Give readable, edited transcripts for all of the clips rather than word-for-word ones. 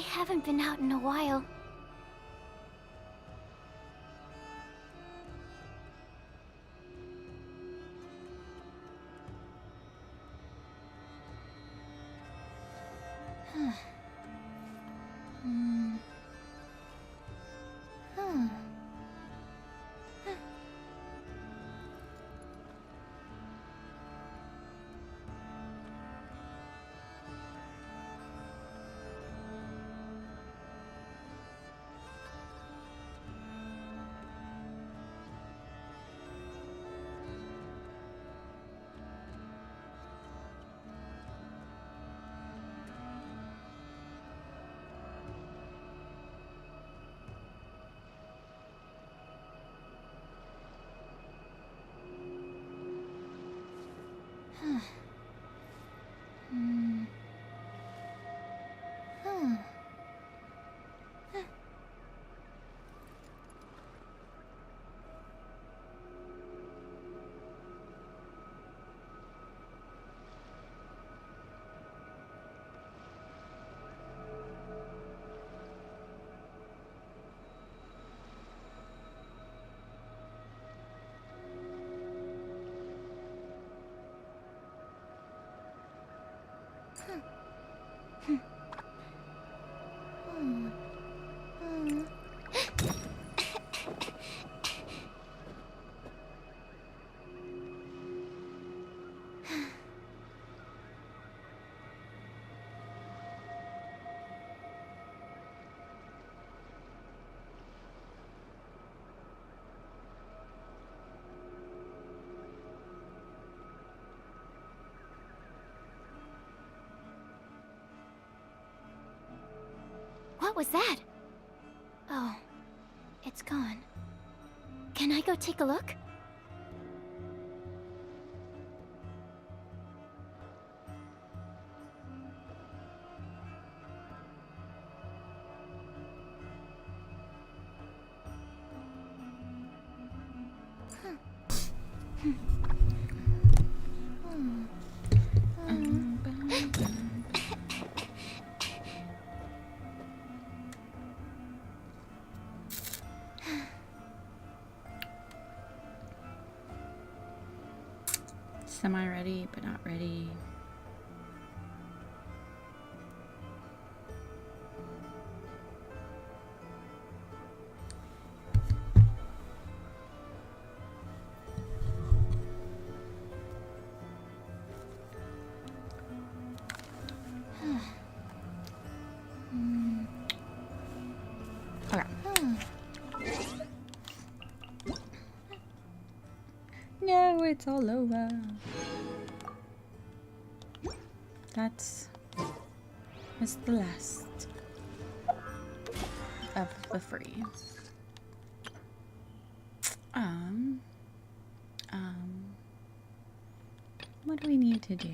haven't been out in a while. What was that? Oh, it's gone. Can I go take a look? Semi-ready, but not ready. Okay. No, it's all over. That's the last of the free. What do we need to do?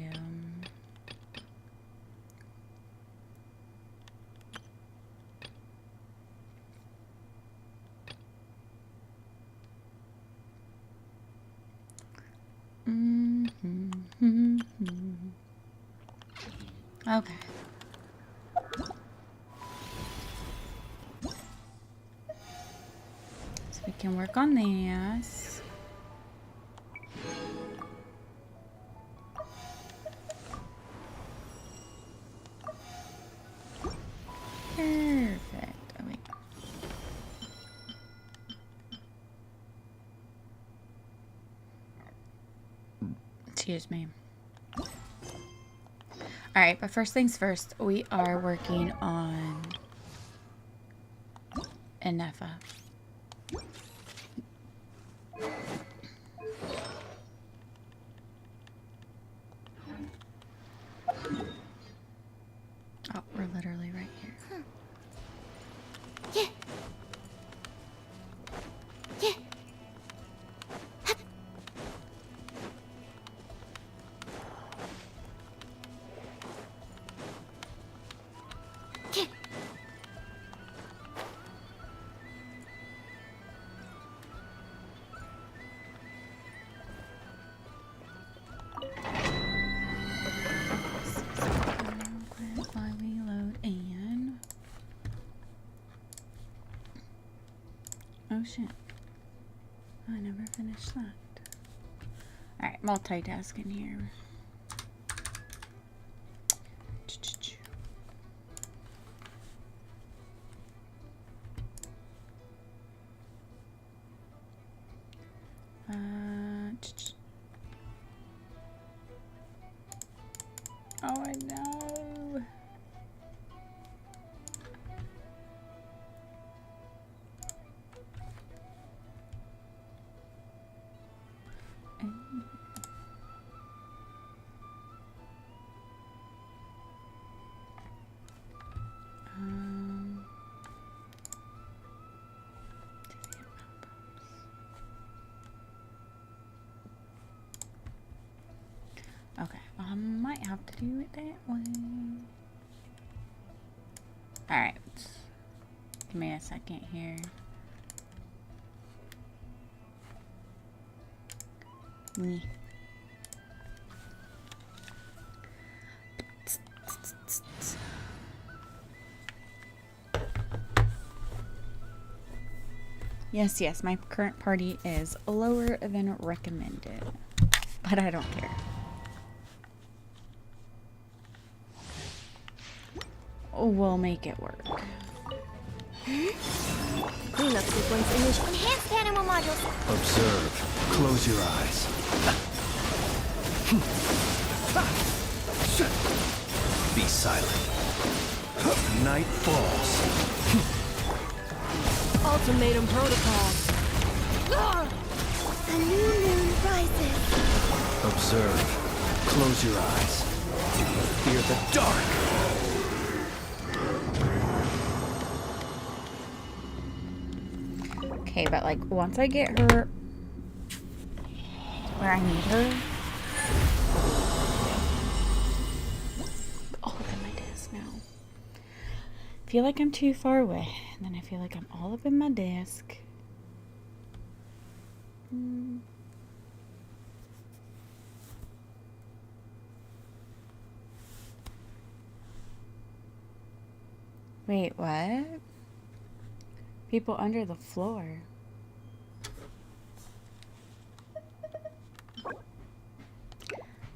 Okay. So we can work on this. Perfect. Oh, wait. Excuse me. Alright, but first things first, we are working on Enefa. Oh, we're literally right here. Yeah. Yeah. Oh shit. I never finished that. Alright, multitasking here. Oh, I know. Okay, I might have to do it that way. Alright. Give me a second here. Me. Yes, yes, my current party is lower than recommended. But I don't care. We'll make it work. Cleanup sequence initial. Enhanced animal modules. Observe. Close your eyes. Be silent. Night falls. Ultimatum protocol. A new moon rises. Observe. Close your eyes. Fear the dark. Okay, but like once I get her where I need her, all up in my desk now. I feel like I'm too far away, and then I feel like I'm all up in my desk. Wait, what? People under the floor.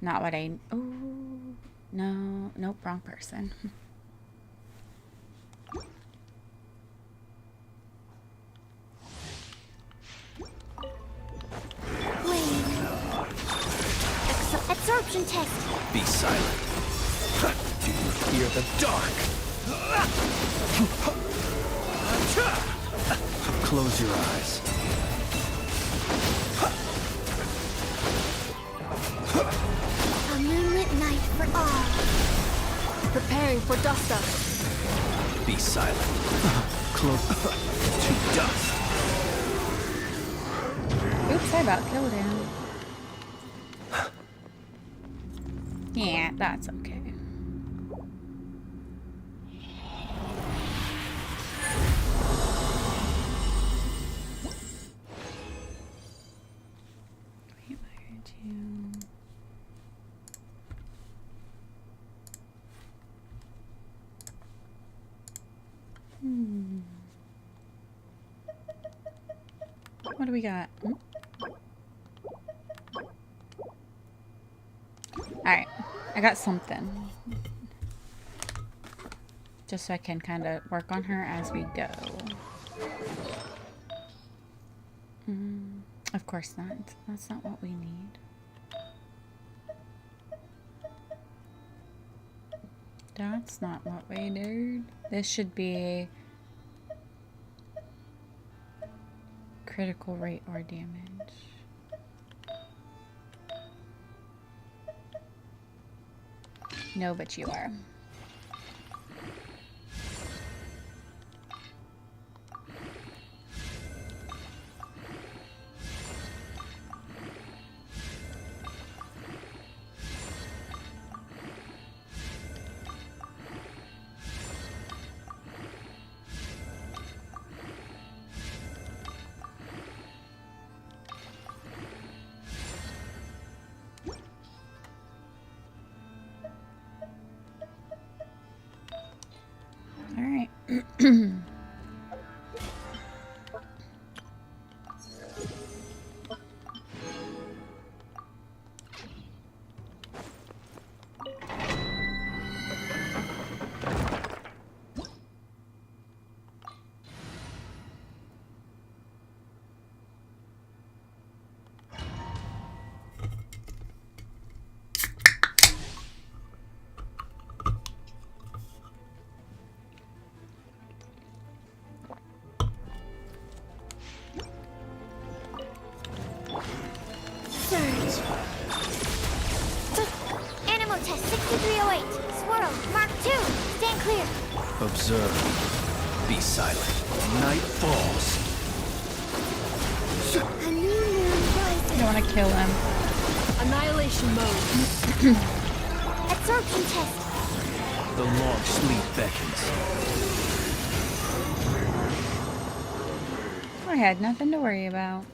Not what I... Oh, no. Nope, wrong person. Absorption test. Be silent. Do you fear the dark? Close your eyes. A moonlit night for all. Preparing for dust up. Be silent. Close to dust. Oops, I about killed him. Yeah, that's okay. Wait, where to? What do we got? Alright, I got something. Just so I can kind of work on her as we go. Of course not. That's not what we need. That's not what we need. This should be critical rate or damage. No, but you are. Observe. Be silent. Night falls. A new moon I rises. don't want to kill him. Annihilation mode. Absorption test. The long sleep beckons. I had nothing to worry about.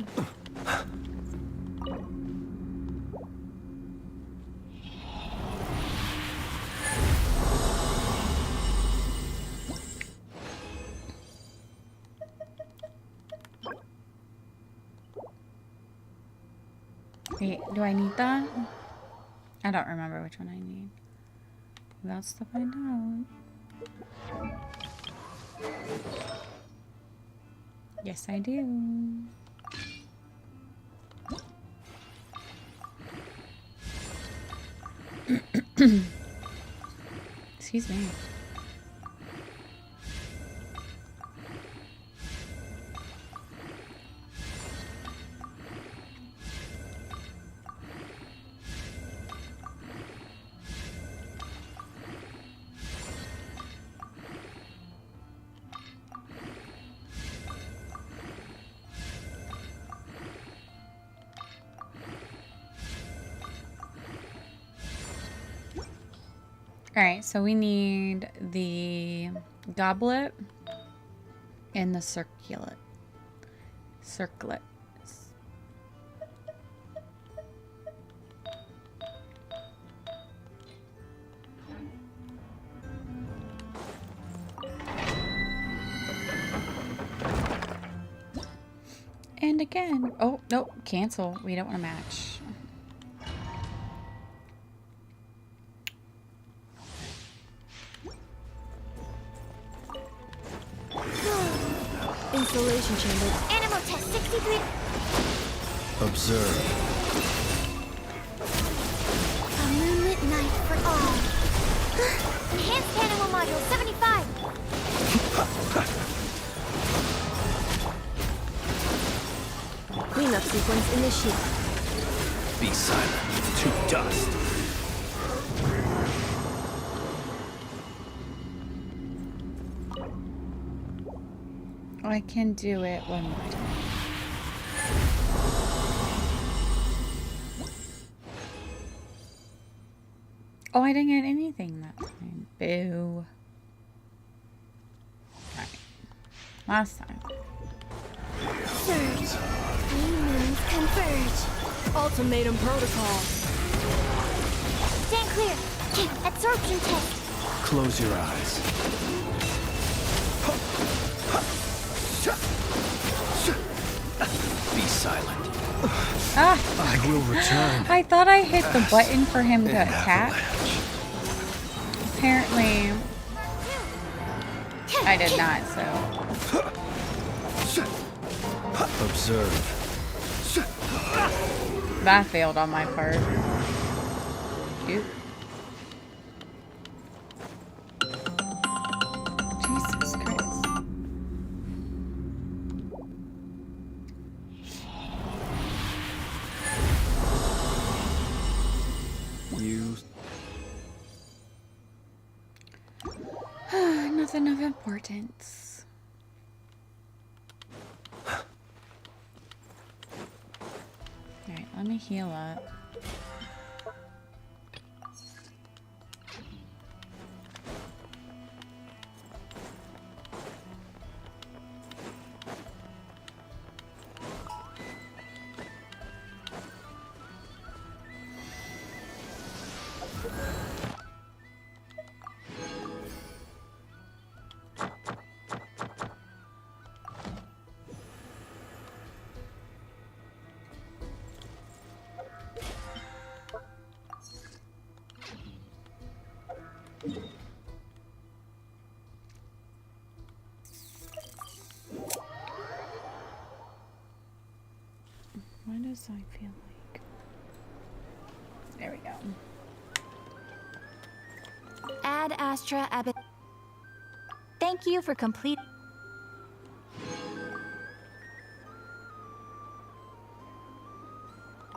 Wait, do I need that? I don't remember which one I need. That's to find out. Yes, I do. Excuse me. Alright, so we need the goblet and the circlet. And again, oh, no, cancel. We don't want to match. Installation chamber. Animal test 63. Observe. A moonlit night for all. Enhanced animal module 75. Cleanup sequence initiated. Be silent. To dust. I can do it one more time. Oh, I didn't get anything that time. Boo. Alright. Last time. Surge. New moons converge. Ultimatum protocol. Stand clear. Absorption test. Close your eyes. Be silent. Ah! I will return. I thought I hit the button for him to An attack. avalanche. Apparently, I did not, so. Observe. That failed on my part. Oop. Jesus Christ. You. Nothing of importance. Alright, let me heal up. Why does I feel like... There we go. Ad Astra Abbott. Thank you for complete.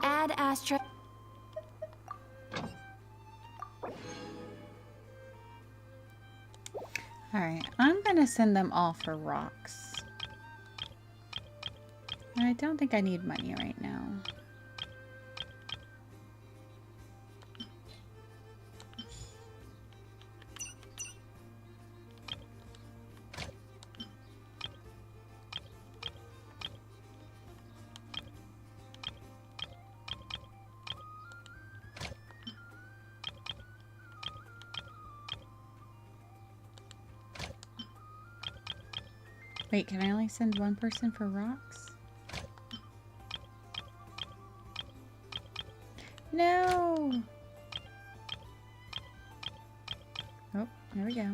Ad Astra. Alright, I'm gonna send them all for rocks. I don't think I need money right now. Wait, can I only send one person for rocks? No! Oh, there we go.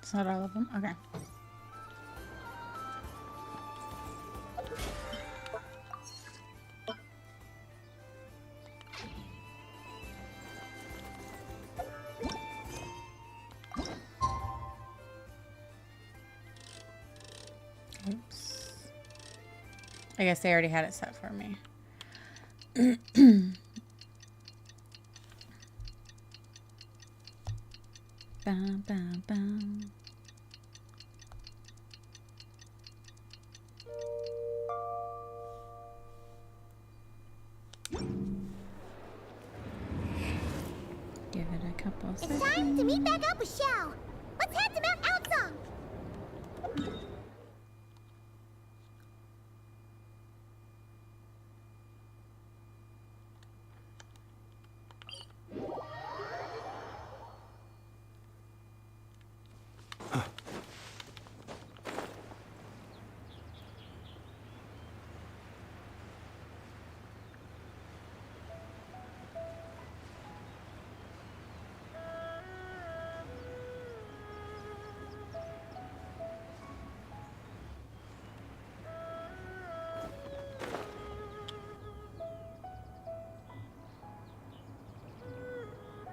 It's not all of them? Okay. Oops. I guess they already had it set for me. Bam, bam, bam. Give it a couple It's seconds. time to meet back up with Xiao. Let's head to Mount Outsong.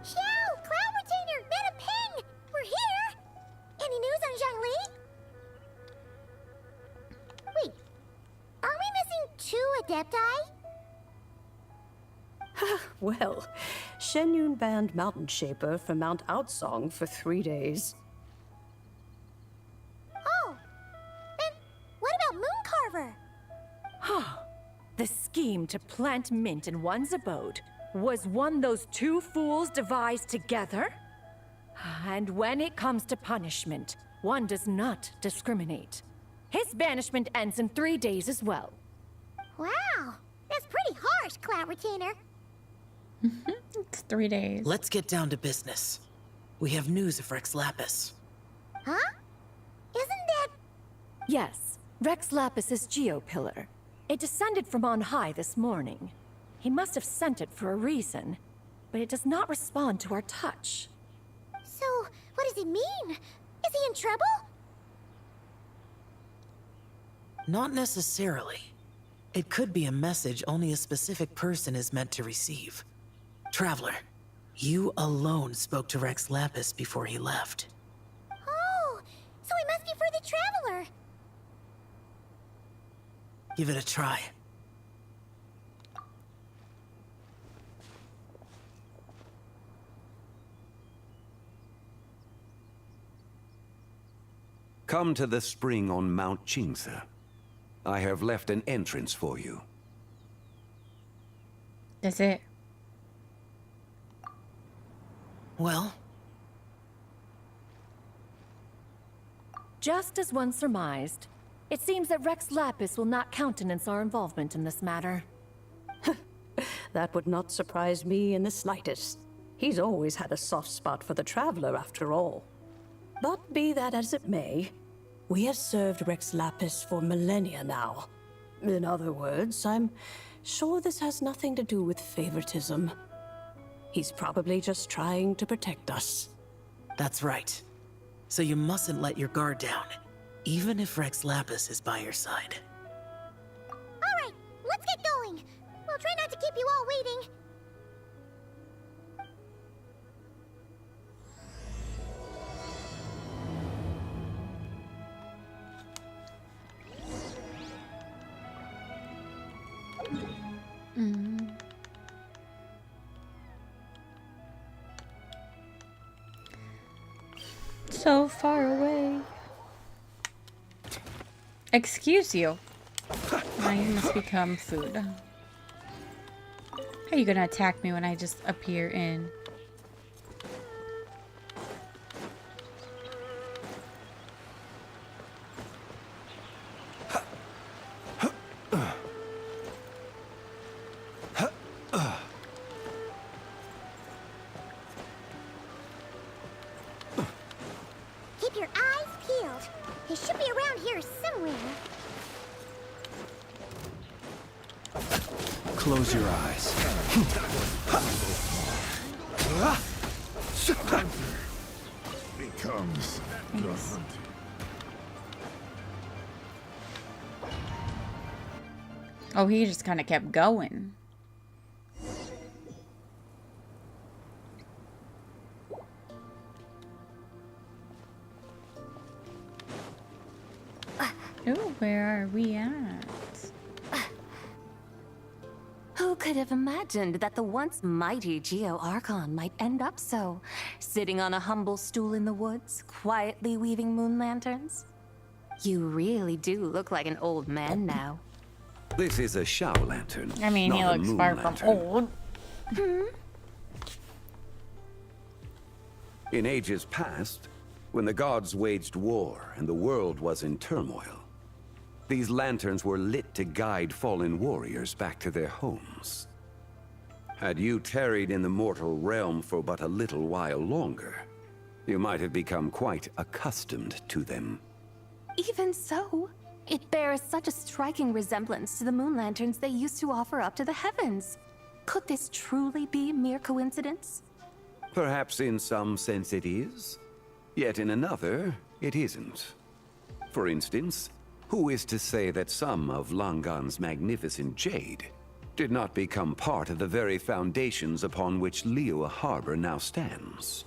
Xiao, Cloud Retainer, Madam Ping, we're here. Any news on Zhangli? Wait, are we missing 2 Adepti? Well, Shenyun banned Mountain Shaper from Mount Outsong for 3 days. Oh, then what about Mooncarver? The scheme to plant mint in one's abode was one those two fools devised together? And when it comes to punishment, one does not discriminate. His banishment ends in 3 days as well. Wow, that's pretty harsh, Cloud Retainer. It's 3 days. Let's get down to business. We have news of Rex Lapis. Huh? Isn't that... Yes, Rex Lapis's geopillar. It descended from on high this morning. He must have sent it for a reason, but it does not respond to our touch. So, what does it mean? Is he in trouble? Not necessarily. It could be a message only a specific person is meant to receive. Traveler, you alone spoke to Rex Lapis before he left. Oh, so it must be for the Traveler. Give it a try. Come to the spring on Mount Qingse. I have left an entrance for you. That's it. Well, Just as one surmised, it seems that Rex Lapis will not countenance our involvement in this matter. That would not surprise me in the slightest. He's always had a soft spot for the Traveler, after all. But be that as it may, we have served Rex Lapis for millennia now. In other words, I'm sure this has nothing to do with favoritism. He's probably just trying to protect us. that's right. So you mustn't let your guard down, even if Rex Lapis is by your side. All right, let's get going. We'll try not to keep you all waiting. So far away. Excuse you. Now you must become food. How are you gonna attack me when I just appear in? Keep your eyes peeled. He should be around here somewhere. Close your eyes. Becomes the hunted. Oh, he just kind of kept going. Oh, where are we at? Who could have imagined that the once mighty Geo Archon might end up so, sitting on a humble stool in the woods, quietly weaving moon lanterns? You really do look like an old man now. This is a Shao lantern. I mean, he not a looks moon far from lantern. old. In ages past, when the gods waged war and the world was in turmoil, these lanterns were lit to guide fallen warriors back to their homes. Had you tarried in the mortal realm for but a little while longer, you might have become quite accustomed to them. Even so, it bears such a striking resemblance to the moon lanterns they used to offer up to the heavens. Could this truly be mere coincidence? Perhaps in some sense it is, yet in another, it isn't. For instance, who is to say that some of Langan's magnificent jade did not become part of the very foundations upon which Liyue Harbor now stands?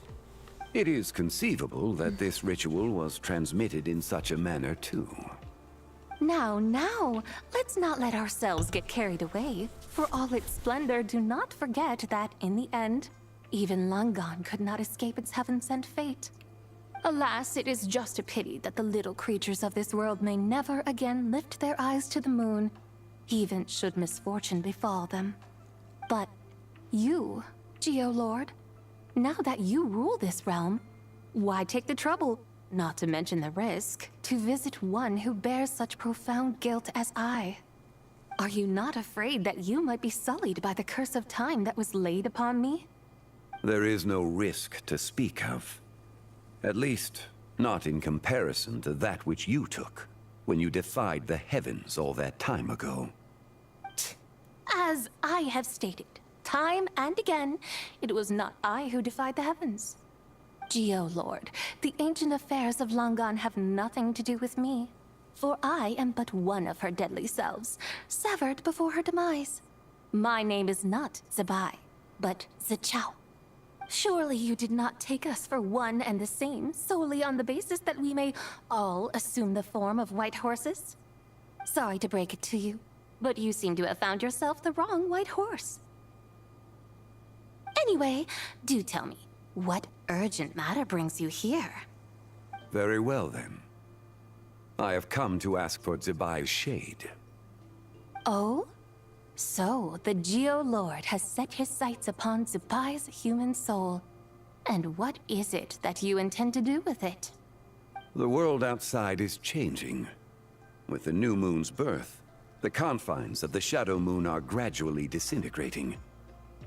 It is conceivable that this ritual was transmitted in such a manner too. Now, let's not let ourselves get carried away. For all its splendor, do not forget that, in the end, even Langan could not escape its heaven-sent fate. Alas, it is just a pity that the little creatures of this world may never again lift their eyes to the moon, even should misfortune befall them. But you, Geolord, now that you rule this realm, why take the trouble, not to mention the risk, to visit one who bears such profound guilt as I? Are you not afraid that you might be sullied by the curse of time that was laid upon me? There is no risk to speak of. At least, not in comparison to that which you took when you defied the heavens all that time ago. As I have stated, time and again, it was not I who defied the heavens. Geolord, the ancient affairs of Langan have nothing to do with me, for I am but one of her deadly selves, severed before her demise. My name is not Zebai, but Zichao. Surely you did not take us for one and the same solely on the basis that we may all assume the form of white horses? Sorry to break it to you, but you seem to have found yourself the wrong white horse. Anyway, do tell me, what urgent matter brings you here? Very well then. I have come to ask for Zebai's shade. Oh? So, the Geolord has set his sights upon Zebai's human soul. And what is it that you intend to do with it? The world outside is changing. With the new moon's birth, the confines of the Shadow Moon are gradually disintegrating.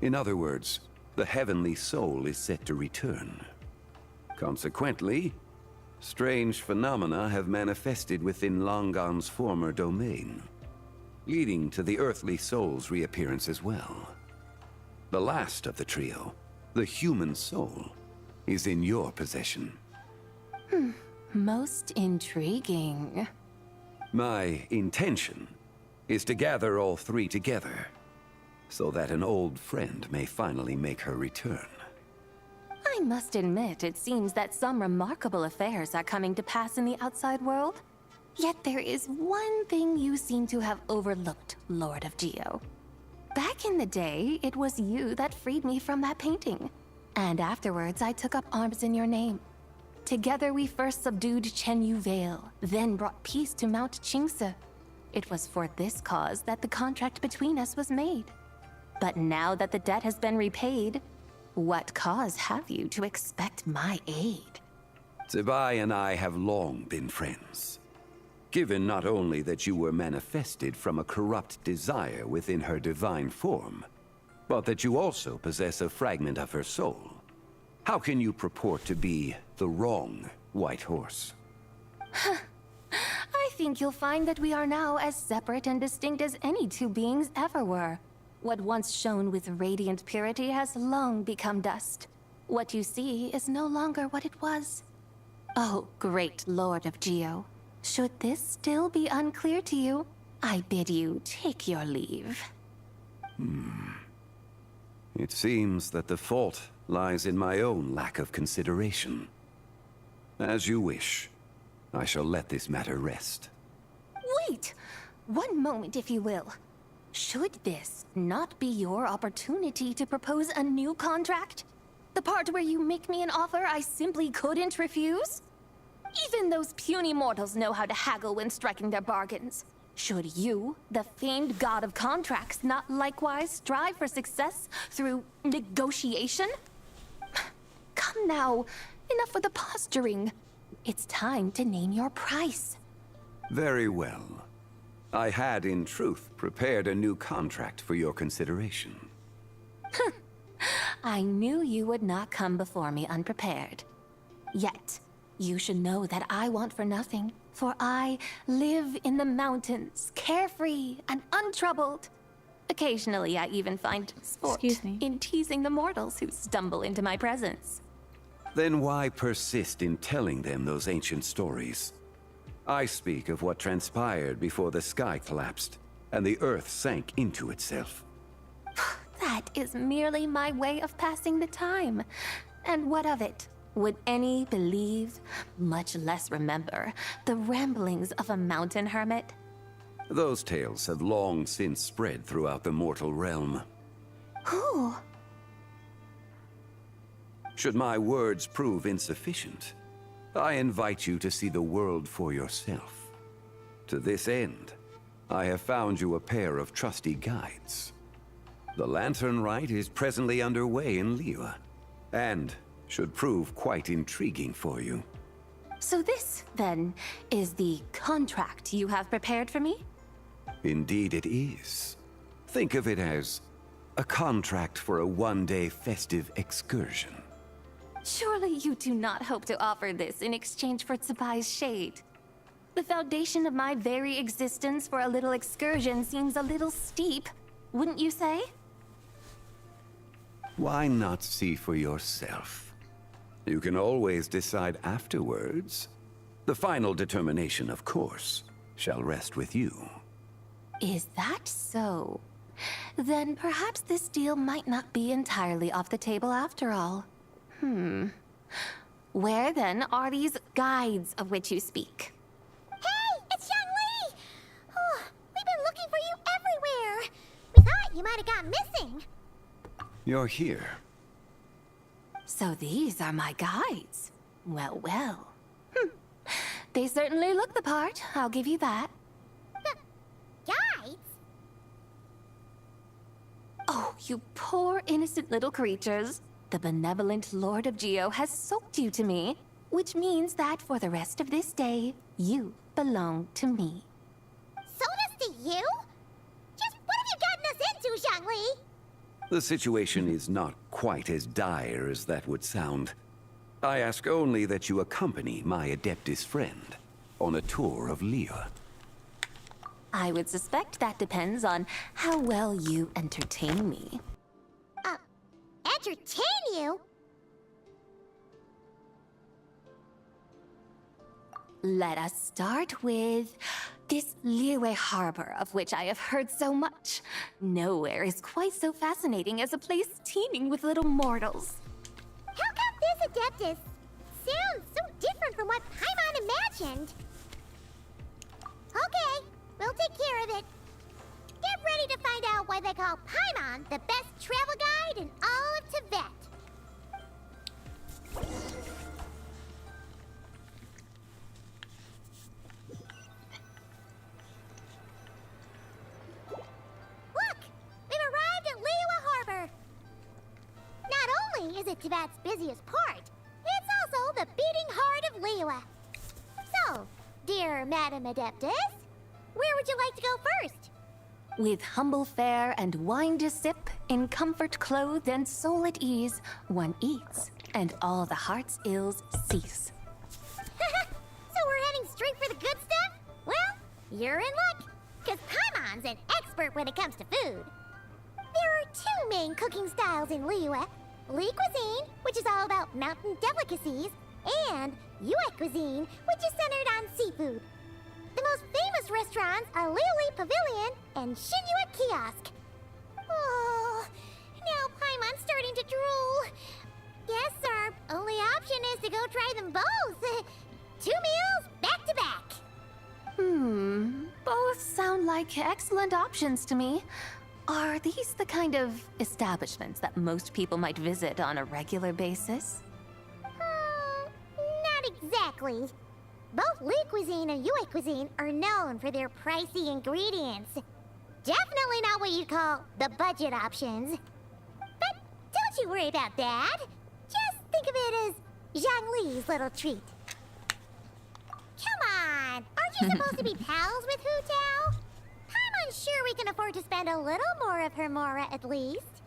In other words, the heavenly soul is set to return. Consequently, strange phenomena have manifested within Langan's former domain, leading to the earthly soul's reappearance as well. The last of the trio, the human soul, is in your possession. Most intriguing. My intention is to gather all three together, so that an old friend may finally make her return. I must admit, it seems that some remarkable affairs are coming to pass in the outside world. Yet there is one thing you seem to have overlooked, Lord of Geo. Back in the day, it was you that freed me from that painting. And afterwards, I took up arms in your name. Together, we first subdued Chenyu Vale, then brought peace to Mount Qingse. It was for this cause that the contract between us was made. But now that the debt has been repaid, what cause have you to expect my aid? Zibai and I have long been friends. Given not only that you were manifested from a corrupt desire within her divine form, but that you also possess a fragment of her soul, how can you purport to be the wrong White Horse? I think you'll find that we are now as separate and distinct as any two beings ever were. What once shone with radiant purity has long become dust. What you see is no longer what it was. Oh, great Lord of Geo, should this still be unclear to you, I bid you take your leave. It seems that the fault lies in my own lack of consideration. As you wish. I shall let this matter rest. Wait! One moment, if you will. Should this not be your opportunity to propose a new contract? The part where you make me an offer I simply couldn't refuse? Even those puny mortals know how to haggle when striking their bargains. Should you, the famed god of contracts, not likewise strive for success through negotiation? Come now, enough with the posturing. It's time to name your price. Very well. I had, in truth, prepared a new contract for your consideration. I knew you would not come before me unprepared. Yet, you should know that I want for nothing, for I live in the mountains, carefree and untroubled. Occasionally, I even find sport Excuse me. in teasing the mortals who stumble into my presence. Then why persist in telling them those ancient stories? I speak of what transpired before the sky collapsed and the earth sank into itself. That is merely my way of passing the time. And what of it? Would any believe, much less remember, the ramblings of a mountain hermit? Those tales have long since spread throughout the mortal realm. Who? Should my words prove insufficient, I invite you to see the world for yourself. To this end, I have found you a pair of trusty guides. The Lantern Rite is presently underway in Liyue, and should prove quite intriguing for you. So this, then, is the contract you have prepared for me? Indeed it is. Think of it as a contract for a one-day festive excursion. Surely you do not hope to offer this in exchange for Tsubai's shade. The foundation of my very existence for a little excursion seems a little steep, wouldn't you say? Why not see for yourself? You can always decide afterwards. The final determination, of course, shall rest with you. Is that so? Then perhaps this deal might not be entirely off the table after all. Where then are these guides of which you speak? Hey, it's Xiangli! Oh, we've been looking for you everywhere. We thought you might have gone missing. You're here. So these are my guides. Well, well. They certainly look the part, I'll give you that. Guides? Oh, you poor innocent little creatures. The benevolent Lord of Geo has soaked you to me, which means that for the rest of this day, you belong to me. Sold us to you? Just what have you gotten us into, Xiangli? The situation is not quite as dire as that would sound. I ask only that you accompany my Adeptus friend on a tour of Liyue. I would suspect that depends on how well you entertain me. Entertain you? Let us start with this Liyue harbor of which I have heard so much. Nowhere is quite so fascinating as a place teeming with little mortals. How come this Adeptus sounds so different from what Paimon imagined? Okay, we'll take care of it. Get ready to fight find out why they call Paimon the best travel guide in all of Tibet. Look! We've arrived at Liyue Harbor. Not only is it Tibet's busiest port, it's also the beating heart of Liyue. So, dear Madam Adeptus, where would you like to go first? With humble fare and wine to sip, in comfort clothed and soul at ease, one eats, and all the heart's ills cease. So we're heading straight for the good stuff? Well, you're in luck, because Paimon's an expert when it comes to food. There are two main cooking styles in Liyue. Li cuisine, which is all about mountain delicacies, and Yue cuisine, which is centered on seafood. The most famous restaurants are Liyue Pavilion and Shinyue Kiosk. Oh, now Paimon's starting to drool. Guess our only option is to go try them both. 2 meals back to back. Both sound like excellent options to me. Are these the kind of establishments that most people might visit on a regular basis? Not exactly. Both Li cuisine and Yue cuisine are known for their pricey ingredients. Definitely not what you'd call the budget options. But don't you worry about that. Just think of it as Zhang Li's little treat. Come on! Aren't you supposed to be pals with Hu Tao? I'm unsure we can afford to spend a little more of her mora at least.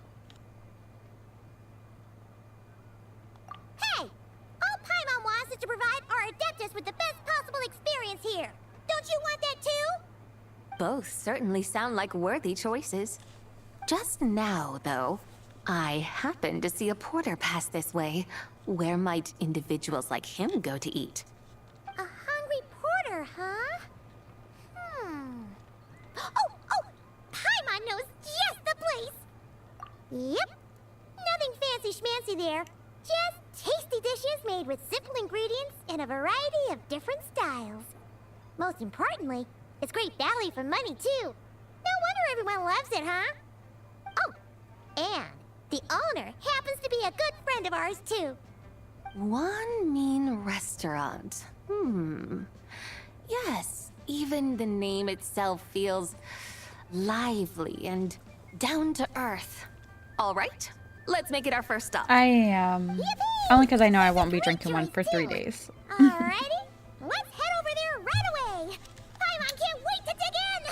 Hey! All Paimon wants is to provide our Adeptus with the best possible experience here. Don't you want that too? Both certainly sound like worthy choices. Just now, though, I happened to see a porter pass this way. Where might individuals like him go to eat? A hungry porter, huh? Oh! Paimon knows just the place! Yep. Nothing fancy schmancy there. Just tasty dishes made with simple ingredients in a variety of different styles. Most importantly, it's great value for money, too. No wonder everyone loves it, huh? Oh, and the owner happens to be a good friend of ours, too. One mean restaurant. Yes, even the name itself feels lively and down to earth. All right, let's make it our first stop. Only because I know I won't be drinking one for 3 days. Alrighty, let's head over there right away. Paimon can't wait to dig in.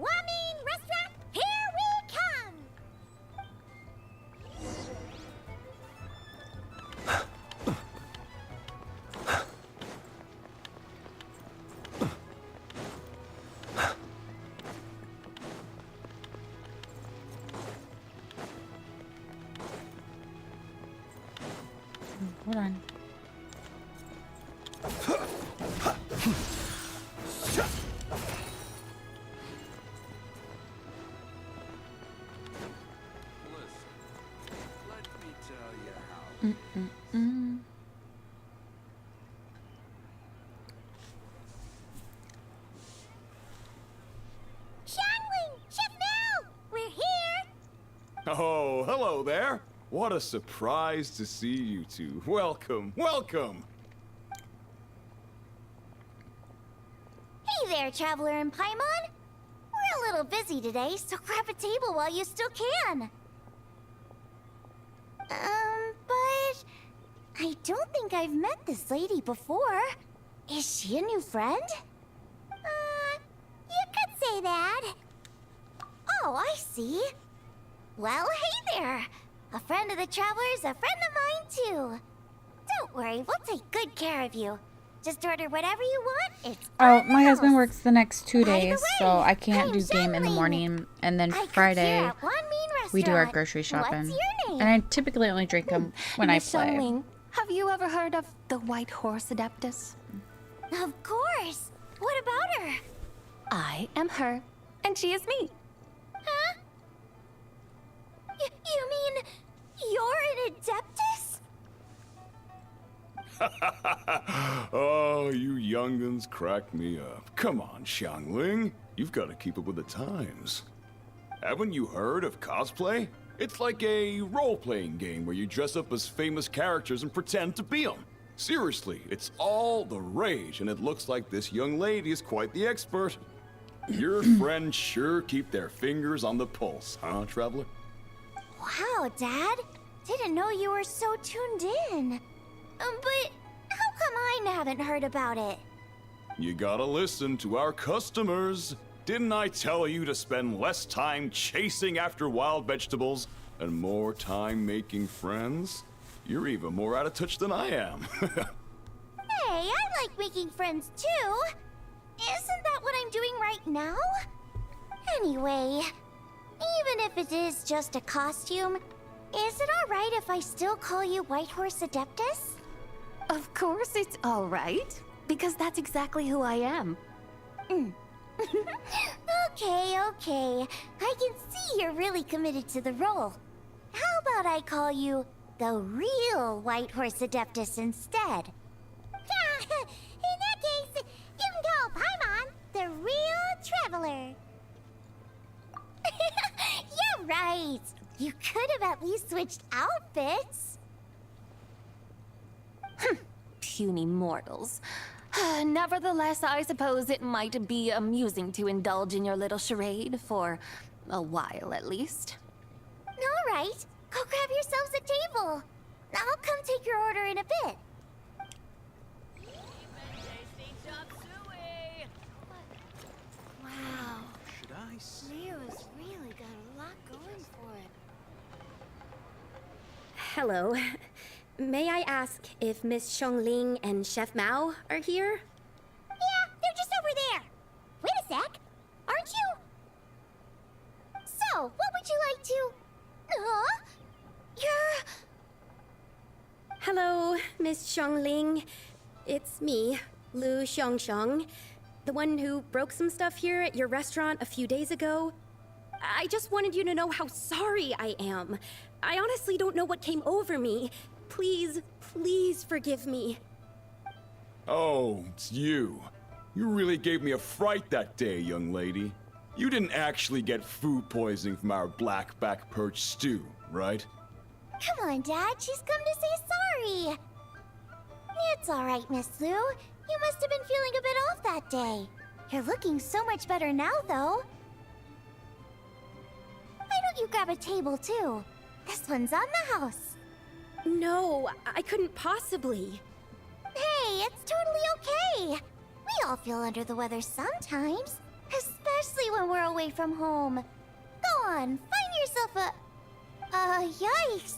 Wamin Restaurant, here we come. Hold on. Xiangling, Chef Mel, we're here. Oh, hello there. What a surprise to see you two. Welcome, welcome. Hey there, Traveler and Paimon. We're a little busy today, so grab a table while you still can. But I don't think I've met this lady before. Is she a new friend? You could say that. Oh, I see. Well, hey there. A friend of the Traveler's a friend of mine, too. Don't worry, we'll take good care of you. Just order whatever you want. It's Oh, my on husband us. works the next 2 By the days, way, so I can't I'm do game in the Xiangling. morning. And then I cook Friday, here at One Mean we do our Restaurant. grocery shopping. What's your name? And I typically only drink them when I Miss play. Xiangling, have you ever heard of the White Horse Adeptus? Of course. What about her? I am her, and she is me. Huh? You mean you're an Adeptus? Oh, you young'uns crack me up. Come on, Xiangling. You've got to keep up with the times. Haven't you heard of cosplay? It's like a role-playing game where you dress up as famous characters and pretend to be them. Seriously, it's all the rage, and it looks like this young lady is quite the expert. Your friends sure keep their fingers on the pulse, huh, Traveler? Wow, Dad. Didn't know you were so tuned in. But how come I haven't heard about it? You gotta listen to our customers. Didn't I tell you to spend less time chasing after wild vegetables and more time making friends? You're even more out of touch than I am. Hey, I like making friends too. Isn't that what I'm doing right now? Anyway, even if it is just a costume, is it alright if I still call you Whitehorse Adeptus? Of course it's all right, because that's exactly who I am. Okay, okay. I can see you're really committed to the role. How about I call you the real Whitehorse Adeptus instead? In that case, you can call Paimon the real Traveler. You're right. You could have at least switched outfits. Puny mortals. Nevertheless, I suppose it might be amusing to indulge in your little charade for a while at least. All right. Go grab yourselves a table. I'll come take your order in a bit. Wow. Leo's really got a lot going for it. Hello. May I ask if Miss Xiongling and Chef Mao are here? Yeah, they're just over there. Wait a sec. Aren't you? So, what would you like to... Huh? You're... Hello, Miss Xiongling. It's me, Lu Xiongxiong, the one who broke some stuff here at your restaurant a few days ago. I just wanted you to know how sorry I am. I honestly don't know what came over me. Please, please forgive me. Oh, it's you. You really gave me a fright that day, young lady. You didn't actually get food poisoning from our blackback perch stew, right? Come on, Dad. She's come to say sorry. It's all right, Miss Lu. You must have been feeling a bit off that day. You're looking so much better now, though. Why don't you grab a table, too? This one's on the house. No, I couldn't possibly. Hey, it's totally okay. We all feel under the weather sometimes, especially when we're away from home. Go on, find yourself a... yikes.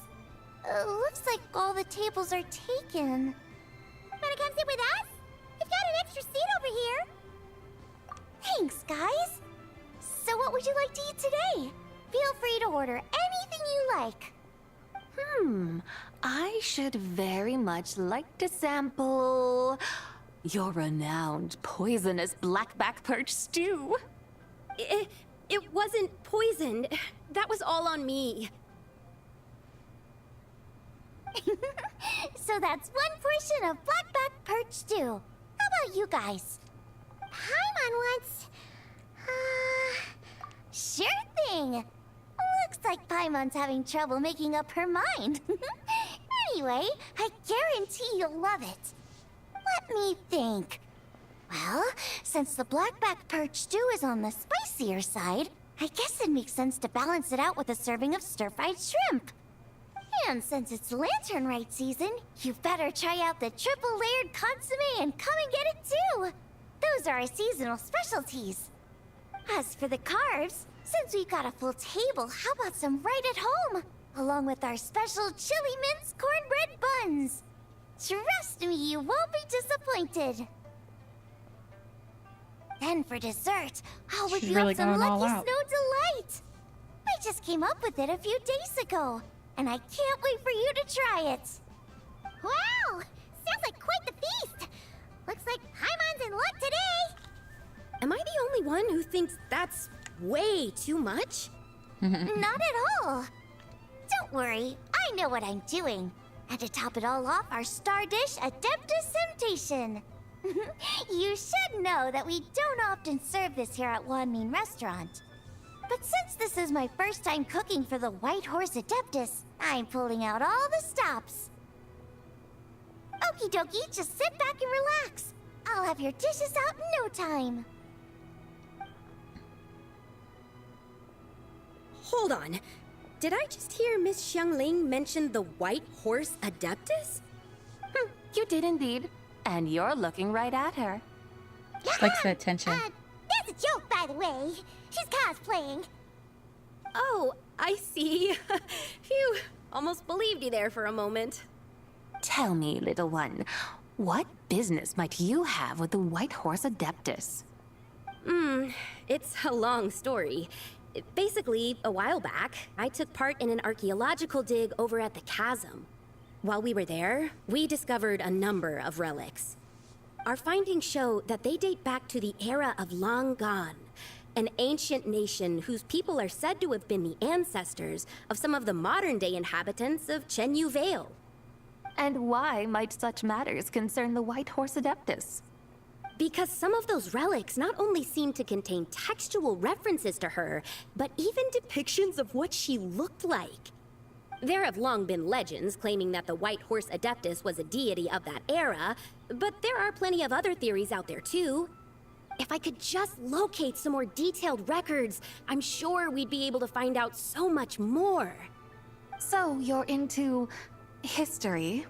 Looks like all the tables are taken. Wanna come sit with us? We've got an extra seat over here. Thanks, guys. So what would you like to eat today? Feel free to order anything you like. I should very much like to sample your renowned poisonous blackback perch stew. It wasn't poisoned. That was all on me. So that's one portion of blackback perch stew. How about you guys? Paimon wants... Sure thing. Looks like Paimon's having trouble making up her mind. Anyway, I guarantee you'll love it. Let me think. Well, since the blackback perch stew is on the spicier side, I guess it makes sense to balance it out with a serving of stir-fried shrimp. And since it's Lantern Rite season, you better try out the triple-layered consommé and come and get it too. Those are our seasonal specialties. As for the carbs, since we've got a full table, how about some right at home? Along with our special chili mince cornbread buns. Trust me, you won't be disappointed. Then for dessert, I'll whip She's you really up some going all Lucky out. Snow Delight. I just came up with it a few days ago, and I can't wait for you to try it. Wow! Sounds like quite the feast. Looks like Paimon's in luck today. Am I the only one who thinks that's way too much? Not at all. Don't worry, I know what I'm doing. And to top it all off, our star dish, Adeptus Temptation. You should know that we don't often serve this here at Wanmin Restaurant. But since this is my first time cooking for the White Horse Adeptus, I'm pulling out all the stops. Okie dokie, just sit back and relax. I'll have your dishes out in no time. Hold on. Did I just hear Miss Xiangling mention the White Horse Adeptus? You did indeed. And you're looking right at her. Likes the attention. That's a joke, by the way. She's cosplaying. Oh, I see. Phew, almost believed you there for a moment. Tell me, little one, what business might you have with the White Horse Adeptus? It's a long story. Basically, a while back, I took part in an archaeological dig over at the chasm. While we were there, we discovered a number of relics. Our findings show that they date back to the era of Long Gone, an ancient nation whose people are said to have been the ancestors of some of the modern-day inhabitants of Chenyu Vale. And why might such matters concern the White Horse Adeptus? Because some of those relics not only seem to contain textual references to her, but even depictions of what she looked like. There have long been legends claiming that the White Horse Adeptus was a deity of that era, but there are plenty of other theories out there too. If I could just locate some more detailed records, I'm sure we'd be able to find out so much more. So you're into history?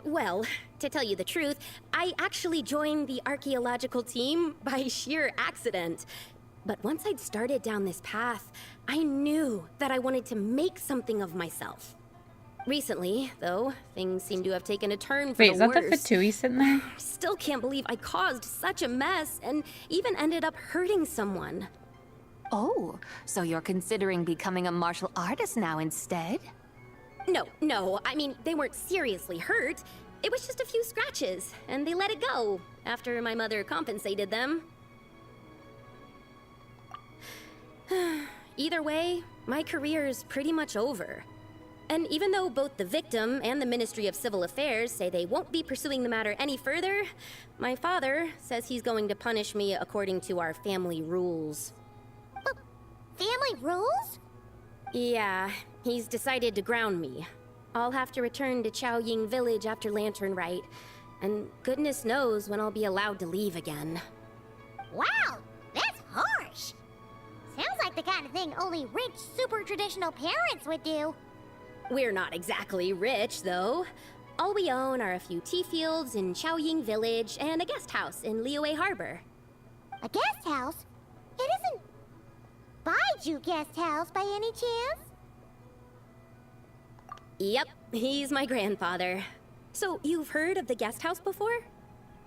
Well, to tell you the truth, I actually joined the archaeological team by sheer accident. But once I'd started down this path, I knew that I wanted to make something of myself. Recently, though, things seem to have taken a turn for Wait, is the that the worse. Fatui sitting there? Still can't believe I caused such a mess and even ended up hurting someone. Oh, so you're considering becoming a martial artist now instead? No, I mean, they weren't seriously hurt. It was just a few scratches, and they let it go after my mother compensated them. Either way, my career's pretty much over. And even though both the victim and the Ministry of Civil Affairs say they won't be pursuing the matter any further, my father says he's going to punish me according to our family rules. Family rules? Yeah, he's decided to ground me. I'll have to return to Chaoying Village after Lantern Rite, and goodness knows when I'll be allowed to leave again. Wow, that's harsh. Sounds like the kind of thing only rich, super traditional parents would do. We're not exactly rich, though. All we own are a few tea fields in Chaoying Village and a guest house in Liyue Harbor. A guest house? It isn't Baiju Guest House by any chance? Yep, he's my grandfather. So, you've heard of the guest house before?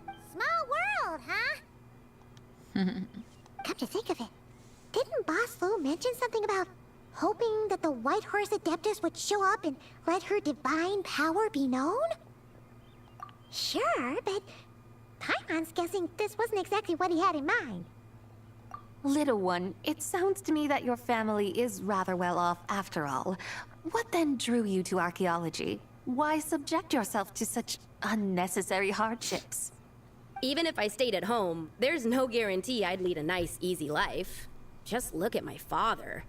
Small world, huh? Come to think of it, didn't Boss Lu mention something about hoping that the White Horse Adeptus would show up and let her divine power be known? Sure, but Paimon's guessing this wasn't exactly what he had in mind. Little one, it sounds to me that your family is rather well off after all. What then drew you to archaeology? Why subject yourself to such unnecessary hardships? Even if I stayed at home, there's no guarantee I'd lead a nice, easy life. Just look at my father.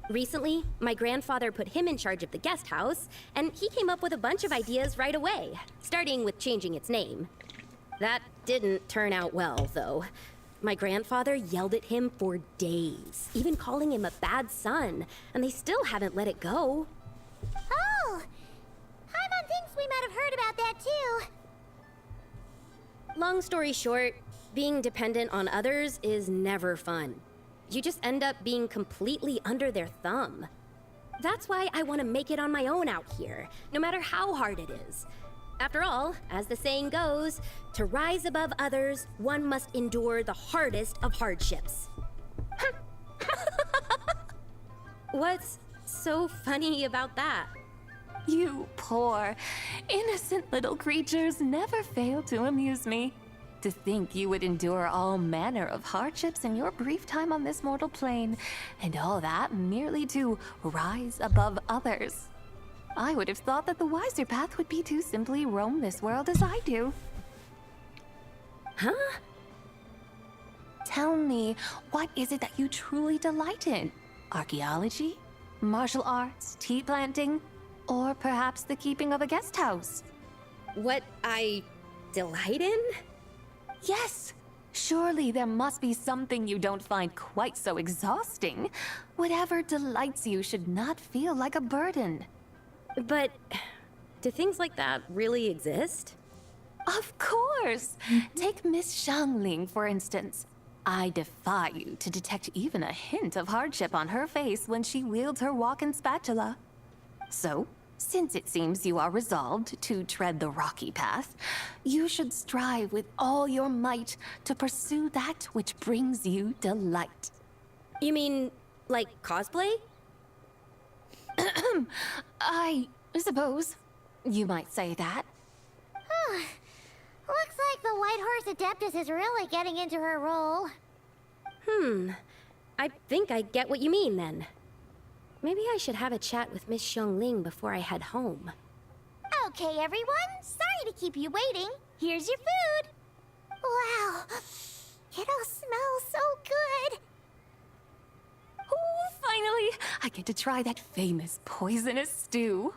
Recently, my grandfather put him in charge of the guest house, and he came up with a bunch of ideas right away, starting with changing its name. That didn't turn out well, though. My grandfather yelled at him for days, even calling him a bad son, and they still haven't let it go. Oh! Paimon thinks we might have heard about that too. Long story short, being dependent on others is never fun. You just end up being completely under their thumb. That's why I want to make it on my own out here, no matter how hard it is. After all, as the saying goes, to rise above others, one must endure the hardest of hardships. What's so funny about that? You poor, innocent little creatures never fail to amuse me. To think you would endure all manner of hardships in your brief time on this mortal plane, and all that merely to rise above others. I would have thought that the wiser path would be to simply roam this world as I do. Huh? tell me, what is it that you truly delight in? Archaeology? Martial arts? Tea planting? Or perhaps the keeping of a guest house? What I delight in? Yes! Surely there must be something you don't find quite so exhausting. Whatever delights you should not feel like a burden. But do things like that really exist? Of course! Take Miss Xiangling, for instance. I defy you to detect even a hint of hardship on her face when she wields her walking spatula. So, since it seems you are resolved to tread the rocky path, you should strive with all your might to pursue that which brings you delight. You mean, like cosplay? I suppose you might say that. Looks like the White Horse Adeptus is really getting into her role. I think I get what you mean then. Maybe I should have a chat with Miss Xiangling before I head home. Okay, everyone. Sorry to keep you waiting. Here's your food. Wow. It all smells so good. Oh, finally! I get to try that famous poisonous stew.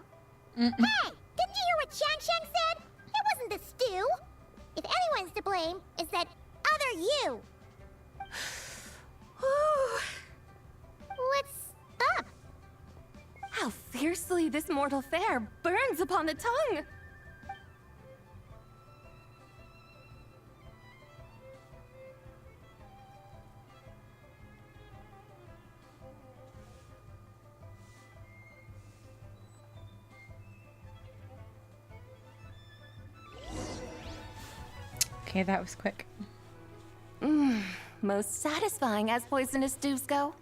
Hey! Didn't you hear what Shang Shang said? It wasn't the stew. If anyone's to blame, it's that other you. What's up? How fiercely this mortal fare burns upon the tongue! Okay, that was quick. Most satisfying as poisonous stews go.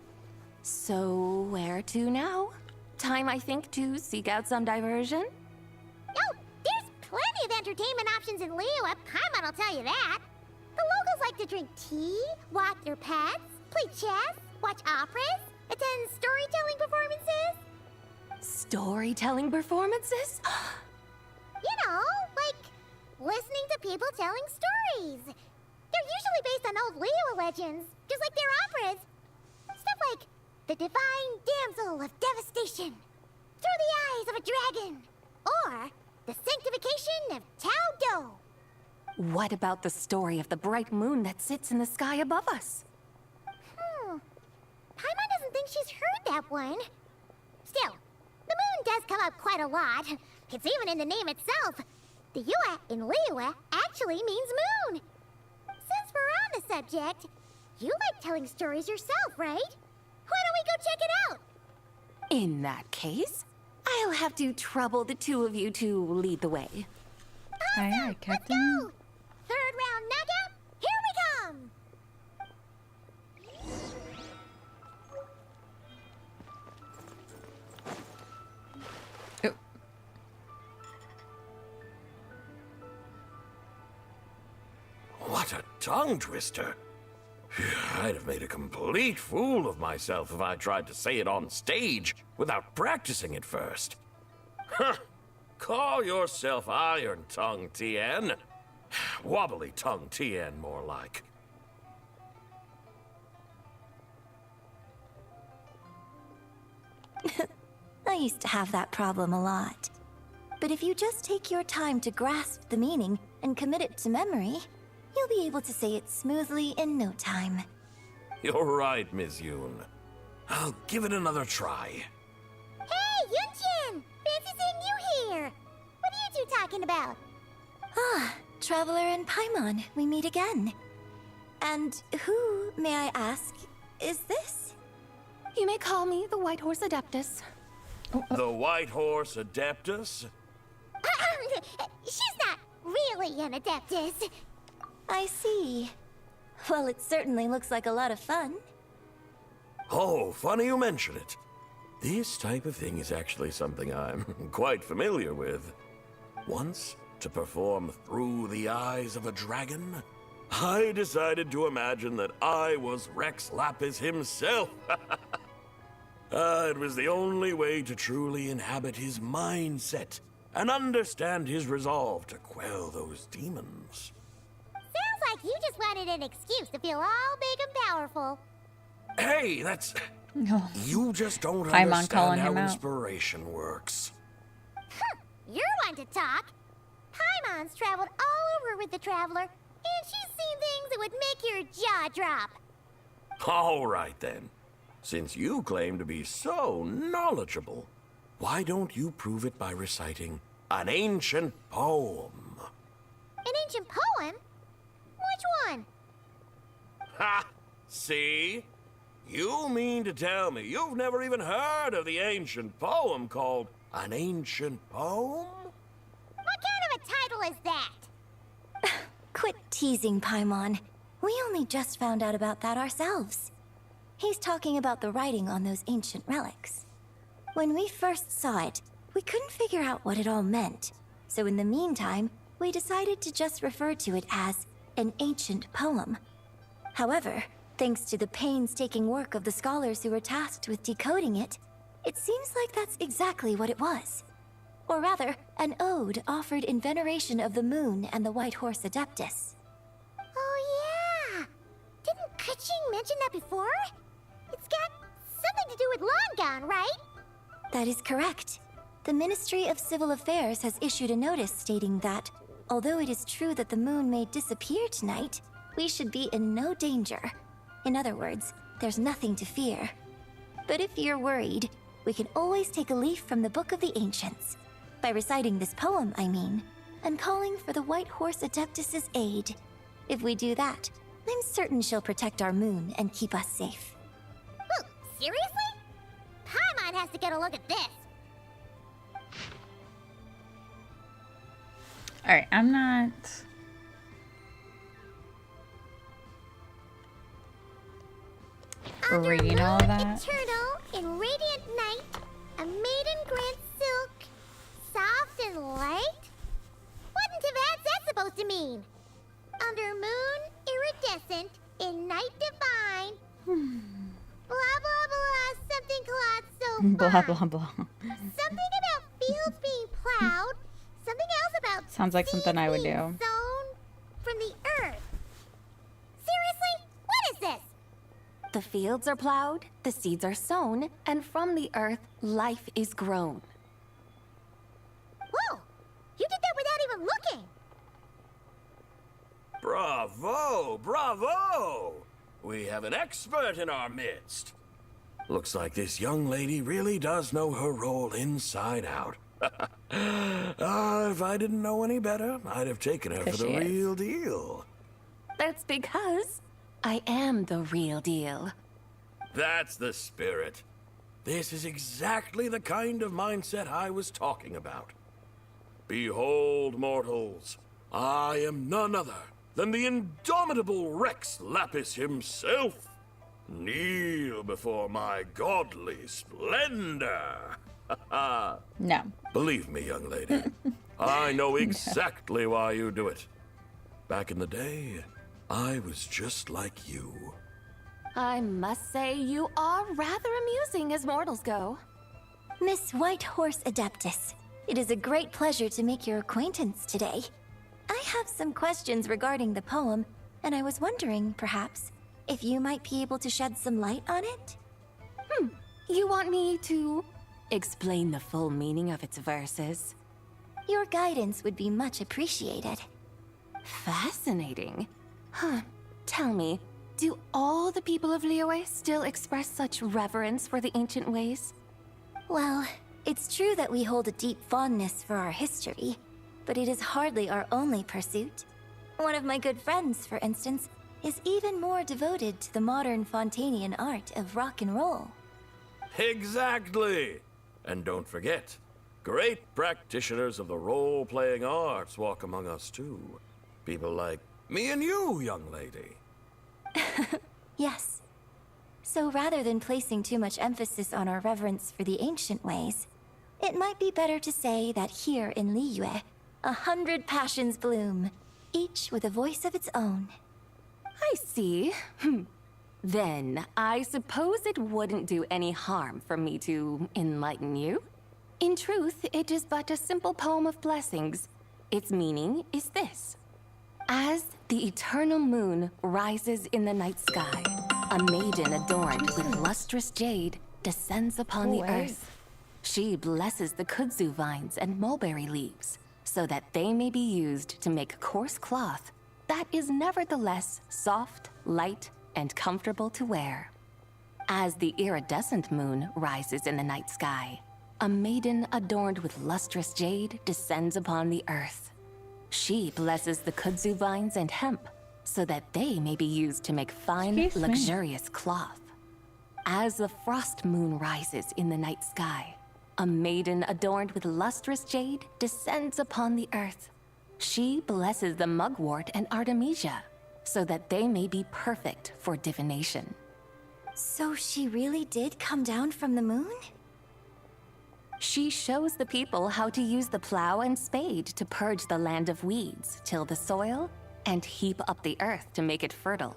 So, where to now? Time, I think, to seek out some diversion? Oh, there's plenty of entertainment options in Liyue. Paimon will tell you that. The locals like to drink tea, walk their pets, play chess, watch operas, attend storytelling performances. Storytelling performances? You know, like listening to people telling stories. They're usually based on old Liyue legends, just like their operas. Stuff like the Divine Damsel of Devastation, Through the Eyes of a Dragon, or the Sanctification of Tao Do. What about the story of the bright moon that sits in the sky above us? Paimon doesn't think she's heard that one. Still, the moon does come up quite a lot. It's even in the name itself. The Yue in Liyue actually means moon. Since we're on the subject, you like telling stories yourself, right? Why don't we go check it out? In that case, I'll have to trouble the two of you to lead the way. Aye, aye, Captain. Go! Third round knockout, here we come! Oh. What a tongue twister. I'd have made a complete fool of myself if I tried to say it on stage without practicing it first. Huh. Call yourself Iron Tongue, Tien. Wobbly Tongue, Tien, more like. I used to have that problem a lot. But if you just take your time to grasp the meaning and commit it to memory, you'll be able to say it smoothly in no time. You're right, Miss Yoon. I'll give it another try. Hey, Yunjin! Fancy seeing you here! What are you two talking about? Ah, Traveler and Paimon, we meet again. And who, may I ask, is this? You may call me the White Horse Adeptus. The White Horse Adeptus? She's not really an Adeptus. I see. Well, it certainly looks like a lot of fun. Oh, funny you mention it. This type of thing is actually something I'm quite familiar with. Once, to perform Through the Eyes of a Dragon, I decided to imagine that I was Rex Lapis himself. It was the only way to truly inhabit his mindset and understand his resolve to quell those demons. Sounds like you just wanted an excuse to feel all big and careful. Hey, that's... No. You just don't Paimon understand calling how him out. inspiration works. You're one to talk. Paimon's traveled all over with the Traveler, and she's seen things that would make your jaw drop. All right, then. Since you claim to be so knowledgeable, why don't you prove it by reciting an ancient poem? An ancient poem? Which one? Ha! See? You mean to tell me you've never even heard of the ancient poem called An Ancient Poem? What kind of a title is that? Quit teasing, Paimon. We only just found out about that ourselves. He's talking about the writing on those ancient relics. When we first saw it, we couldn't figure out what it all meant. So in the meantime, we decided to just refer to it as an ancient poem. However, thanks to the painstaking work of the scholars who were tasked with decoding it, it seems like that's exactly what it was. Or rather, an ode offered in veneration of the moon and the White Horse Adeptus. Oh yeah! Didn't Kuching mention that before? It's got something to do with Longon, right? That is correct. The Ministry of Civil Affairs has issued a notice stating that, although it is true that the moon may disappear tonight, we should be in no danger. In other words, there's nothing to fear. But if you're worried, we can always take a leaf from the Book of the Ancients. By reciting this poem, I mean, and calling for the White Horse Adeptus' aid. If we do that, I'm certain she'll protect our moon and keep us safe. Ooh, seriously? Paimon has to get a look at this. Alright, I'm not... Under reading all moon that. eternal in radiant night, a maiden grants silk, soft and light? What in Tibet's that supposed to mean? Under moon iridescent in night divine. Blah blah blah, something cloth so fine. Blah, blah, blah. Something about fields being plowed. Something else about Sounds like something I would being do. sown from the earth. Seriously? What is this? The fields are plowed, the seeds are sown, and from the earth, life is grown. Whoa! You did that without even looking! Bravo! Bravo! We have an expert in our midst. Looks like this young lady really does know her role inside out. If I didn't know any better, I'd have taken her for the real deal. That's because I am the real deal. That's the spirit. This is exactly the kind of mindset I was talking about. Behold, mortals, I am none other than the indomitable Rex Lapis himself. Kneel before my godly splendor. No. Believe me, young lady, I know exactly why you do it. Back in the day, I was just like you. I must say you are rather amusing as mortals go. Miss White Horse Adeptus, it is a great pleasure to make your acquaintance today. I have some questions regarding the poem, and I was wondering, perhaps, if you might be able to shed some light on it? You want me to explain the full meaning of its verses? Your guidance would be much appreciated. Fascinating. Huh. Tell me, do all the people of Liyue still express such reverence for the ancient ways? Well, it's true that we hold a deep fondness for our history, but it is hardly our only pursuit. One of my good friends, for instance, is even more devoted to the modern Fontanian art of rock and roll. Exactly! And don't forget, great practitioners of the role-playing arts walk among us too. People like me and you, young lady. Yes. So rather than placing too much emphasis on our reverence for the ancient ways, it might be better to say that here in Liyue, 100 passions bloom, each with a voice of its own. I see. Then, I suppose it wouldn't do any harm for me to enlighten you. In truth, it is but a simple poem of blessings. Its meaning is this. As the eternal moon rises in the night sky, a maiden adorned with lustrous jade descends upon the earth. She blesses the kudzu vines and mulberry leaves so that they may be used to make coarse cloth that is nevertheless soft, light, and comfortable to wear. As the iridescent moon rises in the night sky, a maiden adorned with lustrous jade descends upon the earth. She blesses the kudzu vines and hemp so that they may be used to make fine, Excuse me. luxurious cloth. As the frost moon rises in the night sky, a maiden adorned with lustrous jade descends upon the earth. She blesses the mugwort and artemisia so that they may be perfect for divination. So she really did come down from the moon? She shows the people how to use the plow and spade to purge the land of weeds, till the soil, and heap up the earth to make it fertile.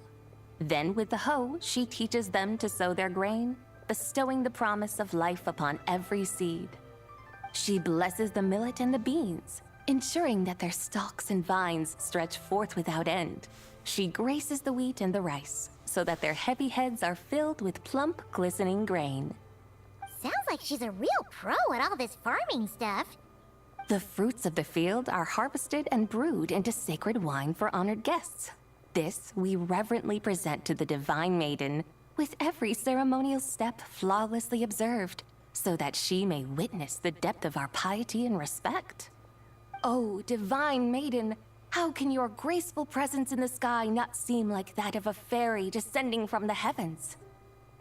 Then with the hoe, she teaches them to sow their grain, bestowing the promise of life upon every seed. She blesses the millet and the beans, ensuring that their stalks and vines stretch forth without end. She graces the wheat and the rice, so that their heavy heads are filled with plump, glistening grain. Sounds like she's a real pro at all this farming stuff. The fruits of the field are harvested and brewed into sacred wine for honored guests. This we reverently present to the divine maiden, with every ceremonial step flawlessly observed, so that she may witness the depth of our piety and respect. Oh, divine maiden, how can your graceful presence in the sky not seem like that of a fairy descending from the heavens?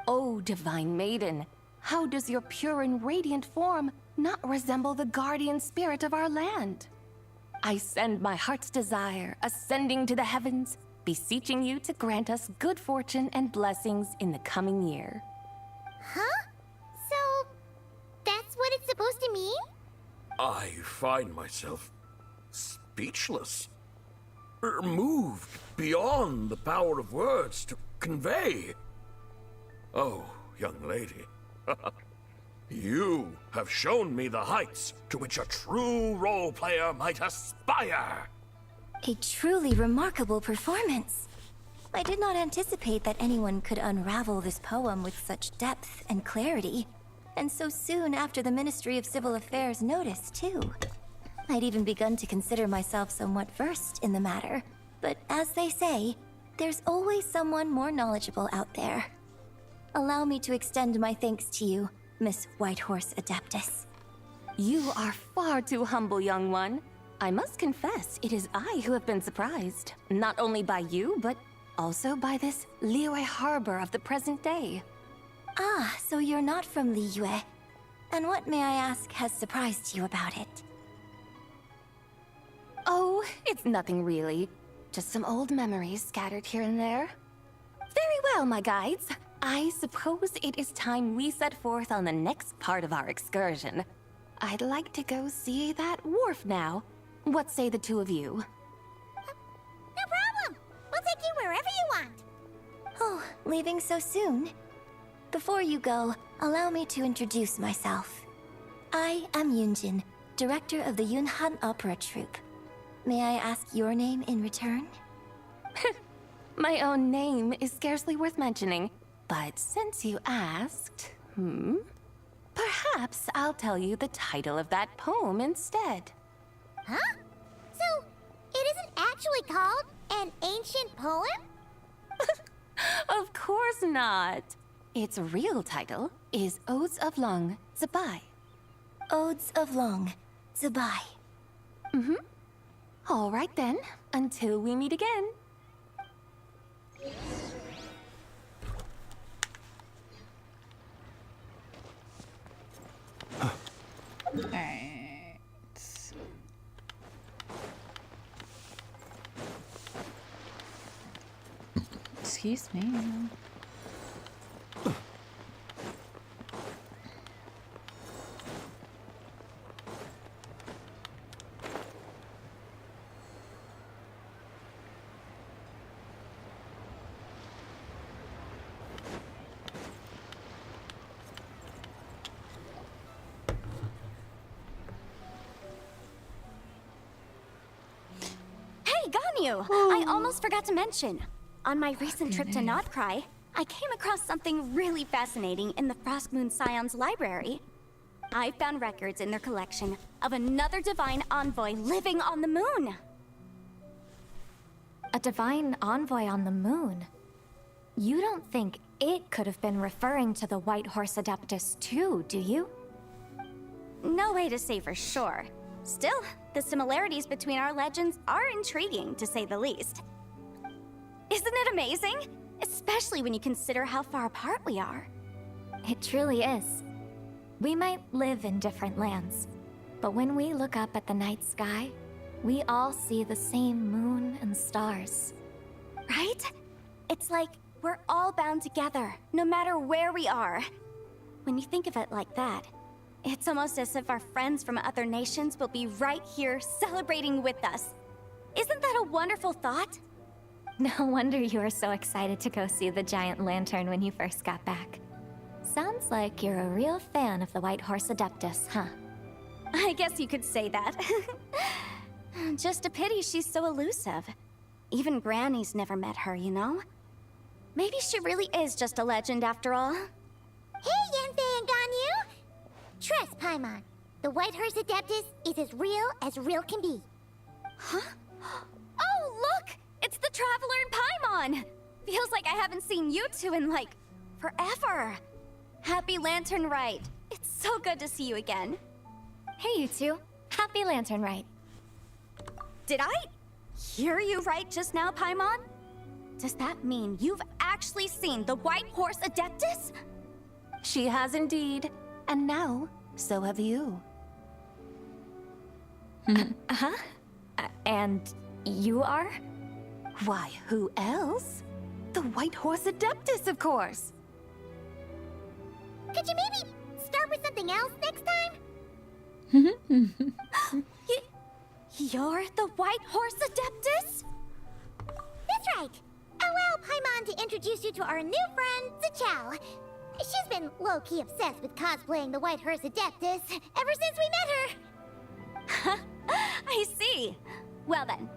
Oh, divine maiden, how does your pure and radiant form not resemble the guardian spirit of our land? I send my heart's desire, ascending to the heavens, beseeching you to grant us good fortune and blessings in the coming year. Huh? So, that's what it's supposed to mean? I find myself speechless, moved beyond the power of words to convey. Oh, young lady, you have shown me the heights to which a true role player might aspire. A truly remarkable performance. I did not anticipate that anyone could unravel this poem with such depth and clarity, and so soon after the Ministry of Civil Affairs noticed, too. I'd even begun to consider myself somewhat versed in the matter, but as they say, there's always someone more knowledgeable out there. Allow me to extend my thanks to you, Miss Whitehorse Adeptus. You are far too humble, young one. I must confess, it is I who have been surprised, not only by you, but also by this Liyue harbor of the present day. Ah, so you're not from Liyue. And what, may I ask, has surprised you about it? Oh, it's nothing really. Just some old memories scattered here and there. Very well, my guides. I suppose it is time we set forth on the next part of our excursion. I'd like to go see that wharf now. What say the two of you? No problem! We'll take you wherever you want. Oh, leaving so soon? Before you go, allow me to introduce myself. I am Yunjin, director of the Yunhan Opera Troupe. May I ask your name in return? My own name is scarcely worth mentioning, but since you asked, perhaps I'll tell you the title of that poem instead. Huh? So, it isn't actually called an ancient poem? Of course not. Its real title is Odes of Long Zabai. Odes of Long Zabai. All right then, until we meet again. Alright. Excuse me. Hey, Ganyu! I almost forgot to mention. On my recent trip to Notcry, I came across something really fascinating in the Frostmoon Scion's library. I found records in their collection of another divine envoy living on the moon. A divine envoy on the moon? You don't think it could have been referring to the White Horse Adeptus too, do you? No way to say for sure. Still, the similarities between our legends are intriguing, to say the least. Isn't it amazing? Especially when you consider how far apart we are. It truly is. We might live in different lands, but when we look up at the night sky, we all see the same moon and stars. Right? It's like we're all bound together, no matter where we are. When you think of it like that, it's almost as if our friends from other nations will be right here celebrating with us. Isn't that a wonderful thought? No wonder you were so excited to go see the giant lantern when you first got back. Sounds like you're a real fan of the White Horse Adeptus, huh? I guess you could say that. Just a pity she's so elusive. Even Granny's never met her, you know? Maybe she really is just a legend after all. Hey, Yanfei and Ganyu! Trust Paimon. The White Horse Adeptus is as real can be. Huh? Oh, look! It's the Traveler and Paimon! Feels like I haven't seen you two in, like, forever. Happy Lantern Rite. It's so good to see you again. Hey, you two. Happy Lantern Rite. Did I hear you right just now, Paimon? Does that mean you've actually seen the White Horse Adeptus? She has indeed. And now, so have you. And you are? Why, who else? The White Horse Adeptus, of course. Could you maybe start with something else next time? You're the White Horse Adeptus? That's right. Allow Paimon to introduce you to our new friend, Zichao. She's been low-key obsessed with cosplaying the White Horse Adeptus ever since we met her. I see. Well then,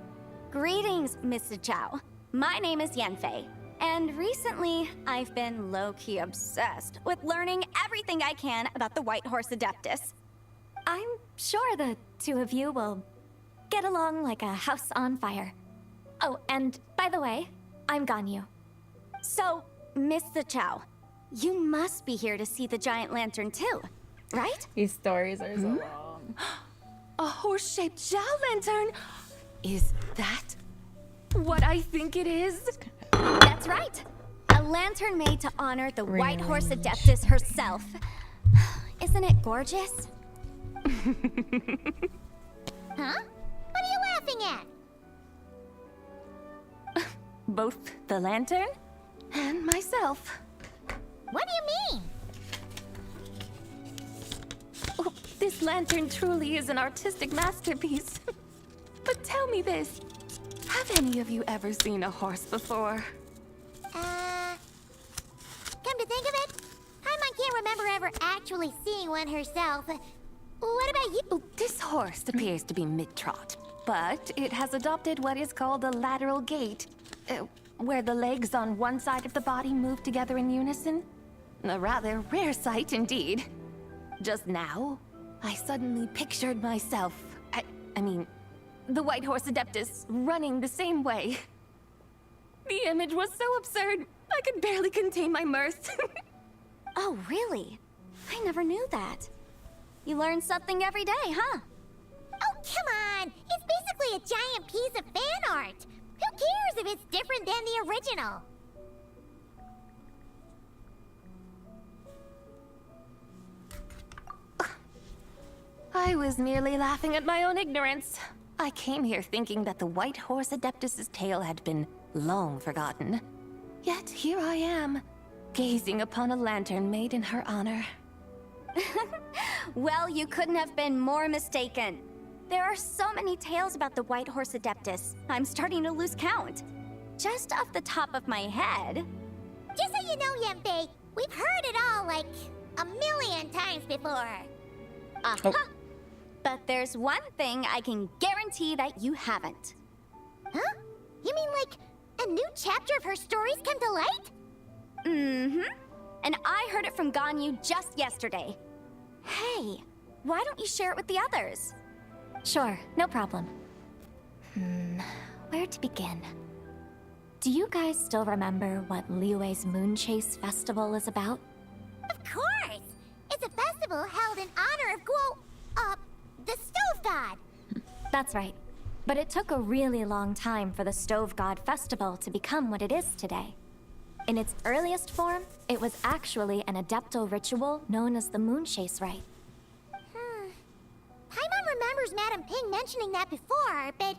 greetings, Miss Zichao. My name is Yanfei, and recently I've been low-key obsessed with learning everything I can about the White Horse Adeptus. I'm sure the two of you will get along like a house on fire. Oh, and by the way, I'm Ganyu. So, Miss Zichao, you must be here to see the giant lantern too, right? These stories are so long. A horse-shaped Zhao lantern? Is that what I think it is? That's right. A lantern made to honor the White Horse Adeptus herself. Isn't it gorgeous? Huh? What are you laughing at? Both the lantern and myself. What do you mean? Oh, this lantern truly is an artistic masterpiece. But tell me this. Have any of you ever seen a horse before? Come to think of it, Paimon can't remember ever actually seeing one herself. What about you? Oh, this horse appears to be mid-trot, but it has adopted what is called a lateral gait, where the legs on one side of the body move together in unison. A rather rare sight indeed. Just now, I suddenly pictured myself, I mean, the White Horse Adeptus running the same way. The image was so absurd, I could barely contain my mirth. Oh, really? I never knew that. You learn something every day, huh? Oh, come on! It's basically a giant piece of fan art! Who cares if it's different than the original? I was merely laughing at my own ignorance. I came here thinking that the White Horse Adeptus's tale had been long forgotten. Yet here I am, gazing upon a lantern made in her honor. Well, you couldn't have been more mistaken. There are so many tales about the White Horse Adeptus, I'm starting to lose count. Just off the top of my head... Just so you know, Yanfei, we've heard it all like a million times before. Uh-huh. But there's one thing I can guarantee that you haven't. Huh? You mean like a new chapter of her stories come to light? and I heard it from Ganyu just yesterday. Hey, why don't you share it with the others? Sure, no problem. Where to begin? Do you guys still remember what Liyue's Moon Chase Festival is about? Of course! It's a festival held in honor of the Stove God. That's right. But it took a really long time for the Stove God Festival to become what it is today. In its earliest form, it was actually an adeptal ritual known as the Moon Chase Rite. Paimon remembers Madame Ping mentioning that before, but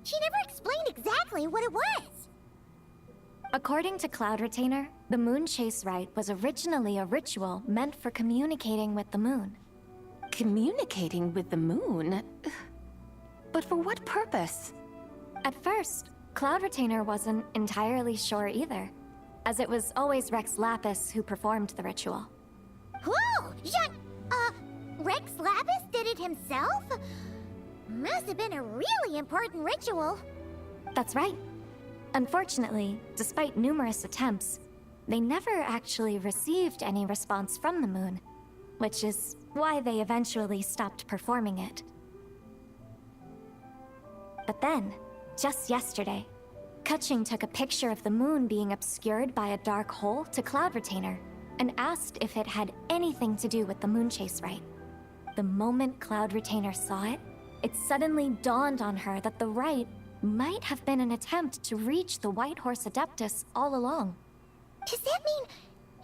she never explained exactly what it was. According to Cloud Retainer, the Moon Chase Rite was originally a ritual meant for communicating with the moon. Communicating with the moon? But for what purpose? At first, Cloud Retainer wasn't entirely sure either, as it was always Rex Lapis who performed the ritual. Whoa! Rex Lapis did it himself? Must have been a really important ritual. That's right. Unfortunately, despite numerous attempts, they never actually received any response from the moon, which is why they eventually stopped performing it. But then, just yesterday, Kaching took a picture of the moon being obscured by a dark hole to Cloud Retainer and asked if it had anything to do with the Moon Chase Rite. The moment Cloud Retainer saw it, it suddenly dawned on her that the rite might have been an attempt to reach the White Horse Adeptus all along. Does that mean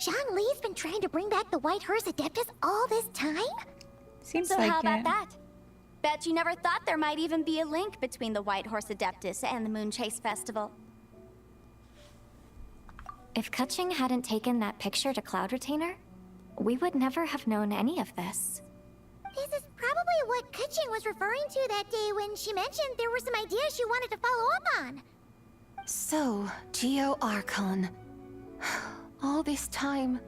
Zhang Li's been trying to bring back the White Horse Adeptus all this time? Seems So like how about it. that? Bet you never thought there might even be a link between the White Horse Adeptus and the Moon Chase Festival. If Kaching hadn't taken that picture to Cloud Retainer, we would never have known any of this. This is probably what Kaching was referring to that day when she mentioned there were some ideas she wanted to follow up on. So, Geo Archon. All this time,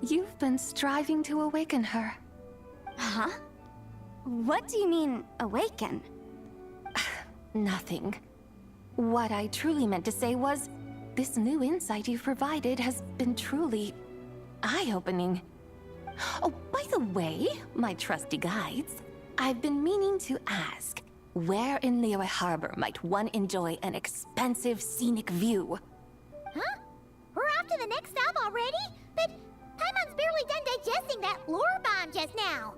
you've been striving to awaken her. Huh? What do you mean, awaken? Nothing. What I truly meant to say was, this new insight you've provided has been truly eye-opening. Oh, by the way, my trusty guides, I've been meaning to ask, where in Liyue Harbor might one enjoy an expansive scenic view? Huh? We're off to the next stop already? But Paimon's barely done digesting that lore bomb just now.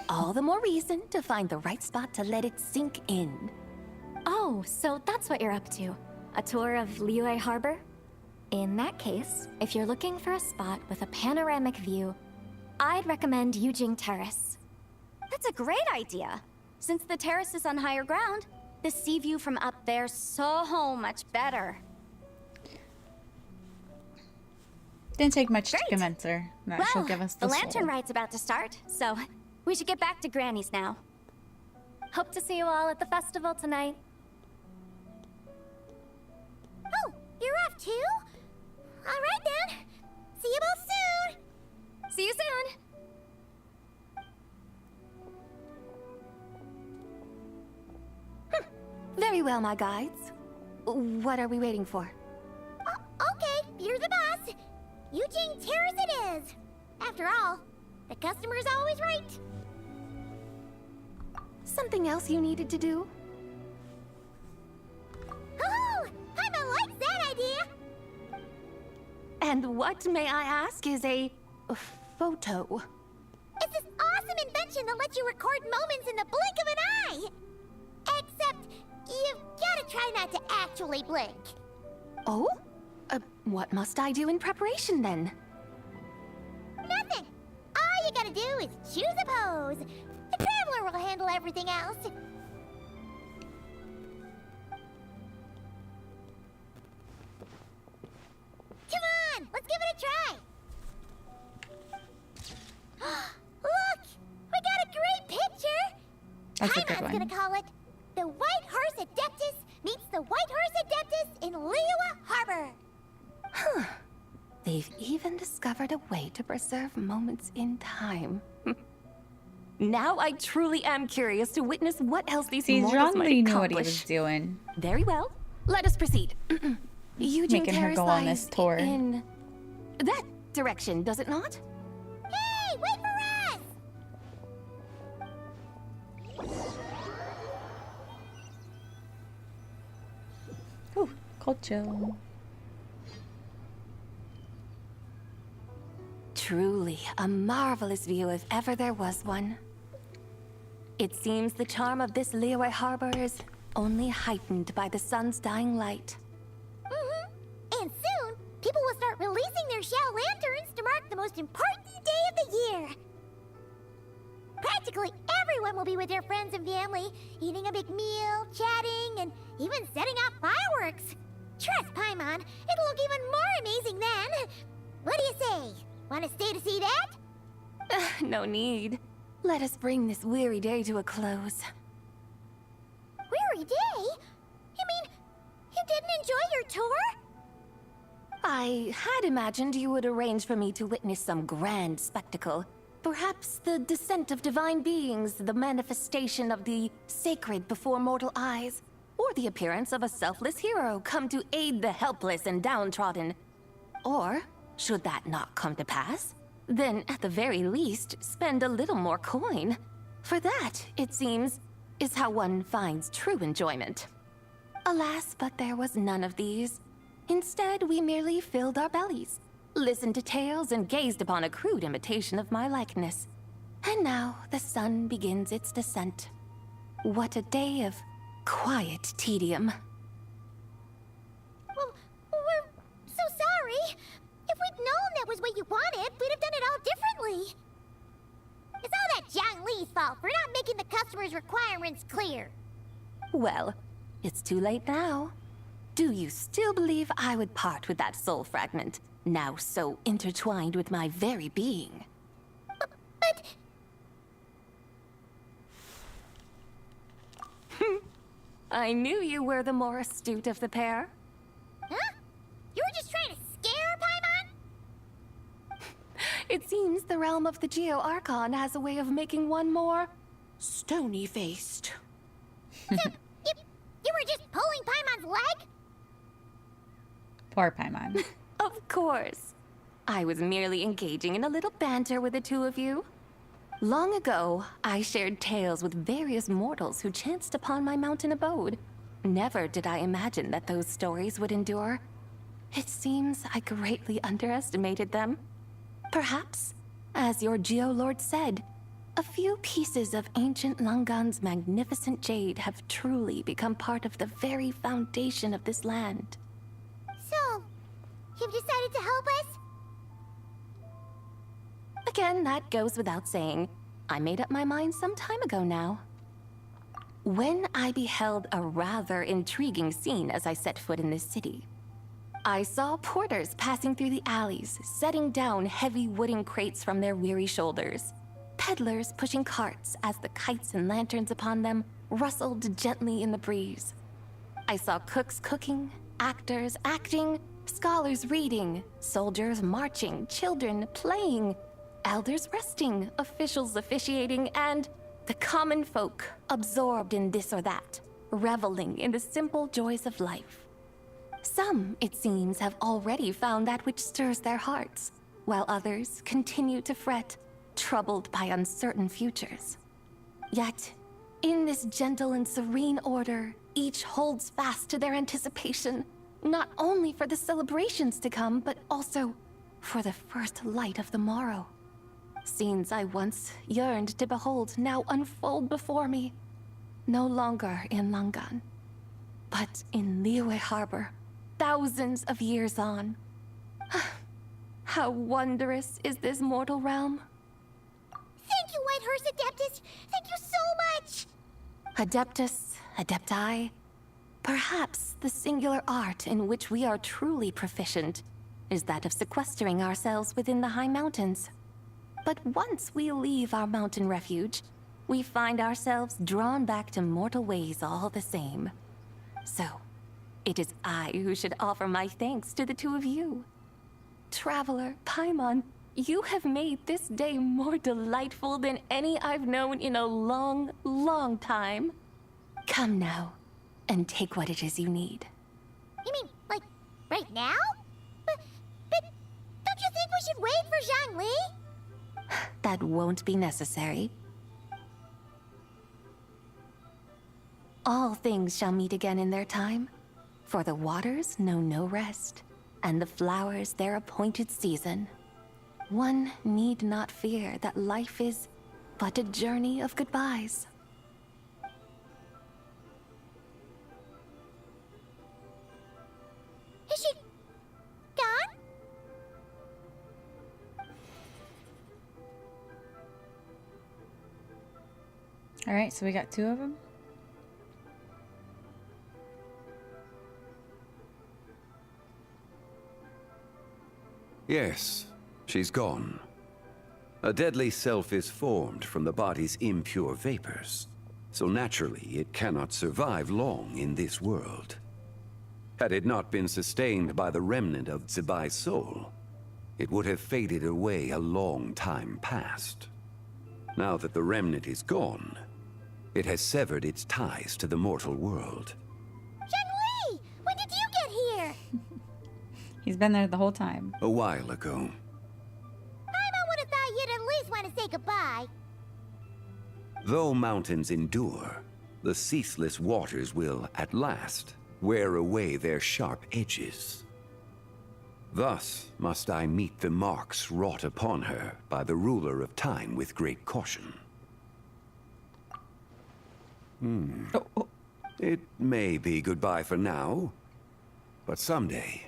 All the more reason to find the right spot to let it sink in. Oh, so that's what you're up to. A tour of Liyue Harbor? In that case, if you're looking for a spot with a panoramic view, I'd recommend Yujing Terrace. That's a great idea. Since the terrace is on higher ground, the sea view from up there's so much better. Didn't take much Great. to convince her that she'll give us the lantern soul. rite's about to start, so we should get back to Granny's now. Hope to see you all at the festival tonight. Oh, you're off too? All right then. See you both soon. See you soon! Very well, my guides. What are we waiting for? Okay, you're the boss. Eugene Terrace it is. After all, the customer's always right. Something else you needed to do? Oh, Paimon likes that idea. And what, may I ask, is a photo? It's this awesome invention that lets you record moments in the blink of an eye. Except, you've gotta try not to actually blink. Oh? What must I do in preparation then? Nothing. All you gotta do is choose a pose. The Traveler will handle everything else. Come on, let's give it a try. Look, we got a great picture. That's a good Paimon's one. gonna call it "The White Horse Adeptus Meets the White Horse Adeptus in Liyue Harbor." Huh. They've even discovered a way to preserve moments in time. Now I truly am curious to witness what else these See, mortals might Zhongli knew what accomplish. he was doing. Very well. Let us proceed. Eugene Making her Terrace go on this lies tour. in that direction, does it not? Hey, wait for us! Ooh, cold chill. Truly a marvelous view if ever there was one. It seems the charm of this Liyue Harbor is only heightened by the sun's dying light. And soon, people will start releasing their Xiao lanterns to mark the most important day of the year. Practically everyone will be with their friends and family, eating a big meal, chatting, and even setting off fireworks. Trust Paimon, it'll look even more amazing then. What do you say? Want to stay to see that? No need. Let us bring this weary day to a close. Weary day? You mean you didn't enjoy your tour? I had imagined you would arrange for me to witness some grand spectacle. Perhaps the descent of divine beings, the manifestation of the sacred before mortal eyes, or the appearance of a selfless hero come to aid the helpless and downtrodden. Or, should that not come to pass, then at the very least, spend a little more coin. For that, it seems, is how one finds true enjoyment. Alas, but there was none of these. Instead, we merely filled our bellies, listened to tales, and gazed upon a crude imitation of my likeness. And now the sun begins its descent. What a day of quiet tedium. Well, we're so sorry. If we'd known that was what you wanted, we'd have done it all differently. It's all that Zhang Li's fault for not making the customer's requirements clear. Well, it's too late now. Do you still believe I would part with that soul fragment, now so intertwined with my very being? But... I knew you were the more astute of the pair. Huh? You were just trying to scare Paimon? It seems the realm of the Geo-Archon has a way of making one more stony-faced. So, you were just pulling Paimon's leg? Poor Paimon. Of course. I was merely engaging in a little banter with the two of you. Long ago, I shared tales with various mortals who chanced upon my mountain abode. Never did I imagine that those stories would endure. It seems I greatly underestimated them. Perhaps, as your Geolord said, a few pieces of ancient Langan's magnificent jade have truly become part of the very foundation of this land. So, you've decided to help us? Again, that goes without saying. I made up my mind some time ago now. When I beheld a rather intriguing scene as I set foot in this city, I saw porters passing through the alleys, setting down heavy wooden crates from their weary shoulders. Peddlers pushing carts as the kites and lanterns upon them rustled gently in the breeze. I saw cooks cooking, actors acting, scholars reading, soldiers marching, children playing, elders resting, officials officiating, and the common folk absorbed in this or that, reveling in the simple joys of life. Some, it seems, have already found that which stirs their hearts, while others continue to fret, troubled by uncertain futures. Yet, in this gentle and serene order, each holds fast to their anticipation, not only for the celebrations to come, but also for the first light of the morrow. Scenes I once yearned to behold now unfold before me, no longer in Langan, but in Liyue Harbor, thousands of years on. How wondrous is this mortal realm! Thank you, Whitehurst Adeptus! Thank you so much! Adeptus, Adepti, perhaps the singular art in which we are truly proficient is that of sequestering ourselves within the high mountains. But once we leave our mountain refuge, we find ourselves drawn back to mortal ways all the same. So, it is I who should offer my thanks to the two of you. Traveler, Paimon, you have made this day more delightful than any I've known in a long, long time. Come now, and take what it is you need. You mean, like, right now? But don't you think we should wait for Zhangli? That won't be necessary. All things shall meet again in their time, for the waters know no rest, and the flowers their appointed season. One need not fear that life is but a journey of goodbyes. Is she gone? Alright, so we got 2 of them. Yes, she's gone. A deadly self is formed from the body's impure vapors, so naturally it cannot survive long in this world. Had it not been sustained by the remnant of Zibai's soul, it would have faded away a long time past. Now that the remnant is gone, it has severed its ties to the mortal world. Zhangli! When did you get here? He's been there the whole time. A while ago. Paimon would have thought you'd at least want to say goodbye. Though mountains endure, the ceaseless waters will, at last, wear away their sharp edges. Thus must I meet the marks wrought upon her by the ruler of time with great caution. It may be goodbye for now, but someday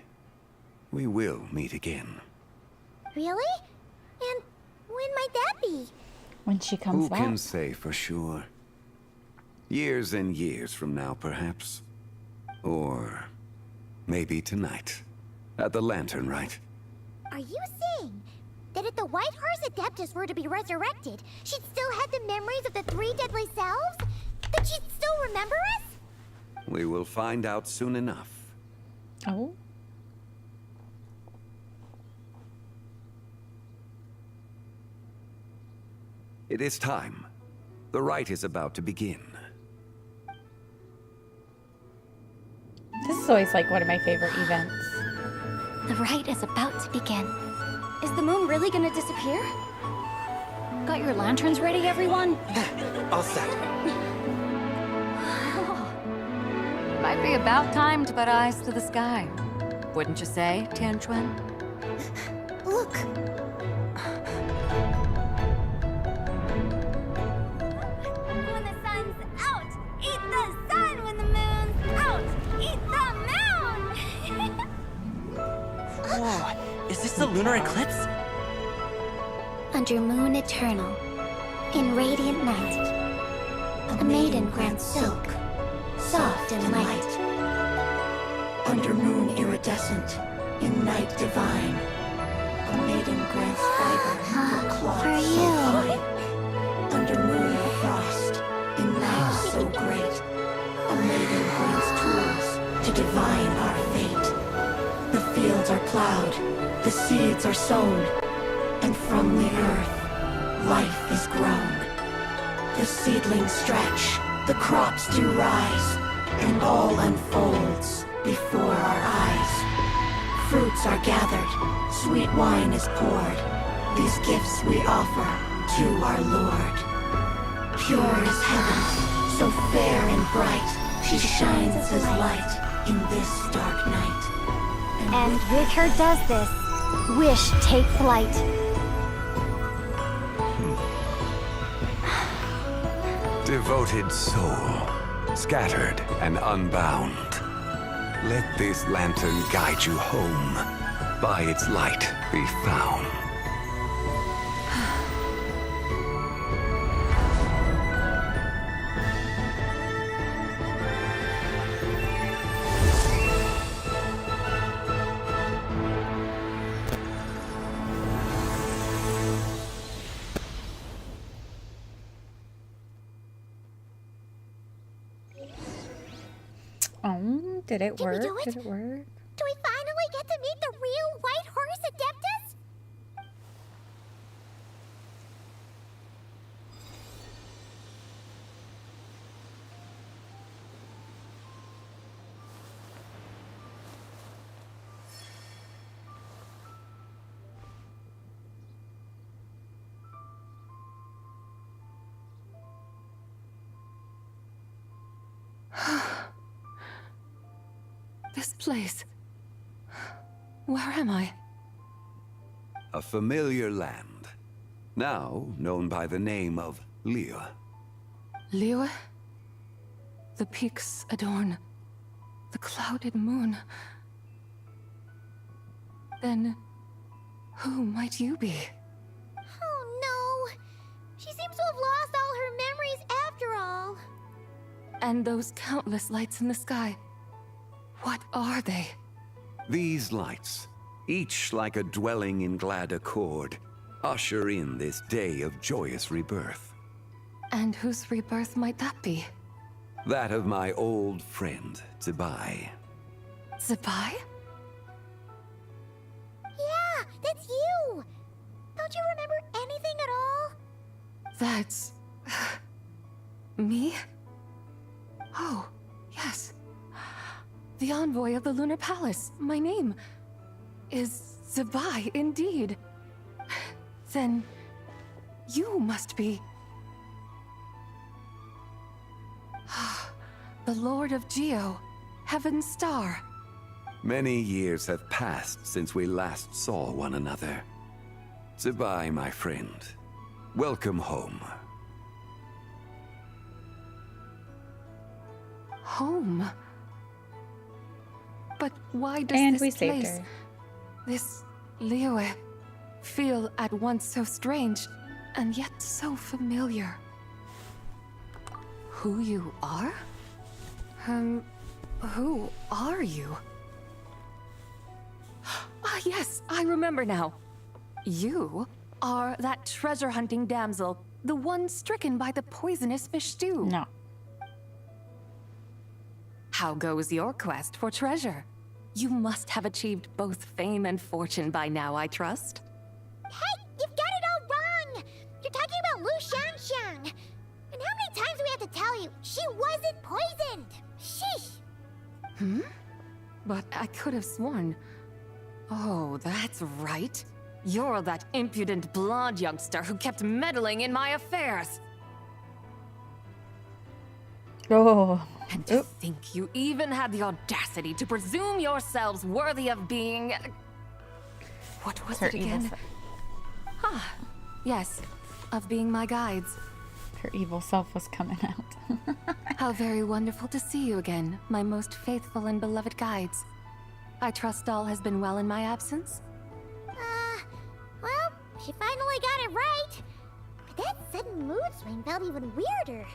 we will meet again. Really? And when might that be? When she comes Who back. can say for sure? Years and years from now, perhaps. Or maybe tonight. At the Lantern Rite. Are you saying that if the White Horse Adeptus were to be resurrected, she'd still have the memories of the 3 deadly selves? That she'd still remember us? We will find out soon enough. Oh? It is time. The rite is about to begin. This is always like one of my favorite events. The rite is about to begin. Is the moon really gonna disappear? Got your lanterns ready, everyone? All set. Might be about time to put eyes to the sky. Wouldn't you say, Tianchuan? Look! When the sun's out, eat the sun. When the moon's out, eat the moon. Whoa, is this the lunar eclipse? Under moon eternal, in radiant night, a maiden grants silk, soft and light. Under moon iridescent, in night divine, a maiden grants fiber for cloth For so you. fine. Under moon of frost, in night so great, a maiden grants tools to divine our fate. The fields are plowed, the seeds are sown, and from the earth, life is grown. The seedlings stretch, the crops do rise, and all unfolds before our eyes. Fruits are gathered, sweet wine is poured. These gifts we offer to our Lord. Pure is heaven, so fair and bright, she shines as light in this dark night. And with her does this, wish take flight. Devoted soul, scattered and unbound. Let this lantern guide you home. By its light be found. Oh, did it Did we work? do it? Did it work? Do we finally get to meet the real White Horse Adeptus? This place. Where am I? A familiar land, now known by the name of Liyue. Liyue? The peaks adorn the clouded moon. Then, who might you be? Oh no! She seems to have lost all her memories after all. And those countless lights in the sky, what are they? These lights, each like a dwelling in glad accord, usher in this day of joyous rebirth. And whose rebirth might that be? That of my old friend, Zibai. Zibai? Yeah, that's you! Don't you remember anything at all? That's... me? Oh, yes. The envoy of the Lunar Palace. My name is Zibai, indeed. Then... you must be... the Lord of Geo, Heaven's Star. Many years have passed since we last saw one another. Zibai, my friend. Welcome home. Home? But why does And this we saved place, her. this Liyue, feel at once so strange and yet so familiar? Who you are? Who are you? Ah, yes, I remember now. You are that treasure-hunting damsel, the one stricken by the poisonous fish stew. No. How goes your quest for treasure? You must have achieved both fame and fortune by now, I trust. Hey, you've got it all wrong! You're talking about Lu Xiangxiang! And how many times do we have to tell you? She wasn't poisoned! Sheesh! But I could have sworn... Oh, that's right. You're that impudent blonde youngster who kept meddling in my affairs. Oh. And to think you even had the audacity to presume yourselves worthy of being... What was it again? Ah, yes, of being my guides. Her evil self was coming out. How very wonderful to see you again, my most faithful and beloved guides. I trust all has been well in my absence? Well, she finally got it right. But that sudden mood swing felt even weirder.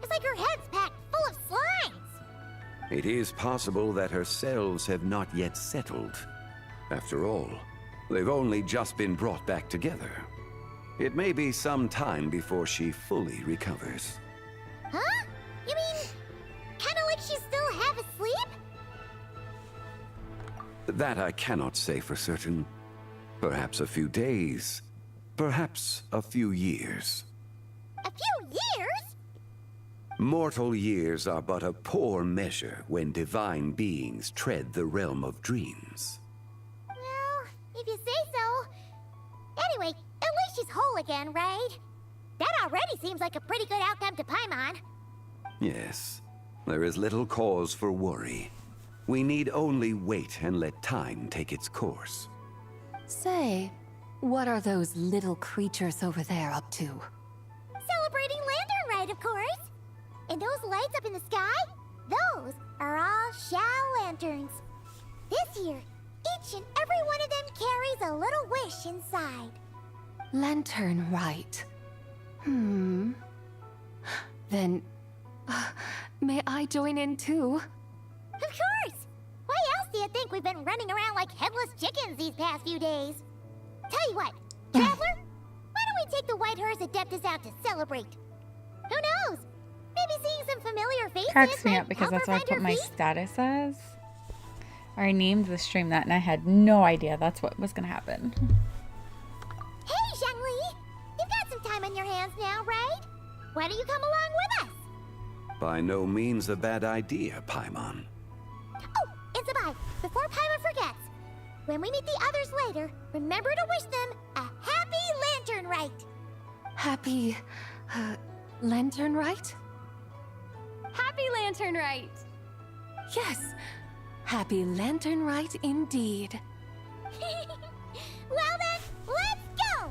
It's like her head's packed full of slimes. It is possible that her cells have not yet settled. After all, they've only just been brought back together. It may be some time before she fully recovers. Huh? You mean, kinda like she's still half asleep? That I cannot say for certain. Perhaps a few days. Perhaps a few years. A few years? Mortal years are but a poor measure when divine beings tread the realm of dreams. Well, if you say so. Anyway, at least she's whole again, right? That already seems like a pretty good outcome to Paimon. Yes, there is little cause for worry. We need only wait and let time take its course. Say, what are those little creatures over there up to? Celebrating Lantern Rite, of course. And those lights up in the sky? Those are all Xiao lanterns. This year, each and every one of them carries a little wish inside. Lantern Rite. Then, may I join in too? Of course! Why else do you think we've been running around like headless chickens these past few days? Tell you what, Traveler, why don't we take the White Horse Adeptus out to celebrate? Who knows? Maybe seeing some familiar faces Cracks me might up because help that's her what I find put her my feet. status as. I named the stream that and I had no idea that's what was gonna happen. Hey, Zhangli! You've got some time on your hands now, right? Why don't you come along with us? By no means a bad idea, Paimon. Oh, and Zibai, before Paimon forgets, when we meet the others later, remember to wish them a happy Lantern Rite. Happy... Lantern Rite? Happy Lantern Rite! Yes! Happy Lantern Rite indeed. Well then, let's go!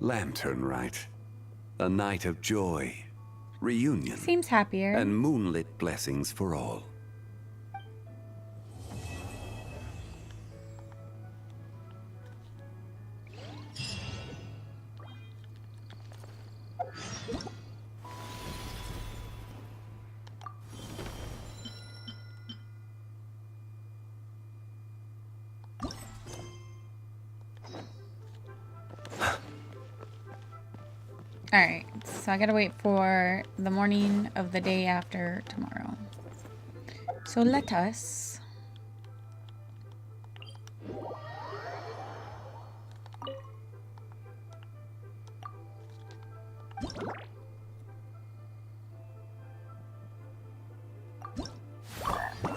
Lantern Rite. A night of joy, reunion, Seems happier. and moonlit blessings for all. Alright, so I gotta wait for the morning of the day after tomorrow. So let us...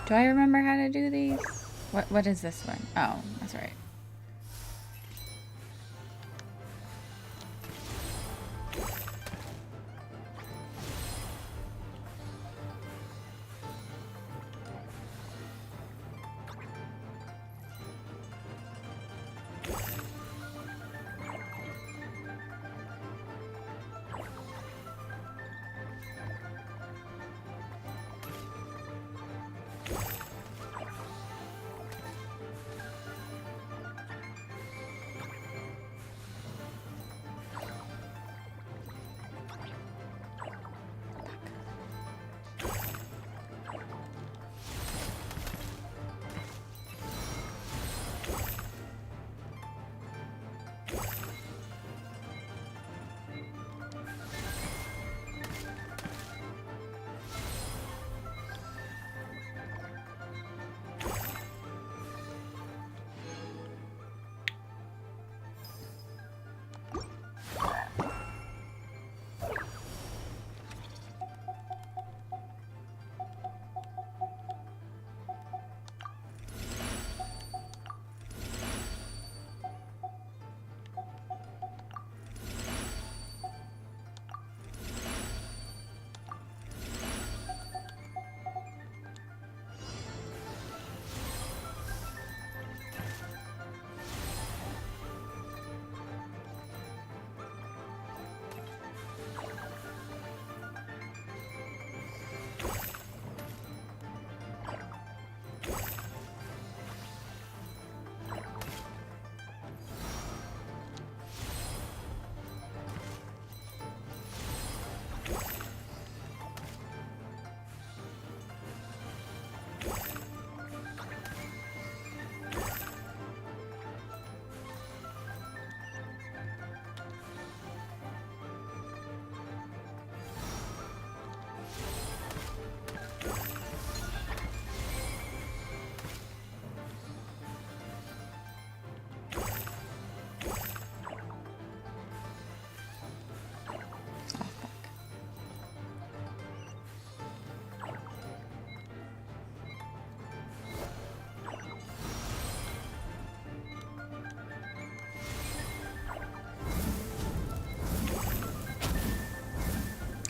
Do I remember how to do these? What is this one? Oh, that's right.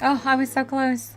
Oh, I was so close.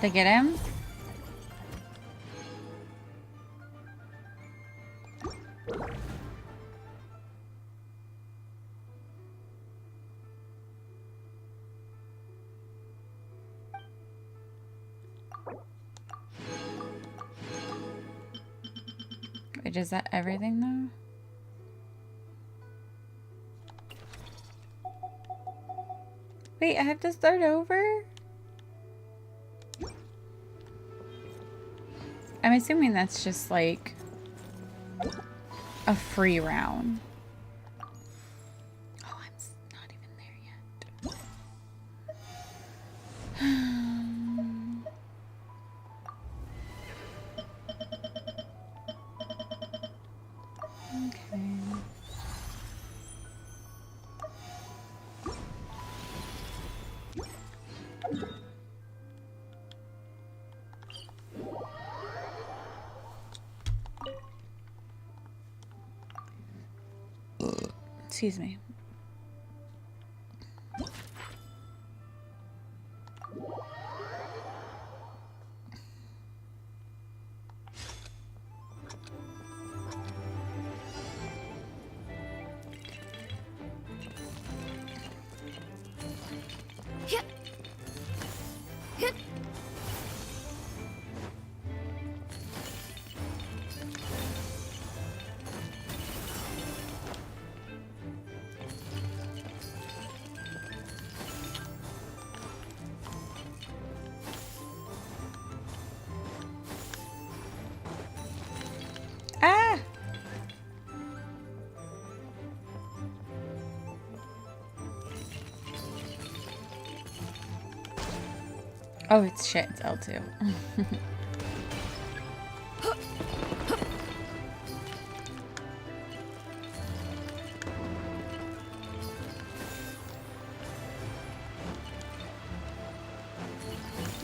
Did I get him? Wait, is that everything though? Wait, I have to start over? I'm assuming that's just like a free round. Oh, I'm not even there yet. Okay. Excuse me. Ah! Oh, it's shit. It's L2.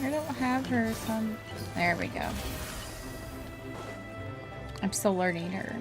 I don't have her some. There we go. I'm still learning her.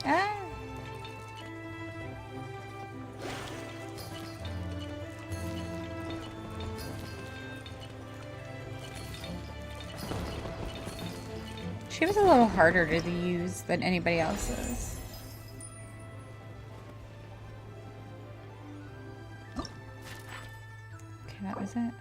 Ah! She was a little harder to use than anybody else's. Okay, that was it.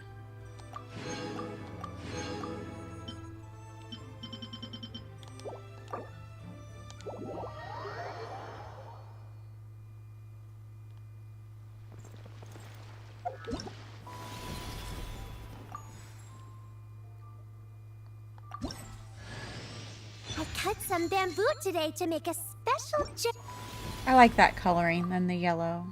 I cut some bamboo today to make a special I like that coloring than the yellow.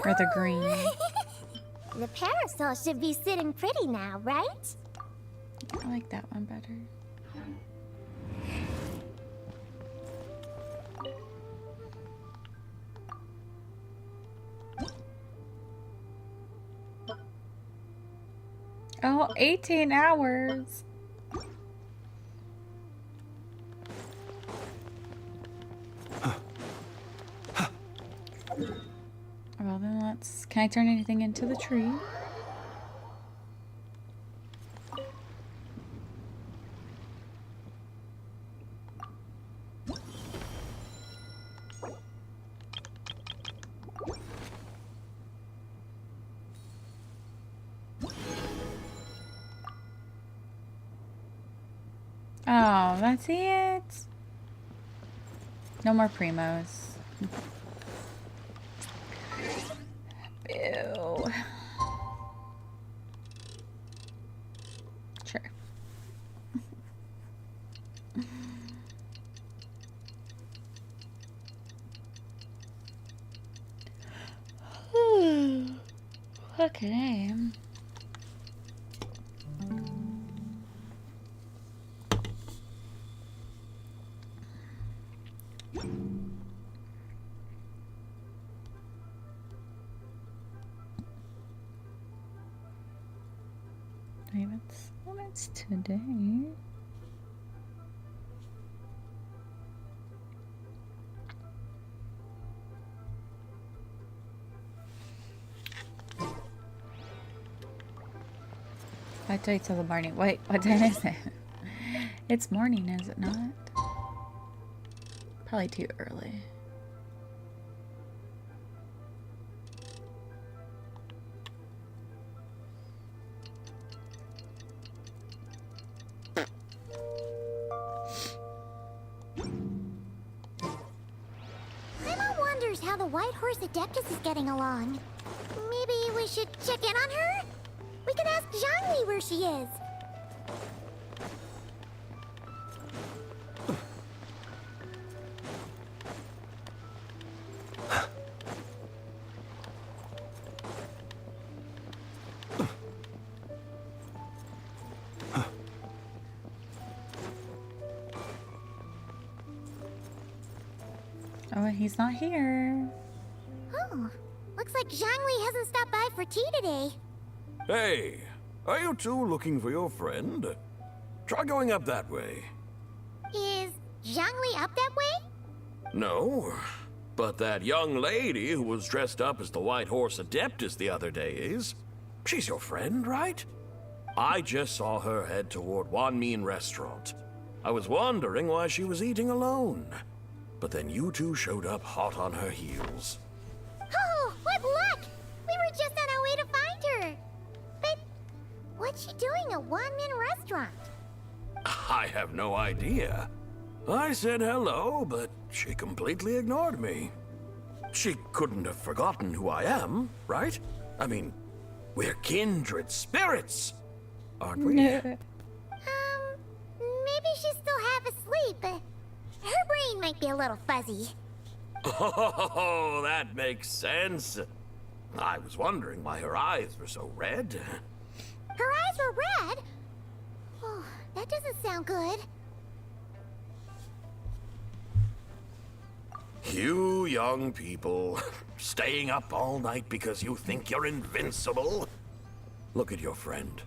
Or the green. The parasol should be sitting pretty now, right? I like that one better. Oh, 18 hours. Well, then let's... Can I turn anything into the tree? Oh, that's it. No more primos. Ew. Sure. Okay. Wait, what's today? I'd wait till the morning. Wait, what time is it? It's morning, is it not? Probably too early. Emma wonders how the White Horse Adeptus is getting along. Maybe we should check in on her? We can ask Zhangli where she is. Oh, he's not here. Oh, looks like Zhangli hasn't stopped by for tea today. Hey, are you two looking for your friend? Try going up that way. Is Zhangli up that way? No, but that young lady who was dressed up as the White Horse Adeptus the other day is. She's your friend, right? I just saw her head toward Wan Min Restaurant. I was wondering why she was eating alone. But then you two showed up hot on her heels. Oh, what luck! We were just on our way to find her. But what's she doing at Wan Min Restaurant? I have no idea. I said hello, but she completely ignored me. She couldn't have forgotten who I am, right? I mean, we're kindred spirits, aren't we? Maybe she's still half asleep. Her brain might be a little fuzzy. Oh, that makes sense. I was wondering why her eyes were so red. Her eyes were red? Oh, that doesn't sound good. You young people, staying up all night because you think you're invincible. Look at your friend.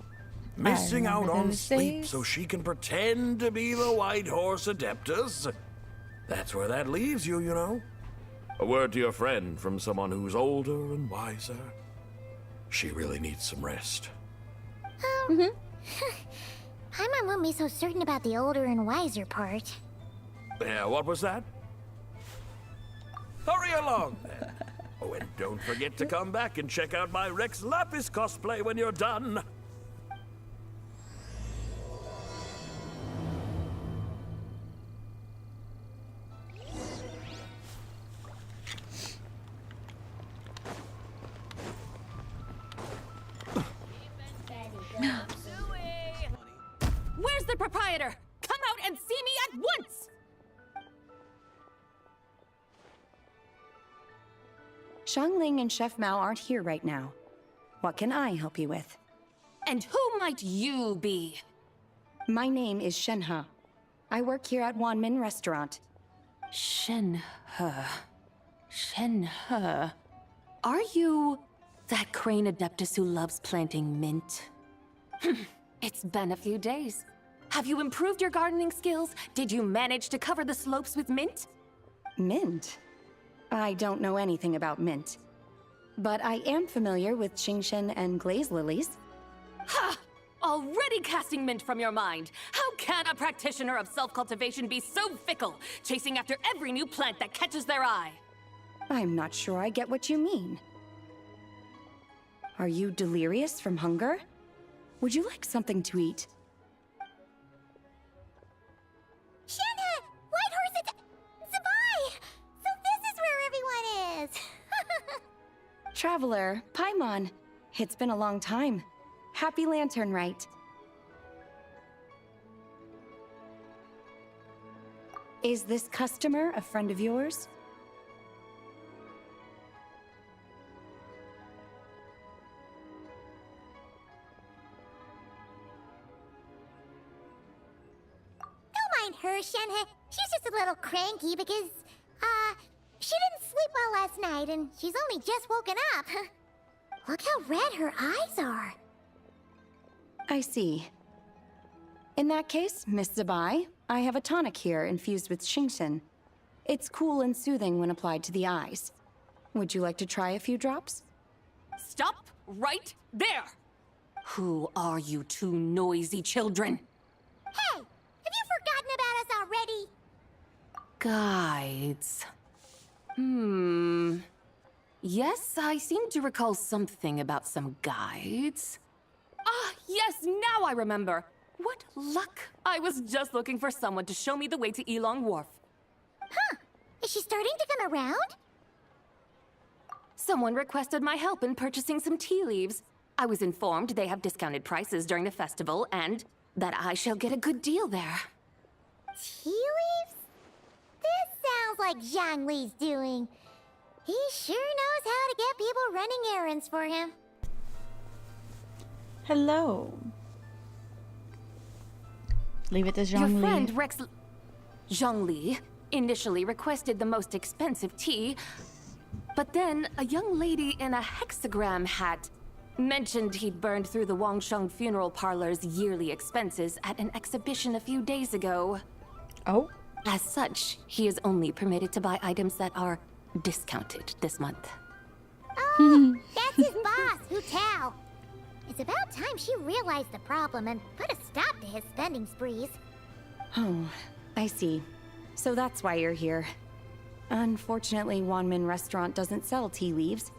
Missing out on sleep so she can pretend to be the White Horse Adeptus. That's where that leaves you, you know. A word to your friend from someone who's older and wiser. She really needs some rest. Paimon won't be so certain about the older and wiser part. Yeah, what was that? Hurry along, then. Oh, and don't forget to come back and check out my Rex Lapis cosplay when you're done. Where's the proprietor? Come out and see me at once! Xiangling and Chef Mao aren't here right now. What can I help you with? And who might you be? My name is Shenhe. I work here at Wan Min Restaurant. Shenhe. Are you that crane adeptus who loves planting mint? It's been a few days. Have you improved your gardening skills? Did you manage to cover the slopes with mint? Mint? I don't know anything about mint. But I am familiar with Qingshen and glaze lilies. Ha! Already casting mint from your mind. How can a practitioner of self-cultivation be so fickle, chasing after every new plant that catches their eye? I'm not sure I get what you mean. Are you delirious from hunger? Would you like something to eat? Shenhe! Whitehorse, Zabai! So this is where everyone is! Traveler, Paimon. It's been a long time. Happy Lantern Rite. Is this customer a friend of yours? Don't mind her, Shenhe. She's just a little cranky because, she didn't sleep well last night and she's only just woken up. Look how red her eyes are. I see. In that case, Miss Zabai, I have a tonic here infused with Qingshen. It's cool and soothing when applied to the eyes. Would you like to try a few drops? Stop right there! Who are you two noisy children? Hey! Have you forgotten about us already? Guides. Yes, I seem to recall something about some guides. Ah, yes, now I remember. What luck! I was just looking for someone to show me the way to Elong Wharf. Huh. Is she starting to come around? Someone requested my help in purchasing some tea leaves. I was informed they have discounted prices during the festival and that I shall get a good deal there. Tea leaves? This sounds like Zhang Li's doing. He sure knows how to get people running errands for him. Hello. Leave it to Zhang Li. Your friend Rex Zhongli initially requested the most expensive tea, but then a young lady in a hexagram hat mentioned he'd burned through the Wangsheng funeral parlor's yearly expenses at an exhibition a few days ago. Oh? As such, he is only permitted to buy items that are discounted this month. Oh, that's his boss, Hu Tao. It's about time she realized the problem and put a stop to his spending sprees. Oh, I see. So that's why you're here. Unfortunately, Wanmin Restaurant doesn't sell tea leaves.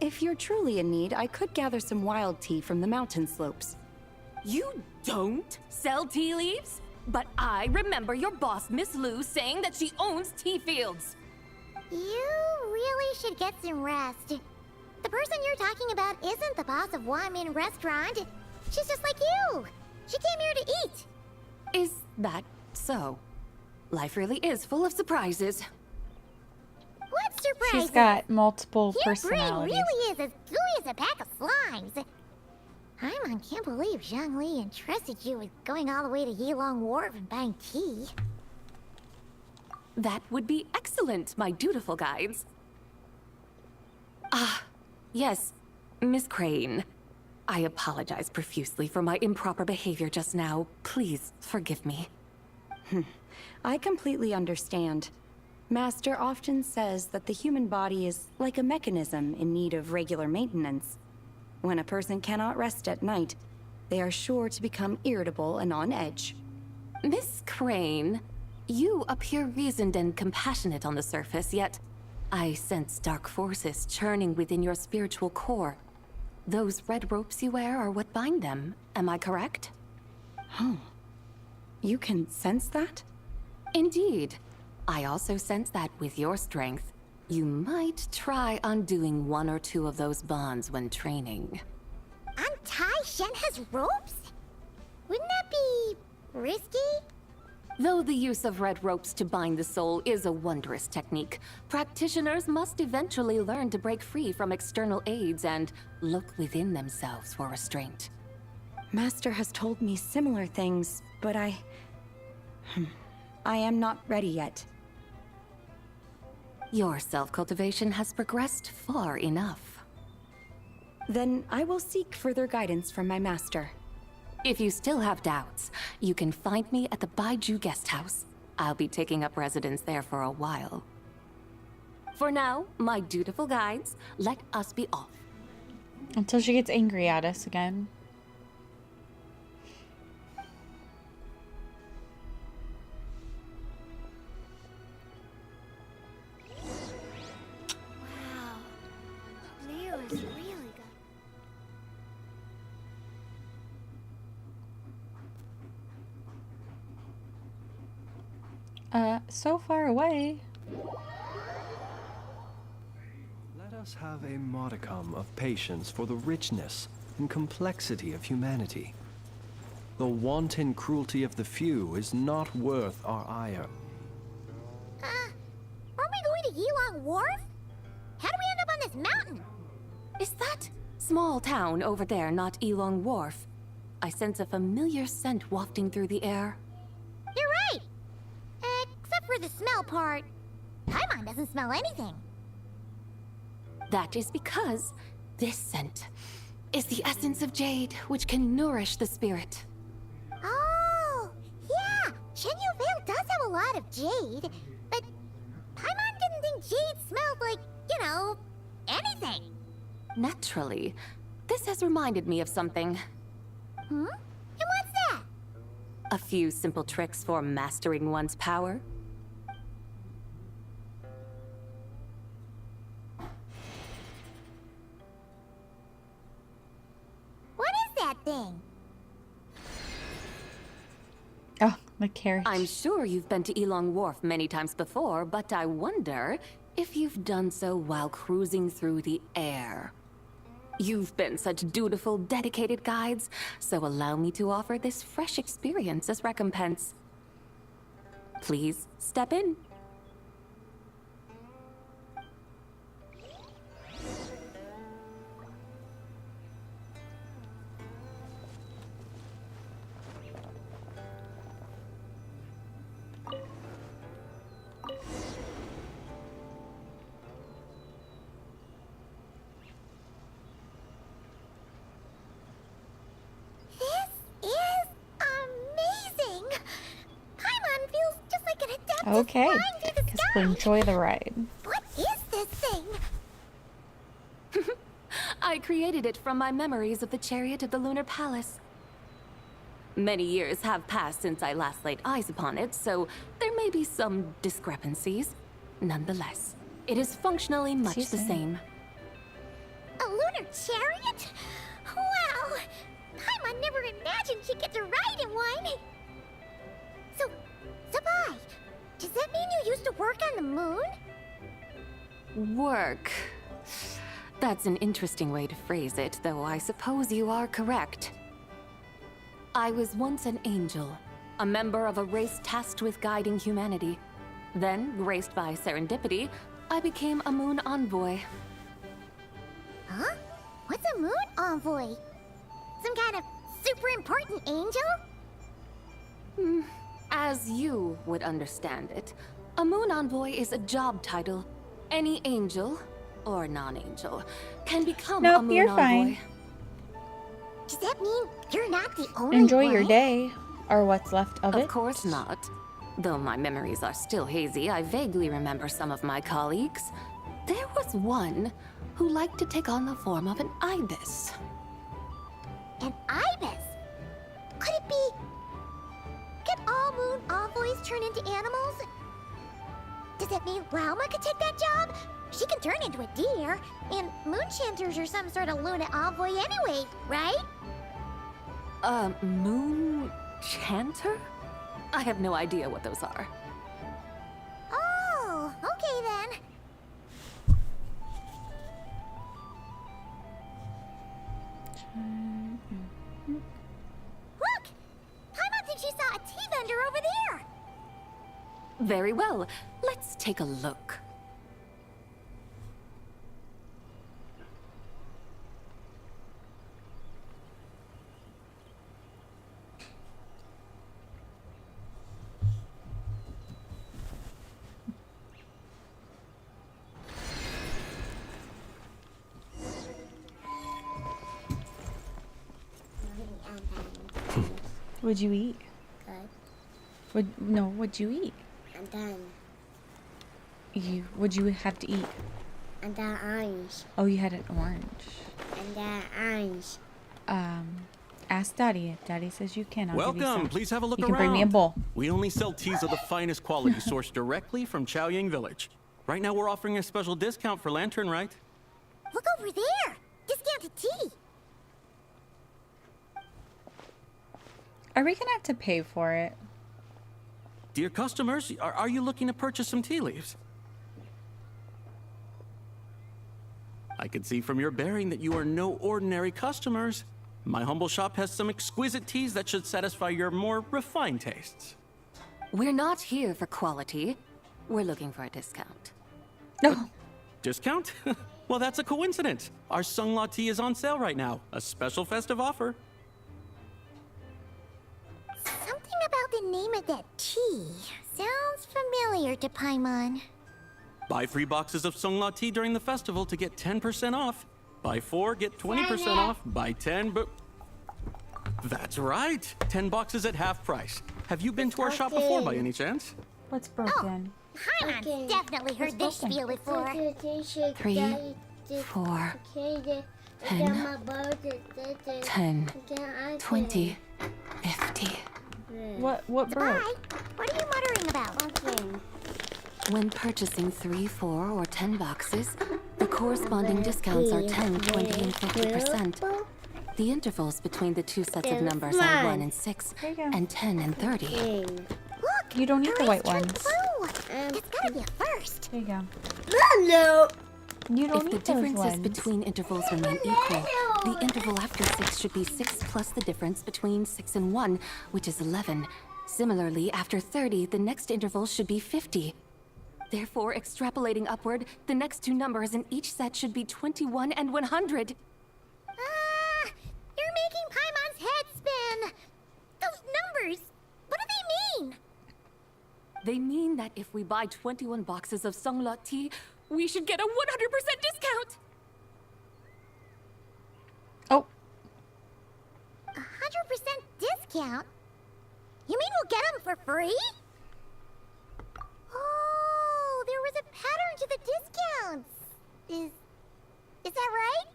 If you're truly in need, I could gather some wild tea from the mountain slopes. You don't sell tea leaves? But I remember your boss, Miss Lu, saying that she owns tea fields. You really should get some rest. The person you're talking about isn't the boss of Wanmin Restaurant. She's just like you. She came here to eat. Is that so? Life really is full of surprises. What surprises? She's got multiple Your personalities. brain really is as gooey as a pack of slimes. Paimon can't believe Zhang Li entrusted you with going all the way to Yilong Wharf and buying tea. That would be excellent, my dutiful guides. Ah, yes, Miss Crane. I apologize profusely for my improper behavior just now. Please forgive me. I completely understand. Master often says that the human body is like a mechanism in need of regular maintenance. When a person cannot rest at night, they are sure to become irritable and on edge. Miss Crane, you appear reasoned and compassionate on the surface, yet I sense dark forces churning within your spiritual core. Those red ropes you wear are what bind them, am I correct? Oh, you can sense that? Indeed. I also sense that with your strength, you might try undoing one or two of those bonds when training. Untie Shenhe's ropes? Wouldn't that be risky? Though the use of red ropes to bind the soul is a wondrous technique, practitioners must eventually learn to break free from external aids and look within themselves for restraint. Master has told me similar things, but I am not ready yet. Your self-cultivation has progressed far enough. Then I will seek further guidance from my master. If you still have doubts, you can find me at the Baiju Guest House. I'll be taking up residence there for a while. For now, my dutiful guides, let us be off. Until she gets angry at us again. Wow. Leo is really good. So far away. Let us have a modicum of patience for the richness and complexity of humanity. The wanton cruelty of the few is not worth our ire. Aren't we going to Yilong Wharf? How do we end up on this mountain? Is that small town over there not Elong Wharf? I sense a familiar scent wafting through the air. You're right! Except for the smell part. Paimon doesn't smell anything. That is because this scent is the essence of jade, which can nourish the spirit. Oh, yeah! Shenyu Vale does have a lot of jade, but Paimon didn't think jade smelled like, anything. Naturally, this has reminded me of something. Hmm? And what's that? A few simple tricks for mastering one's power. What is that thing? Oh, the carriage. I'm sure you've been to Elong Wharf many times before, but I wonder if you've done so while cruising through the air. You've been such dutiful, dedicated guides, so allow me to offer this fresh experience as recompense. Please step in. This is amazing! Paimon feels just like an adept at Okay, flying through the guess we'll enjoy the ride. What is this thing? I created it from my memories of the chariot of the Lunar Palace. Many years have passed since I last laid eyes upon it, so there may be some discrepancies. Nonetheless, it is functionally much the same. A lunar chariot? Wow! Paimon never imagined she'd get to ride in one! So, Sabai, does that mean you used to work on the moon? Work. That's an interesting way to phrase it, though I suppose you are correct. I was once an angel, a member of a race tasked with guiding humanity. Then, graced by serendipity, I became a moon envoy. Huh? What's a moon envoy? Some kind of super important angel? As you would understand it, a moon envoy is a job title. Any angel, or non-angel, can become a moon you're envoy. fine. Does that mean you're not the only Enjoy one? your day, or what's left of it. Of course not. Though my memories are still hazy, I vaguely remember some of my colleagues. There was one who liked to take on the form of an ibis. An ibis? Could it be... Can all moon envoys turn into animals? Does that mean Lauma could take that job? She can turn into a deer, and moonchanters are some sort of Luna envoy anyway, right? Moon chanter? I have no idea what those are. Oh, okay then. Look! Paimon thinks she saw a tea vendor over there! Very well. Let's take a look. What'd you eat? What'd you eat? I'm done. What'd you have to eat? And that orange. Oh, you had an orange. And that orange. Ask Daddy. If Daddy says you can, I'll give you Welcome. some. Please have a look You around. can bring me a bowl. We only sell teas of the finest quality sourced directly from Chaoying Village. Right now, we're offering a special discount for Lantern Rite. Look over there. Discounted tea. Are we gonna have to pay for it? Dear customers, are you looking to purchase some tea leaves? I can see from your bearing that you are no ordinary customers. My humble shop has some exquisite teas that should satisfy your more refined tastes. We're not here for quality. We're looking for a discount. No. Discount? Well, that's a coincidence. Our Sunglaw tea is on sale right now. A special festive offer. Something about the name of that tea sounds familiar to Paimon. Buy 3 boxes of Sunglaw tea during the festival to get 10% off. Buy 4, get 20% off. Buy 10, but... That's right. 10 boxes at half price. Have you been to our shop before by any chance? What's broken? Paimon's definitely heard this spiel before. 3, 4, 10, 10, 20, 50. What broke? Bye. What are you muttering about? When purchasing 3, 4, or 10 boxes, the corresponding discounts are 10, 20, and 50%. The intervals between the two sets of numbers are 1 and 6, and 10 and 30. Look! You don't need the white ones. It's gotta be a first. There you go. No! You don't If need the those differences ones. between intervals remain equal, the interval after 6 should be 6 plus the difference between 6 and 1, which is 11. Similarly, after 30, the next interval should be 50. Therefore, extrapolating upward, the next two numbers in each set should be 21 and 100. You're making Paimon's head spin. Those numbers, what do they mean? They mean that if we buy 21 boxes of Sunglaw tea, we should get a 100% discount! Oh. 100% discount? You mean we'll get them for free? Oh, there was a pattern to the discounts. Is that right?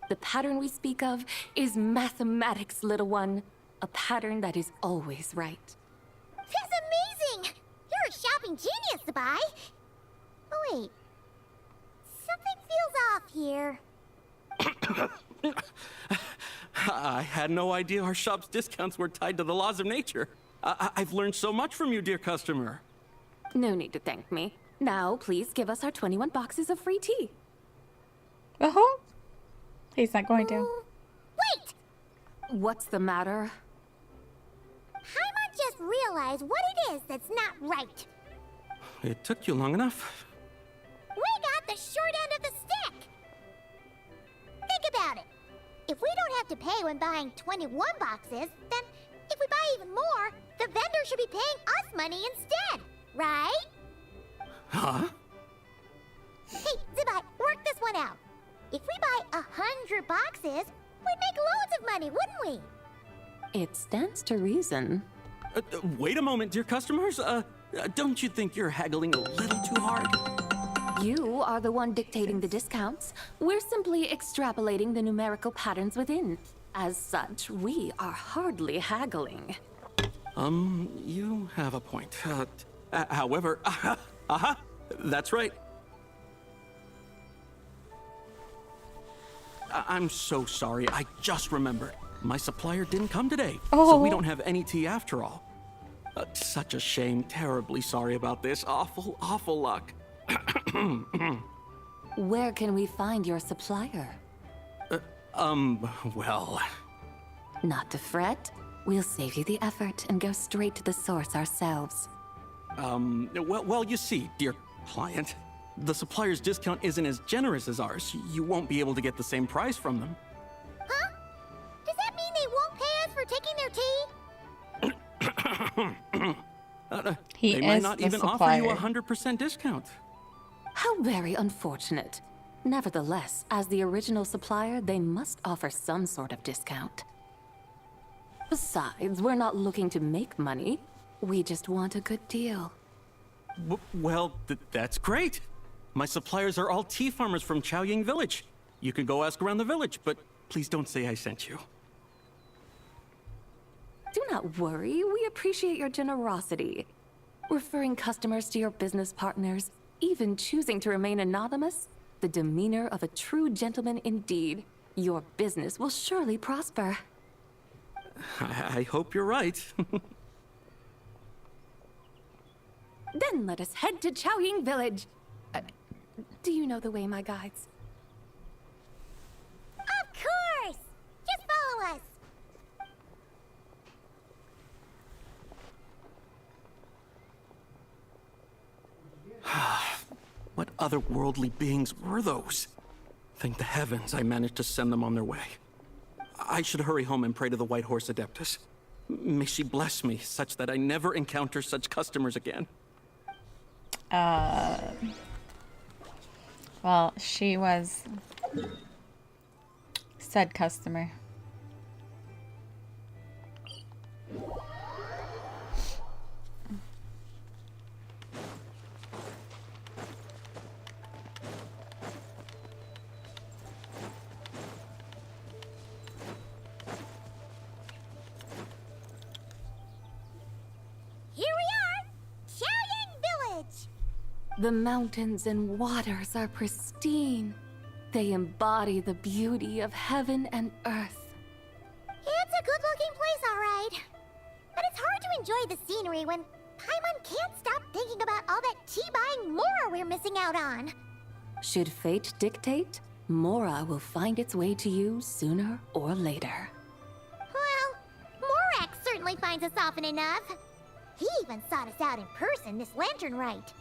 The pattern we speak of is mathematics, little one. A pattern that is always right. That's amazing! You're a shopping genius, Sabai. Oh, wait. Something feels off here. I had no idea our shop's discounts were tied to the laws of nature. I've learned so much from you, dear customer. No need to thank me. Now, please give us our 21 boxes of free tea. Uh-huh. He's not going to. Wait! What's the matter? Paimon just realized what it is that's not right. It took you long enough. We got the short end of the stick! Think about it. If we don't have to pay when buying 21 boxes, then if we buy even more, the vendor should be paying us money instead, right? Huh? Hey, Zibai, work this one out. If we buy 100 boxes, we'd make loads of money, wouldn't we? It stands to reason. Wait a moment, dear customers. Don't you think you're haggling a little too hard? You are the one dictating the discounts. We're simply extrapolating the numerical patterns within. As such, we are hardly haggling. You have a point. However, that's right. I'm so sorry. I just remembered. My supplier didn't come today, so we don't have any tea after all. Such a shame. Terribly sorry about this. Awful, awful luck. Where can we find your supplier? Well... Not to fret. We'll save you the effort and go straight to the source ourselves. Well, you see, dear client, the supplier's discount isn't as generous as ours. You won't be able to get the same price from them. Huh? Does that mean they won't pay us for taking their tea? They might not even offer you a 100% discount. How very unfortunate. Nevertheless, as the original supplier, they must offer some sort of discount. Besides, we're not looking to make money. We just want a good deal. Well, that's great. My suppliers are all tea farmers from Chaoying Village. You can go ask around the village, but please don't say I sent you. Do not worry, we appreciate your generosity. Referring customers to your business partners, even choosing to remain anonymous, the demeanor of a true gentleman indeed. Your business will surely prosper. I hope you're right. Then let us head to Chaoying Village. Do you know the way, my guides? Of course! Just follow us! What otherworldly beings were those? Thank the heavens I managed to send them on their way. I should hurry home and pray to the White Horse Adeptus. May she bless me such that I never encounter such customers again. Well, she was said customer. Here we are! Chaoying Village! The mountains and waters are pristine. They embody the beauty of heaven and earth. It's a good-looking place, all right. But it's hard to enjoy the scenery when Paimon can't stop thinking about all that tea-buying Mora we're missing out on. Should fate dictate, Mora will find its way to you sooner or later. Well, Morak certainly finds us often enough. He even sought us out in person this lantern rite.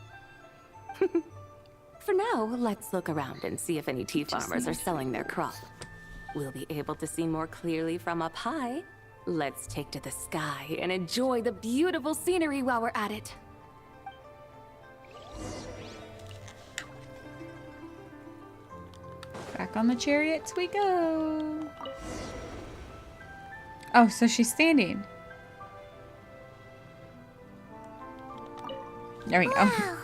For now, let's look around and see if any tea farmers are selling their crop. We'll be able to see more clearly from up high. Let's take to the sky and enjoy the beautiful scenery while we're at it. Back on the chariots we go. Oh, so she's standing. There we go. Wow!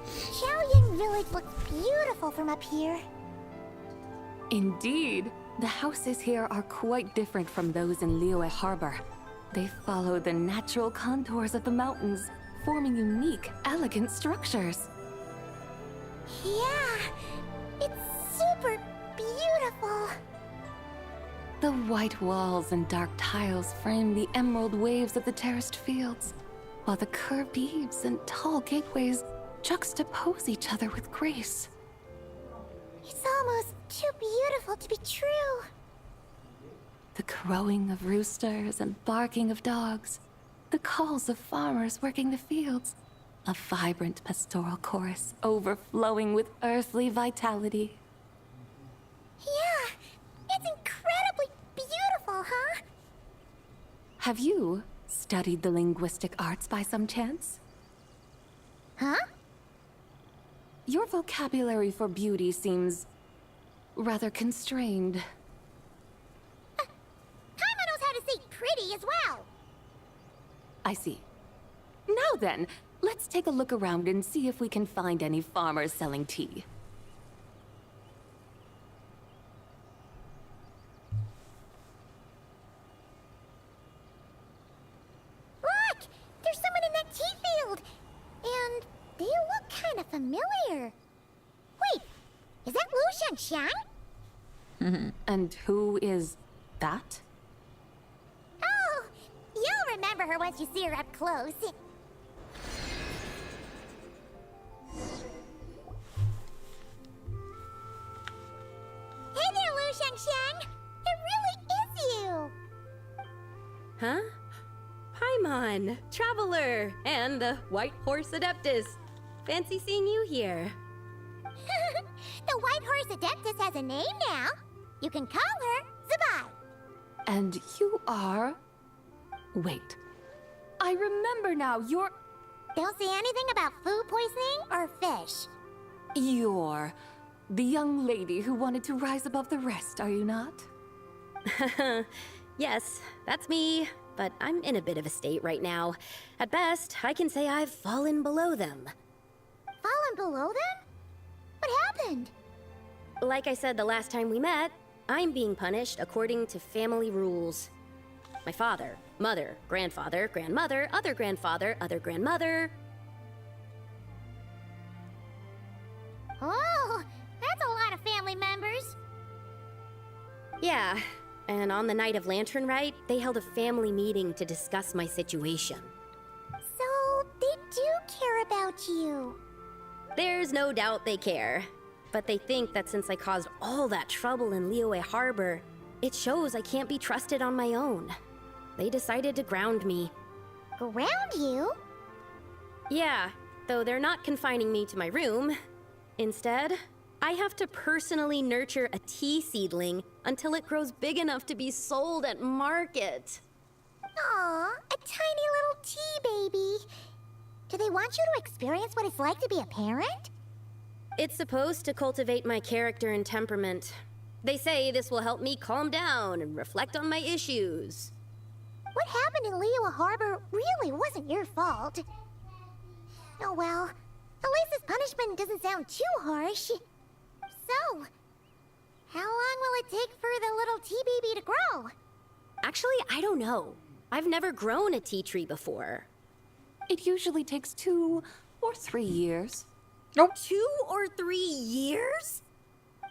Chaoying Village looks beautiful from up here. Indeed. The houses here are quite different from those in Liyue Harbor. They follow the natural contours of the mountains, forming unique, elegant structures. Yeah, it's super beautiful. The white walls and dark tiles frame the emerald waves of the terraced fields, while the curved eaves and tall gateways juxtapose each other with grace. It's almost too beautiful to be true. The crowing of roosters and barking of dogs, the calls of farmers working the fields, a vibrant pastoral chorus overflowing with earthly vitality. Yeah, it's incredibly beautiful, huh? Have you studied the linguistic arts by some chance? Huh? Your vocabulary for beauty seems rather constrained. Paimon knows how to say pretty as well. I see. Now then, let's take a look around and see if we can find any farmers selling tea. Look! There's someone in that tea field! And they look kind of familiar. Wait, is that Lu Shangxiang? And who is that? Oh, you'll remember her once you see her up close. Hey there, Lu Shangxiang! It really is you! Huh? Paimon, Traveler, and the White Horse Adeptus. Fancy seeing you here. The White Horse Adeptus has a name now. You can call her Zabai. And you are... Wait. I remember now, you're... Don't say anything about food poisoning or fish. You're the young lady who wanted to rise above the rest, are you not? Yes, that's me. but I'm in a bit of a state right now. At best, I can say I've fallen below them. Fallen below them? What happened? Like I said the last time we met, I'm being punished according to family rules. My father, mother, grandfather, grandmother, other grandfather, other grandmother. Oh, that's a lot of family members. Yeah, and on the night of Lantern Rite, they held a family meeting to discuss my situation. So, they do care about you. There's no doubt they care. But they think that since I caused all that trouble in Liyue Harbor, it shows I can't be trusted on my own. They decided to ground me. Ground you? Yeah, though they're not confining me to my room. Instead, I have to personally nurture a tea seedling until it grows big enough to be sold at market. Aw, a tiny little tea baby. Do they want you to experience what it's like to be a parent? It's supposed to cultivate my character and temperament. They say this will help me calm down and reflect on my issues. What happened in Liyue Harbor really wasn't your fault. Oh well, at least this punishment doesn't sound too harsh. So, how long will it take for the little tea baby to grow? Actually, I don't know. I've never grown a tea tree before. It usually takes 2 or 3 years. Nope. 2 or 3 years?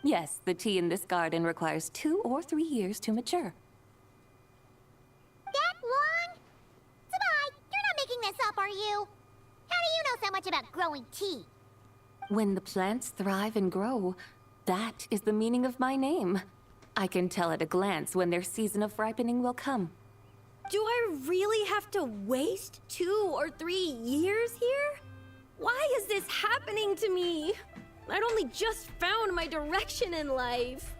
Yes, the tea in this garden requires 2 or 3 years to mature. That long? Sabai, you're not making this up, are you? How do you know so much about growing tea? When the plants thrive and grow, that is the meaning of my name. I can tell at a glance when their season of ripening will come. Do I really have to waste 2 or 3 years here? Why is this happening to me? I'd only just found my direction in life.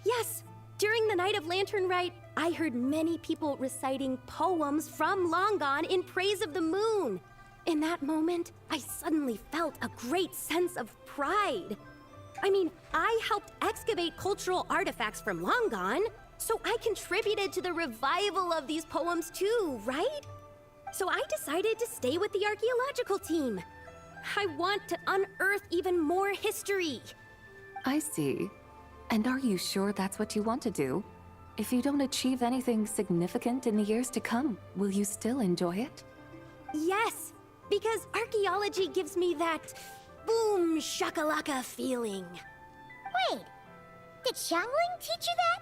Yes, during the night of Lantern Rite, I heard many people reciting poems from Long Gone in praise of the moon. In that moment, I suddenly felt a great sense of pride. I mean, I helped excavate cultural artifacts from Long Gone, so I contributed to the revival of these poems too, right? So I decided to stay with the archaeological team. I want to unearth even more history. I see. And are you sure that's what you want to do? If you don't achieve anything significant in the years to come, will you still enjoy it? Yes, because archaeology gives me that boom shakalaka feeling. Wait, did Xiangling teach you that?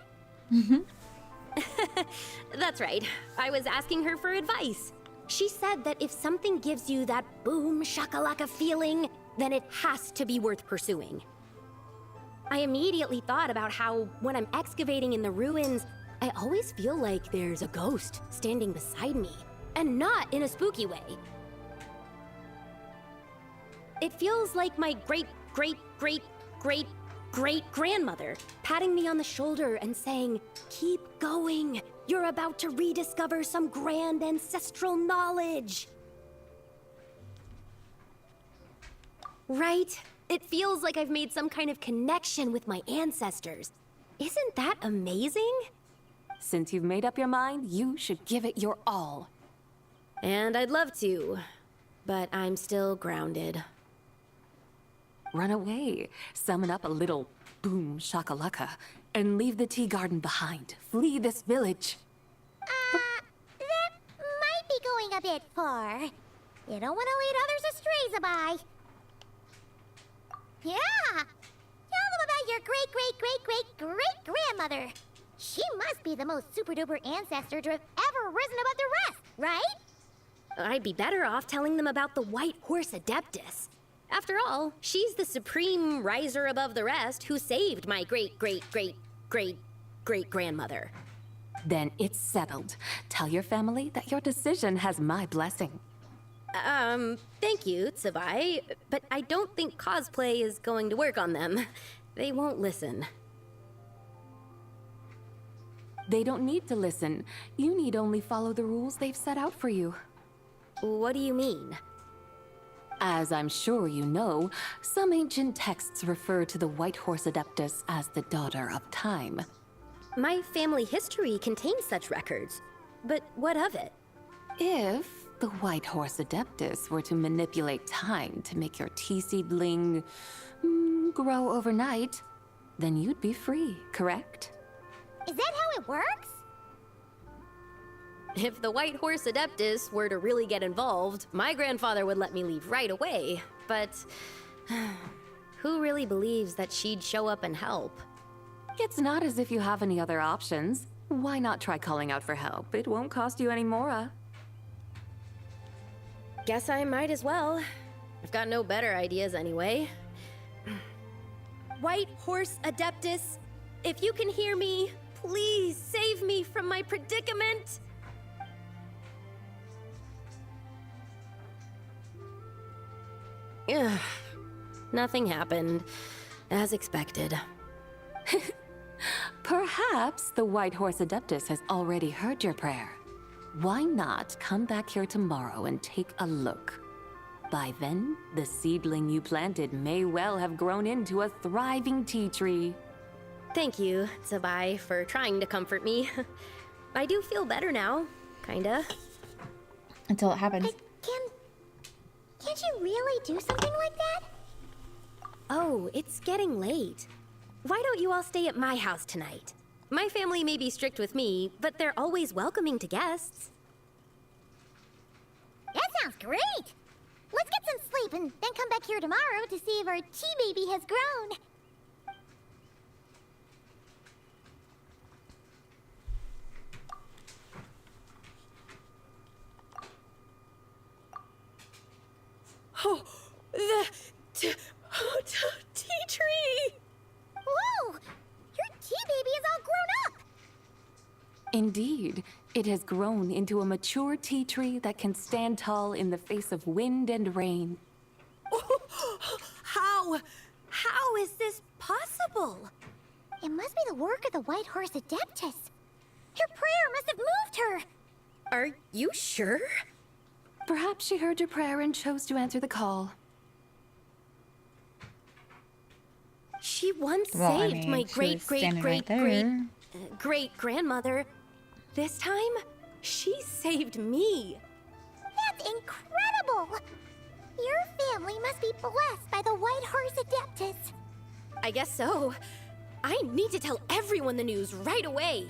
That's right. I was asking her for advice. She said that if something gives you that boom shakalaka feeling, then it has to be worth pursuing. I immediately thought about how, when I'm excavating in the ruins, I always feel like there's a ghost standing beside me, and not in a spooky way. It feels like my great-great-great-great-great-grandmother patting me on the shoulder and saying, "Keep going. You're about to rediscover some grand ancestral knowledge." Right? It feels like I've made some kind of connection with my ancestors. Isn't that amazing? Since you've made up your mind, you should give it your all. And I'd love to, but I'm still grounded. Run away, summon up a little boom shakalaka, and leave the tea garden behind. Flee this village. That might be going a bit far. You don't want to lead others astray, Sabai. Yeah! Tell them about your great-great-great-great-great-grandmother. She must be the most super-duper ancestor to have ever risen above the rest, right? I'd be better off telling them about the White Horse Adeptus. After all, she's the supreme riser above the rest who saved my great-great-great-great-great-grandmother. Then it's settled. Tell your family that your decision has my blessing. Thank you, Tsubai, but I don't think cosplay is going to work on them. They won't listen. They don't need to listen. You need only follow the rules they've set out for you. What do you mean? As I'm sure you know, some ancient texts refer to the White Horse Adeptus as the Daughter of Time. My family history contains such records. But what of it? If the White Horse Adeptus were to manipulate time to make your tea seedling grow overnight, then you'd be free, correct? Is that how it works? If the White Horse Adeptus were to really get involved, my grandfather would let me leave right away. But who really believes that she'd show up and help? It's not as if you have any other options. Why not try calling out for help? It won't cost you any more. Guess I might as well. I've got no better ideas anyway. White Horse Adeptus, if you can hear me, please save me from my predicament. Ugh. Nothing happened, as expected. Perhaps the White Horse Adeptus has already heard your prayer. Why not come back here tomorrow and take a look? By then, the seedling you planted may well have grown into a thriving tea tree. Thank you, Zabai, for trying to comfort me. I do feel better now, kinda. Until it happens. Can't you really do something like that? Oh, it's getting late. Why don't you all stay at my house tonight? My family may be strict with me, but they're always welcoming to guests. That sounds great! Let's get some sleep and then come back here tomorrow to see if our tea baby has grown. Oh, the tea tree! Whoa! Your tea baby is all grown up! Indeed, it has grown into a mature tea tree that can stand tall in the face of wind and rain. How is this possible? It must be the work of the White Horse Adeptus. Your prayer must have moved her. Are you sure? Perhaps she heard your prayer and chose to answer the call. She once Well, I saved mean, my she was standing right there. great grandmother. This time, she saved me. That's incredible! Your family must be blessed by the White Horse Adeptus. I guess so. I need to tell everyone the news right away.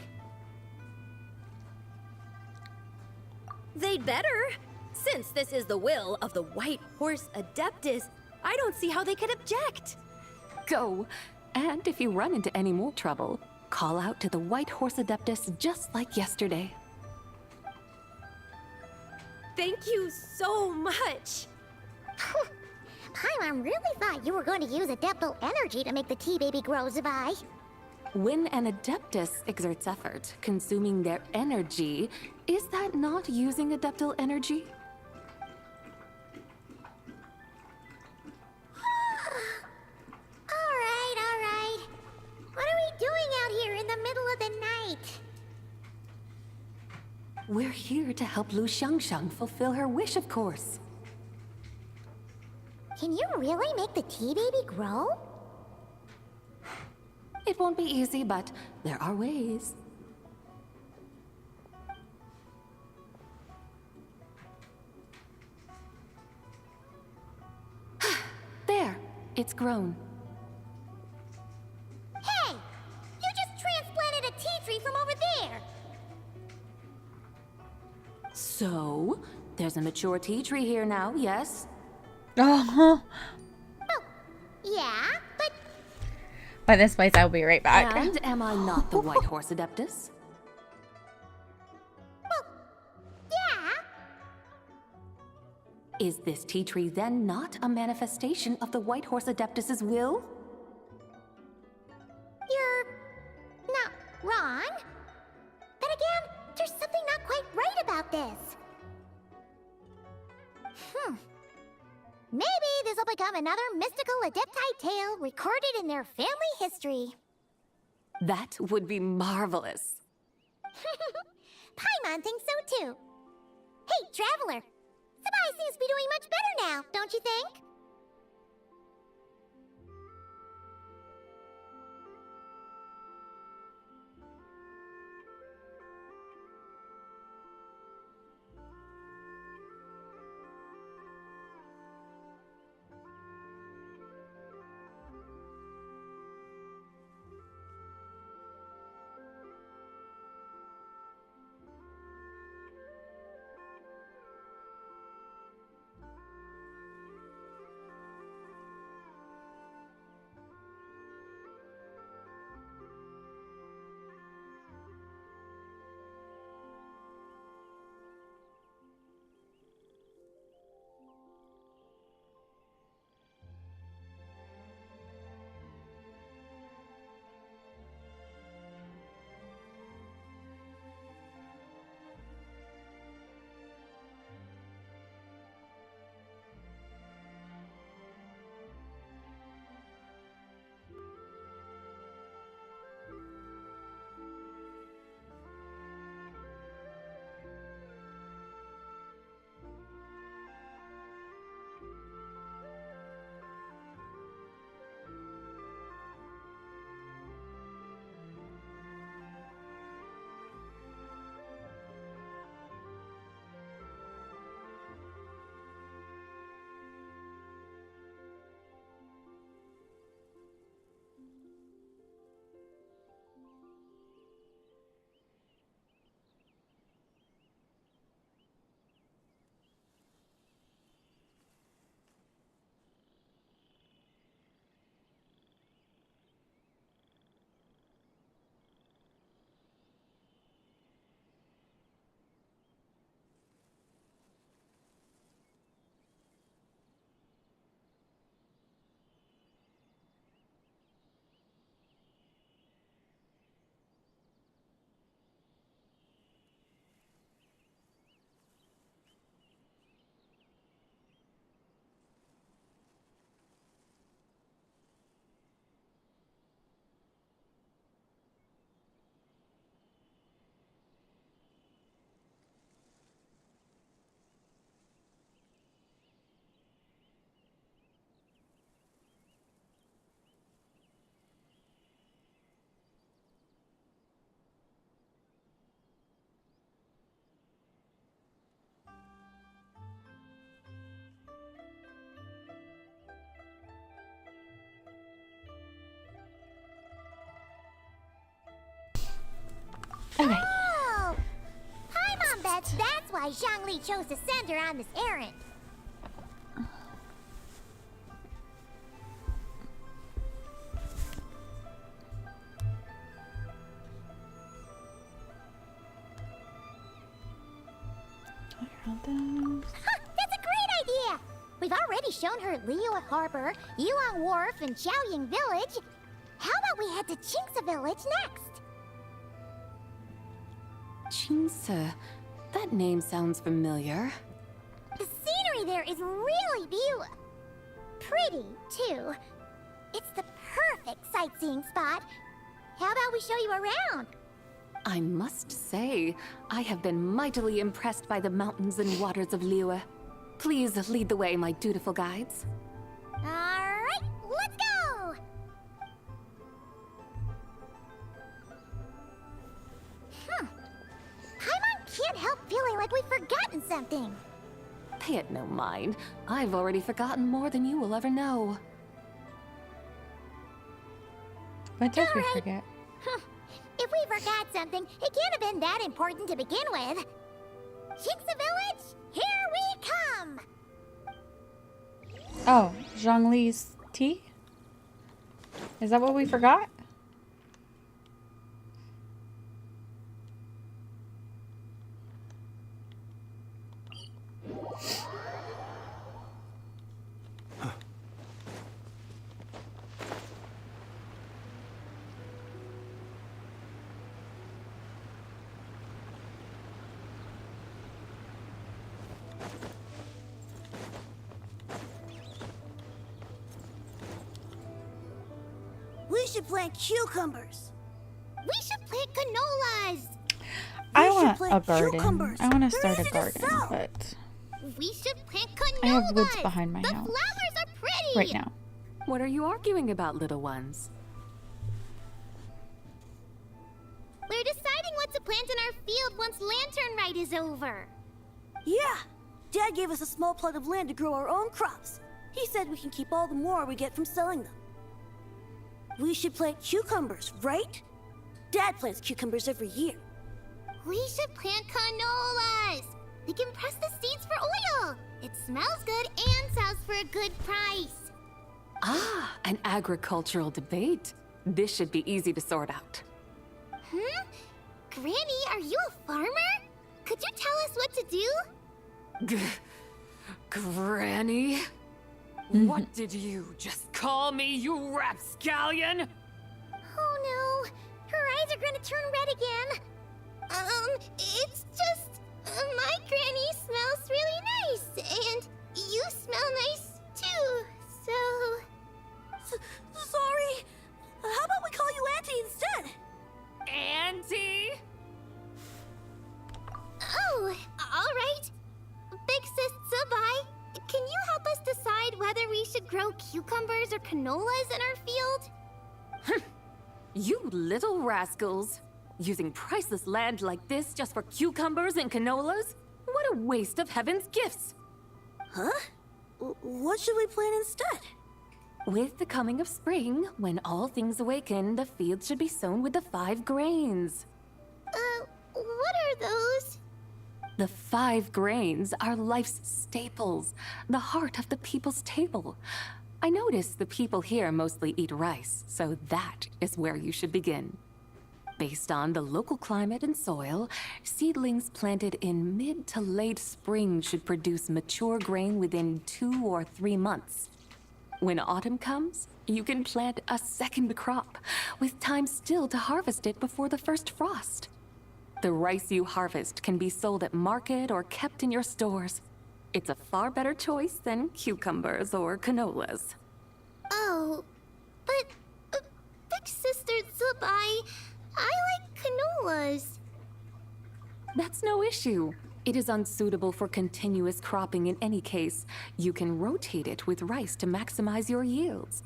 They'd better. Since this is the will of the White Horse Adeptus, I don't see how they could object. Go! And if you run into any more trouble, call out to the White Horse Adeptus just like yesterday. Thank you so much. Paimon really thought you were going to use adeptal energy to make the tea baby grow, Zabai. When an Adeptus exerts effort, consuming their energy, is that not using adeptal energy? All right. What are we doing out here in the middle of the night? We're here to help Lu Xiangxiang fulfill her wish, of course. Can you really make the tea baby grow? It won't be easy, but there are ways. There, it's grown. Hey! You just transplanted a tea tree from over there! So, there's a mature tea tree here now, yes? Oh, Yeah, but by this place, I'll be right back. And am I not the White Horse Adeptus? yeah. Is this tea tree then not a manifestation of the White Horse Adeptus's will? You're not wrong. Then again, there's something not quite right about this. Maybe this'll become another mystical Adepti tale recorded in their family history. That would be marvelous. Paimon thinks so too. Hey, Traveler! Sabai seems to be doing much better now, don't you think? Okay. Oh! Paimon bets that's why Zhongli chose to send her on this errand. That's a great idea! We've already shown her Liyue Harbor, Yuan Wharf, and Xiaoying Village. How about we head to Qingce Village next? Qingce. That name sounds familiar. The scenery there is really pretty, too. It's the perfect sightseeing spot. How about we show you around? I must say, I have been mightily impressed by the mountains and waters of Liyue. Please lead the way, my dutiful guides. Alright, let's go! Paimon can't help feeling like we've forgotten something. Pay it no mind. I've already forgotten more than you will ever know. What did we forget? If we forgot something, it can't have been that important to begin with. Qingce Village, here we come! Oh, Zhongli's tea? Is that what we forgot? We should plant cucumbers. We should plant canolas. I want a garden. I want to start a garden, but We should plant canolas. I have woods behind my the house flowers are pretty. right now. What are you arguing about, little ones? We're deciding what to plant in our field once Lantern Rite is over. Yeah! Dad gave us a small plot of land to grow our own crops. He said we can keep all the more we get from selling them. We should plant cucumbers, right? Dad plants cucumbers every year. We should plant canolas. We can press the seeds for oil. It smells good and sells for a good price. Ah, an agricultural debate. This should be easy to sort out. Granny, are you a farmer? Could you tell us what to do? Granny? What did you just call me, you rapscallion? Oh no, her eyes are gonna turn red again. It's just my granny smells really nice, and you smell nice too. So, sorry. How about we call you Auntie instead? Auntie? Oh, all right. Big Sis Subai, can you help us decide whether we should grow cucumbers or canolas in our field? You little rascals. Using priceless land like this just for cucumbers and canolas? What a waste of heaven's gifts! Huh? What should we plant instead? With the coming of spring, when all things awaken, the fields should be sown with the 5 grains. What are those? The 5 grains are life's staples, the heart of the people's table. I notice the people here mostly eat rice, so that is where you should begin. Based on the local climate and soil, seedlings planted in mid to late spring should produce mature grain within 2 or 3 months. When autumn comes, you can plant a second crop, with time still to harvest it before the first frost. The rice you harvest can be sold at market or kept in your stores. It's a far better choice than cucumbers or canolas. Oh, but Big Sister Subai, I like canolas. That's no issue. It is unsuitable for continuous cropping in any case. You can rotate it with rice to maximize your yields.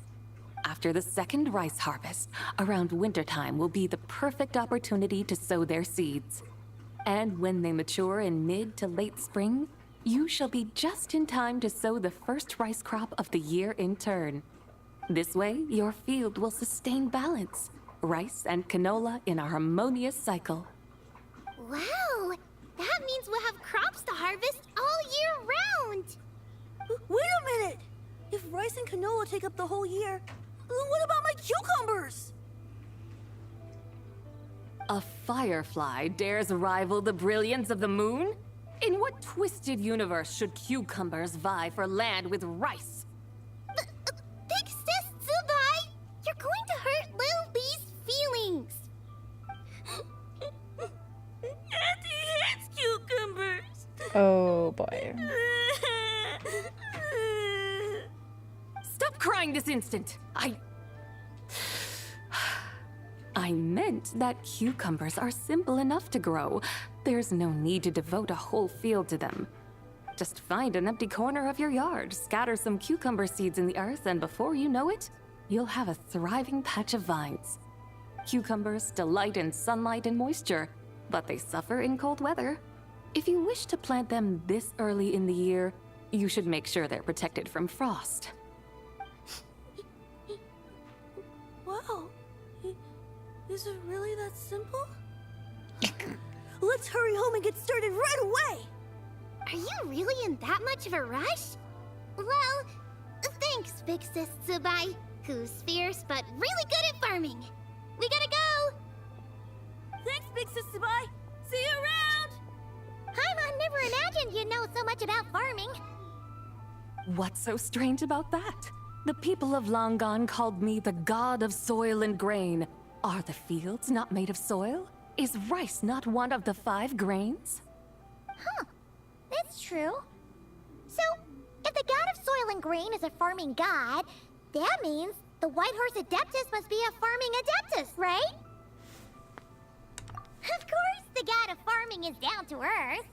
After the second rice harvest, around wintertime will be the perfect opportunity to sow their seeds. And when they mature in mid to late spring, you shall be just in time to sow the first rice crop of the year in turn. This way, your field will sustain balance. Rice and canola in a harmonious cycle. Wow! That means we'll have crops to harvest all year round! Wait a minute! If rice and canola take up the whole year, what about my cucumbers? A firefly dares rival the brilliance of the moon? In what twisted universe should cucumbers vie for land with rice? Big Sis Zubai! You're going to hurt Lil Lee's feelings! Auntie hates cucumbers! Oh boy. Stop crying this instant! I meant that cucumbers are simple enough to grow. There's no need to devote a whole field to them. Just find an empty corner of your yard, scatter some cucumber seeds in the earth, and before you know it, you'll have a thriving patch of vines. Cucumbers delight in sunlight and moisture, but they suffer in cold weather. If you wish to plant them this early in the year, you should make sure they're protected from frost. Wow. Is it really that simple? Let's hurry home and get started right away! Are you really in that much of a rush? Well, thanks, Big Sis Zubai, who's fierce but really good at farming. We gotta go! Thanks, Big Sis Zubai! See you around! Paimon never imagined you'd know so much about farming. What's so strange about that? The people of Long Gone called me the god of soil and grain. Are the fields not made of soil? Is rice not one of the 5 grains? Huh. That's true. So, if the god of soil and grain is a farming god, that means the White Horse Adeptus must be a farming adeptus, right? Of course, the god of farming is down to earth.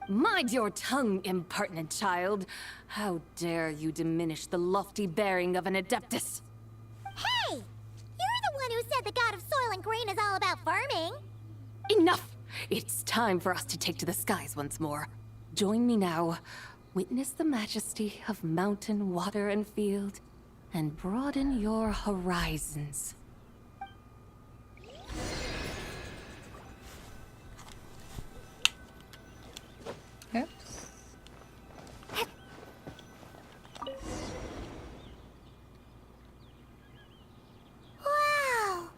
Mind your tongue, impertinent child. How dare you diminish the lofty bearing of an adeptus? Hey! You're the one who said the god of soil and grain is all about farming. Enough! It's time for us to take to the skies once more. Join me now. Witness the majesty of mountain, water, and field, and broaden your horizons. Oops. Wow!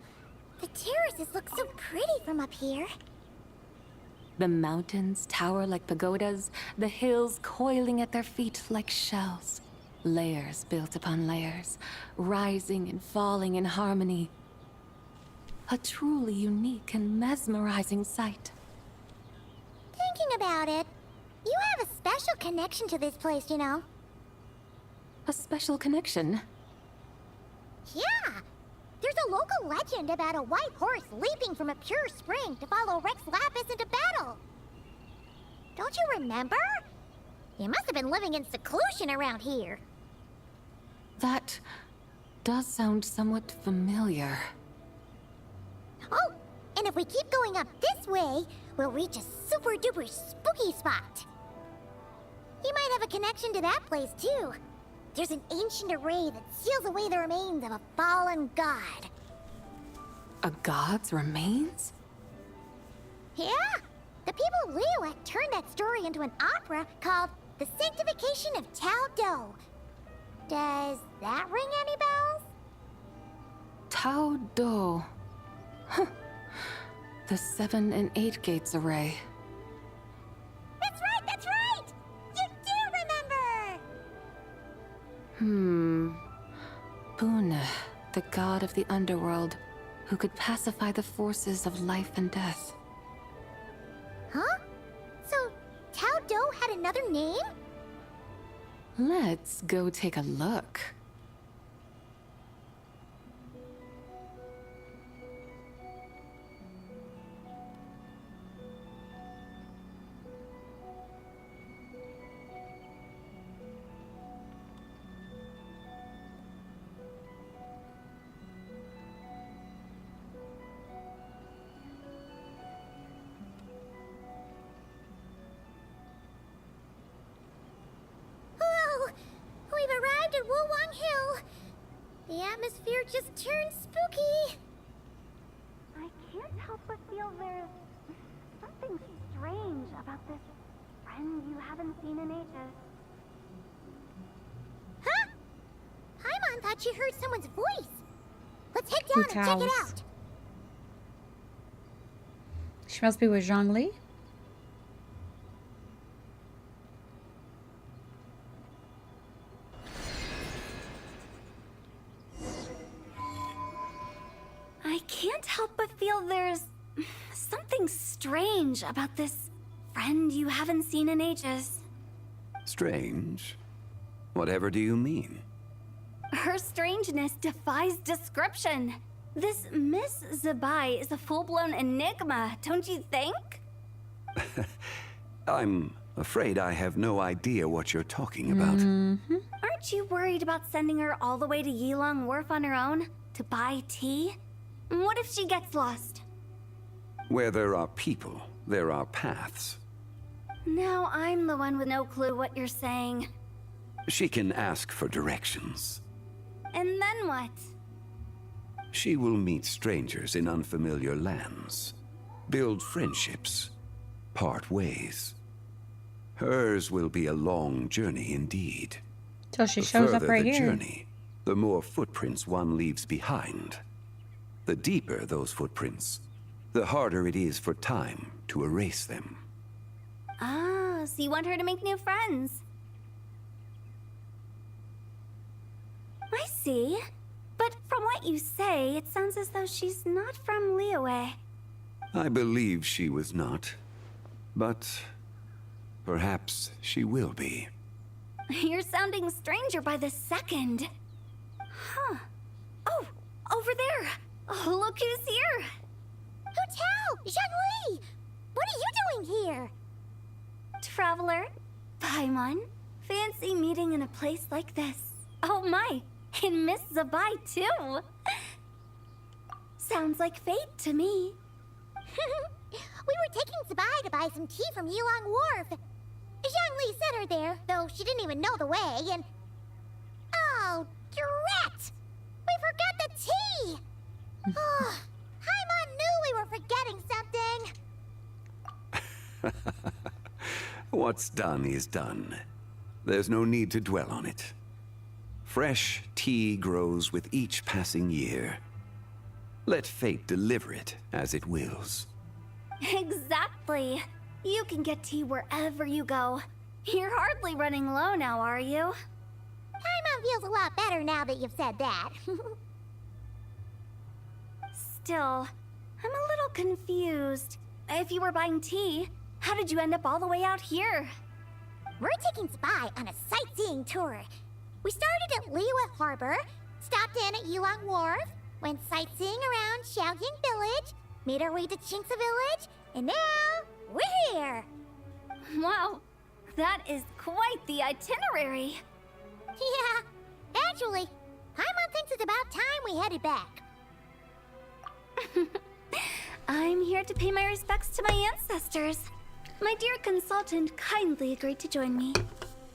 The terraces look so pretty from up here. The mountains tower like pagodas, the hills coiling at their feet like shells. Layers built upon layers, rising and falling in harmony. A truly unique and mesmerizing sight. Thinking about it, you have a special connection to this place, you know. A special connection? Yeah! There's a local legend about a white horse leaping from a pure spring to follow Rex Lapis into battle. Don't you remember? You must have been living in seclusion around here. That does sound somewhat familiar. Oh, and if we keep going up this way, we'll reach a super duper spooky spot. You might have a connection to that place too. There's an ancient array that seals away the remains of a fallen god. A god's remains? Yeah, the people of Liyue turned that story into an opera called The Sanctification of Tao Do. Does that ring any bells? Tao Do. Huh. The 7 and 8 gates array. That's right, that's right! You do remember! Buna, the god of the underworld, who could pacify the forces of life and death. Huh? So, Tao Do had another name? Let's go take a look. We've arrived at Wulwang Hill. The atmosphere just turned spooky. I can't help but feel there's something strange about this friend you haven't seen in ages. Huh? Paimon thought she heard someone's voice. Let's head down and check it out. She must be with Zhongli. I can't help but feel there's something strange about this friend you haven't seen in ages. Strange? Whatever do you mean? Her strangeness defies description. This Miss Zabai is a full-blown enigma, don't you think? I'm afraid I have no idea what you're talking about. Aren't you worried about sending her all the way to Yilong Wharf on her own to buy tea? What if she gets lost? Where there are people, there are paths. Now I'm the one with no clue what you're saying. She can ask for directions. And then what? She will meet strangers in unfamiliar lands, build friendships, part ways. Hers will be a long journey indeed. So she The shows up further right the here. journey, the more footprints one leaves behind. The deeper those footprints, the harder it is for time to erase them. Ah, so you want her to make new friends. I see. But from what you say, it sounds as though she's not from Liyue. I believe she was not, but perhaps she will be. You're sounding stranger by the second. Huh. Oh, over there. Oh, look who's here. Hu Tao! Zhongli! What are you doing here? Traveler, Paimon, fancy meeting in a place like this. Oh my, and Miss Zabai too. Sounds like fate to me. We were taking Zabai to buy some tea from Yilong Wharf. Zhongli sent her there, though she didn't even know the way, and... Oh, drat! We forgot the tea! Oh, Paimon knew we were forgetting something. What's done is done. There's no need to dwell on it. Fresh tea grows with each passing year. Let fate deliver it as it wills. Exactly. You can get tea wherever you go. You're hardly running low now, are you? Paimon feels a lot better now that you've said that. Still, I'm a little confused. If you were buying tea, how did you end up all the way out here? We're taking Spy on a sightseeing tour. We started at Liyue Harbor, stopped in at Yilong Wharf, went sightseeing around Xiaoying Village, made our way to Qingce Village, and now we're here. Wow, that is quite the itinerary. Yeah, actually, Paimon thinks it's about time we headed back. I'm here to pay my respects to my ancestors. My dear consultant kindly agreed to join me.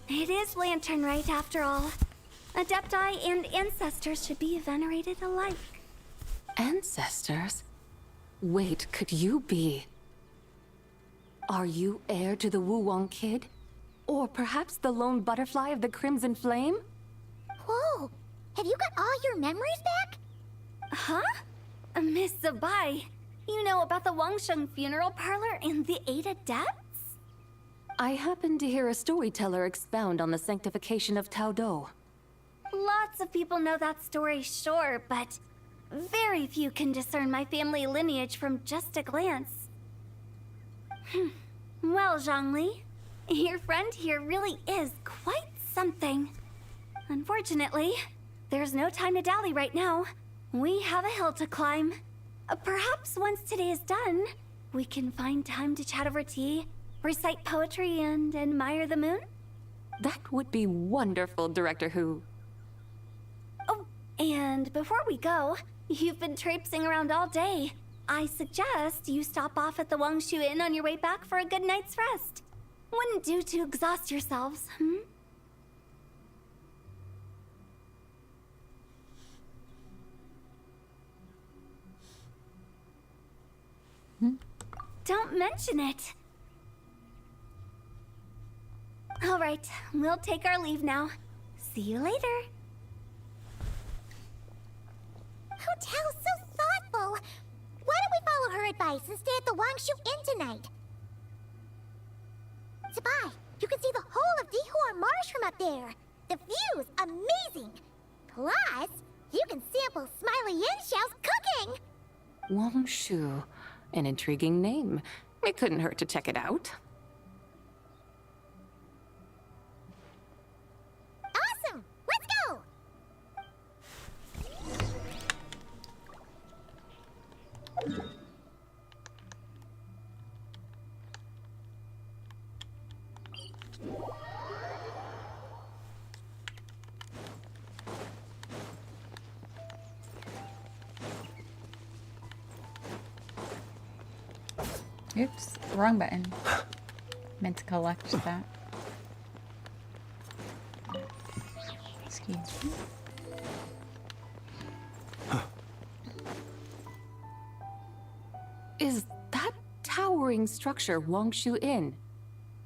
It is Lantern Rite, after all. Adepti and ancestors should be venerated alike. Ancestors? Wait, could you be? Are you heir to the Wuwang kid? Or perhaps the lone butterfly of the Crimson Flame? Whoa, have you got all your memories back? Huh? Miss Zabai, you know about the Wangsheng funeral parlor and the 8 adepts? I happened to hear a storyteller expound on the sanctification of Tao Do. Lots of people know that story, sure, but very few can discern my family lineage from just a glance. Well, Zhongli, your friend here really is quite something. Unfortunately, there's no time to dally right now. We have a hill to climb. Perhaps once today is done, we can find time to chat over tea, recite poetry, and admire the moon? That would be wonderful, Director Hu. Oh, and before we go, you've been traipsing around all day. I suggest you stop off at the Wangshu Inn on your way back for a good night's rest. Wouldn't do to exhaust yourselves, hmm? don't mention it. All right, we'll take our leave now. See you later. Hotel's so thoughtful. Why don't we follow her advice and stay at the Wangshu Inn tonight? Sabai, you can see the whole of Dihor Marsh from up there. The view's amazing. Plus, you can sample Smiley Yin-Xiao's cooking. Wangshu. An intriguing name. It couldn't hurt to check it out. Awesome! Let's go! Oops, wrong button. Meant to collect that. Excuse me. Is that towering structure Wangshu Inn?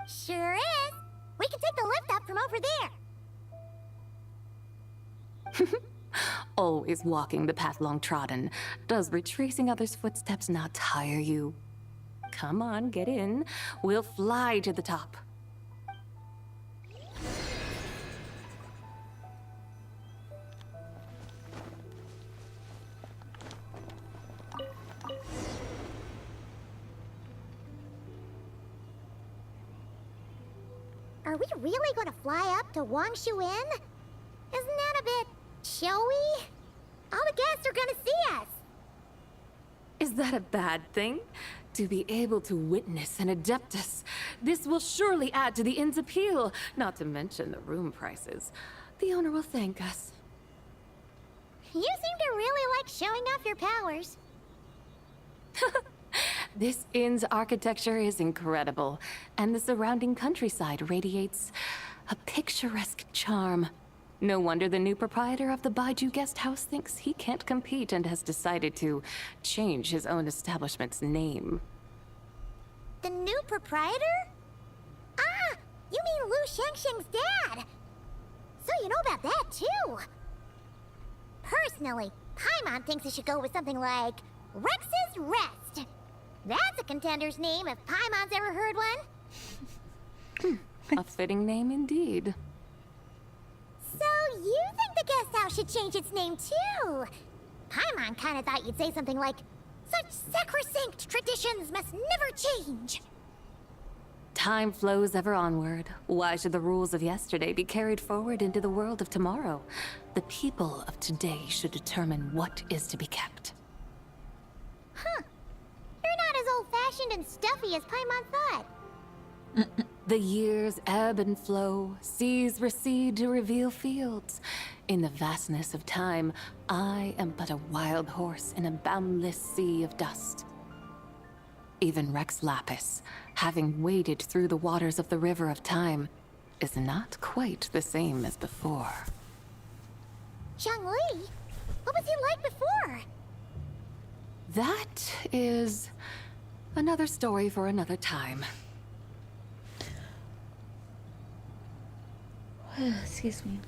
Sure is. We can take the lift up from over there. Always walking the path long trodden. Does retracing others' footsteps not tire you? Come on, get in. We'll fly to the top. Are we really going to fly up to Wangshu Inn? Isn't that a bit showy? All the guests are going to see us. Is that a bad thing? To be able to witness an Adeptus. This will surely add to the inn's appeal, not to mention the room prices. The owner will thank us. You seem to really like showing off your powers. This inn's architecture is incredible, and the surrounding countryside radiates a picturesque charm. No wonder the new proprietor of the Baiju guest house thinks he can't compete and has decided to change his own establishment's name. The new proprietor? Ah, you mean Lu Shengsheng's dad. So you know about that, too. Personally, Paimon thinks it should go with something like Rex's Rest. That's a contender's name if Paimon's ever heard one. A fitting name indeed. So you think the guest house should change its name, too? Paimon kinda thought you'd say something like, such sacrosanct traditions must never change. Time flows ever onward. Why should the rules of yesterday be carried forward into the world of tomorrow? The people of today should determine what is to be kept. Huh. You're not as old-fashioned and stuffy as Paimon thought. The years ebb and flow, seas recede to reveal fields. In the vastness of time, I am but a wild horse in a boundless sea of dust. Even Rex Lapis, having waded through the waters of the river of time, is not quite the same as before. Zhongli? What was he like before? That is another story for another time. Excuse me.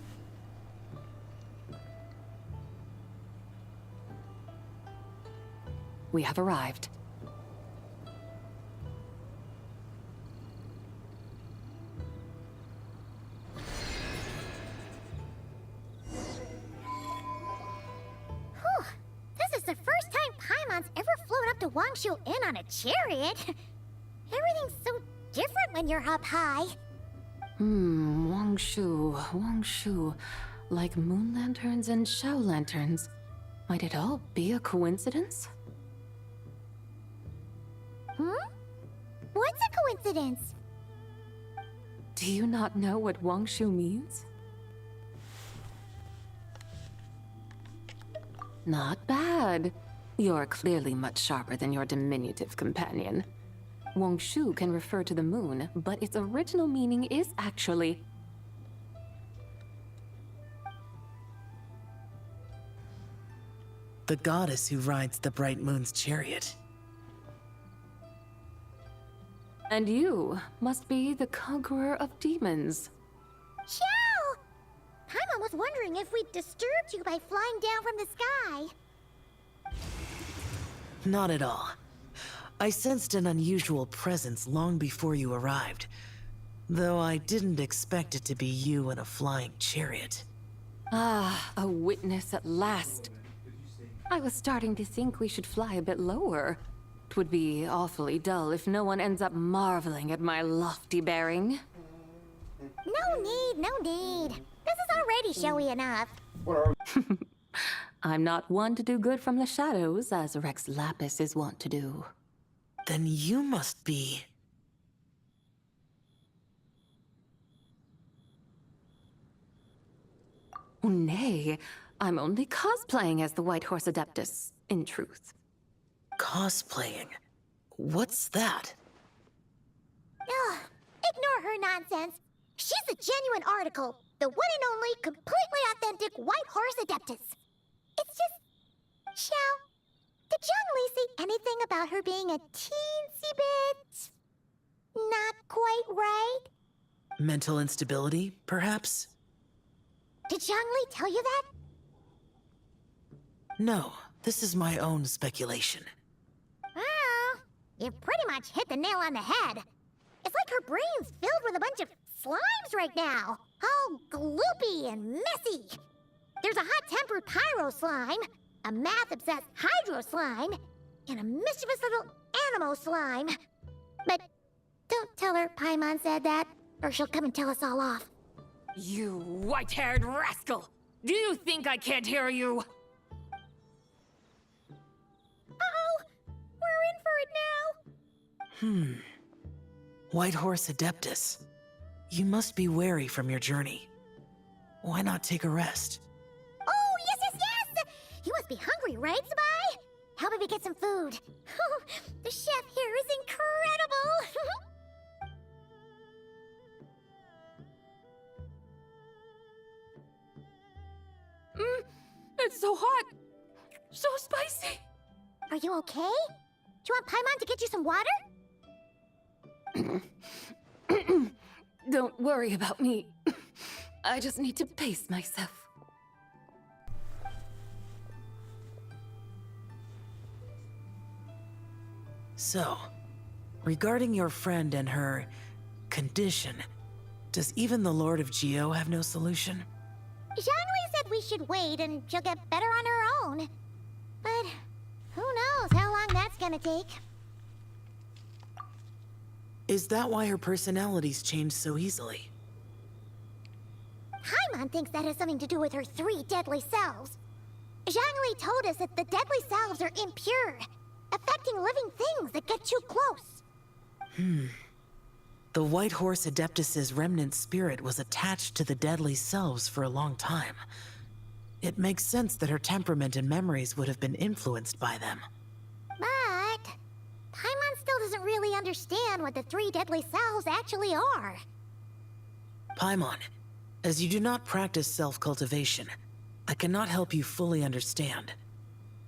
We have arrived. Whew. This is the first time Paimon's ever flown up to Wangshu Inn on a chariot. Everything's so different when you're up high. Wangshu. Like moon lanterns and shao lanterns. Might it all be a coincidence? What's a coincidence? Do you not know what Wangshu means? Not bad. You're clearly much sharper than your diminutive companion. Wangshu can refer to the moon, but its original meaning is actually... the goddess who rides the bright moon's chariot. And you must be the conqueror of demons. Xiao! Paimon was wondering if we'd disturbed you by flying down from the sky. Not at all. I sensed an unusual presence long before you arrived, though I didn't expect it to be you in a flying chariot. Ah, a witness at last. I was starting to think we should fly a bit lower. It would be awfully dull if no one ends up marveling at my lofty bearing. No need, no need. This is already showy enough. I'm not one to do good from the shadows, as Rex Lapis is wont to do. Then you must be... Nay, I'm only cosplaying as the White Horse Adeptus, in truth. Cosplaying? What's that? Ugh, ignore her nonsense. She's the genuine article, the one and only, completely authentic White Horse Adeptus. It's just... Xiao, did Zhongli say anything about her being a teensy bit... not quite right? Mental instability, perhaps? Did Zhongli tell you that? No, this is my own speculation. Oh, you pretty much hit the nail on the head. It's like her brain's filled with a bunch of slimes right now. All gloopy and messy. There's a hot-tempered pyro slime, a math-obsessed hydro slime, and a mischievous little animal slime. But don't tell her Paimon said that, or she'll come and tell us all off. You white-haired rascal! Do you think I can't hear you? Uh-oh! We're in for it now! White Horse Adeptus. You must be wary from your journey. Why not take a rest? Oh, yes! You must be hungry, right, Sabai? Help me get some food. The chef here is incredible! It's so hot! So spicy! Are you okay? Do you want Paimon to get you some water? Don't worry about me. I just need to pace myself. So, regarding your friend and her condition, does even the Lord of Geo have no solution? Zhongli said we should wait and she'll get better on her own. But who knows how long that's gonna take. Is that why her personalities change so easily? Paimon thinks that has something to do with her 3 deadly selves. Zhongli told us that the deadly selves are impure, affecting living things that get too close. The White Horse Adeptus's remnant spirit was attached to the deadly selves for a long time. It makes sense that her temperament and memories would have been influenced by them. But Paimon still doesn't really understand what the 3 deadly selves actually are. Paimon, as you do not practice self-cultivation, I cannot help you fully understand.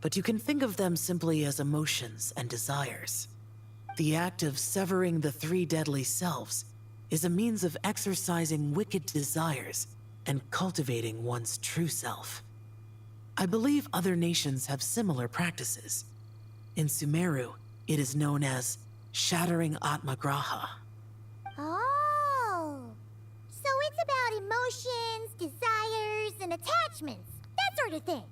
But you can think of them simply as emotions and desires. The act of severing the 3 deadly selves is a means of exercising wicked desires and cultivating one's true self. I believe other nations have similar practices. In Sumeru, it is known as shattering Atmagraha. Oh, so it's about emotions, desires, and attachments, that sort of thing.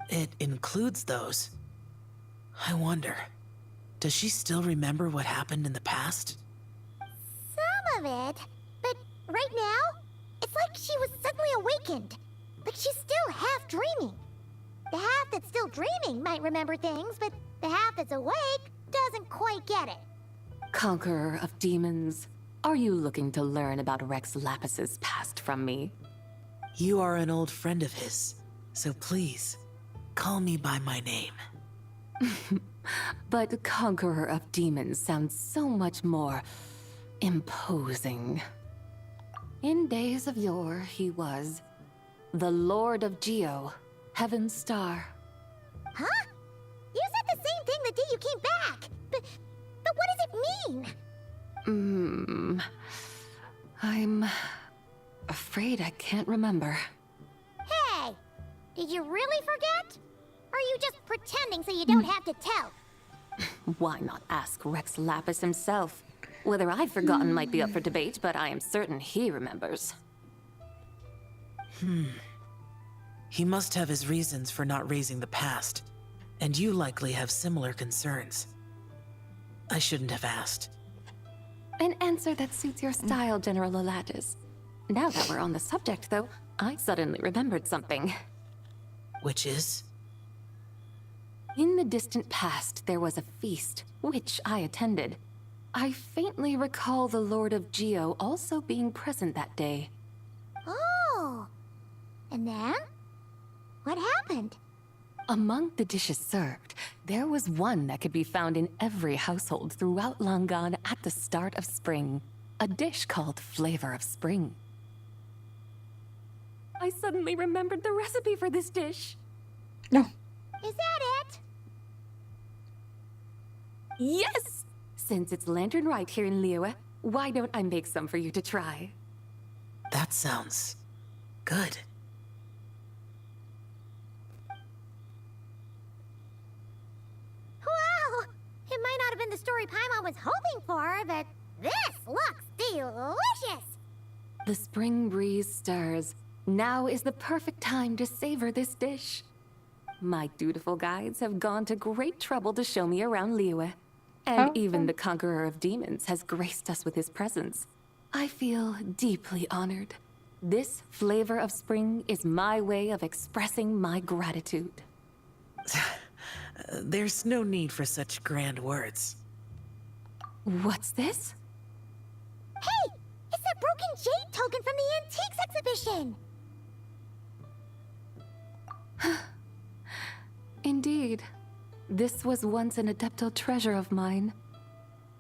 It includes those. I wonder, does she still remember what happened in the past? Some of it, but right now, it's like she was suddenly awakened. Like she's still half dreaming. The half that's still dreaming might remember things, but the half that's awake doesn't quite get it. Conqueror of demons, are you looking to learn about Rex Lapis's past from me? You are an old friend of his, so please, call me by my name. But Conqueror of Demons sounds so much more imposing. In days of yore, he was the Lord of Geo, Heaven's Star. Huh? You said the same thing the day you came back, but what does it mean? I'm afraid I can't remember. Hey! Did you really forget? Or are you just pretending so you don't have to tell? Why not ask Rex Lapis himself? Whether I've forgotten might be up for debate, but I am certain he remembers. He must have his reasons for not raising the past, and you likely have similar concerns. I shouldn't have asked. An answer that suits your style, General Elatis. Now that we're on the subject, though, I suddenly remembered something. Which is? In the distant past, there was a feast, which I attended. I faintly recall the Lord of Geo also being present that day. Oh! And then? What happened? Among the dishes served, there was one that could be found in every household throughout Langan at the start of spring. A dish called Flavor of Spring. I suddenly remembered the recipe for this dish. Is that it? Yes! Since it's Lantern Rite here in Liyue, why don't I make some for you to try? That sounds good. Wow! It might not have been the story Paimon was hoping for, but this looks delicious! The spring breeze stirs. Now is the perfect time to savor this dish. My dutiful guides have gone to great trouble to show me around Liyue. And even the Conqueror of Demons has graced us with his presence. I feel deeply honored. This flavor of spring is my way of expressing my gratitude. There's no need for such grand words. What's this? Hey! It's that broken jade token from the antiques exhibition! Indeed. This was once an adeptal treasure of mine.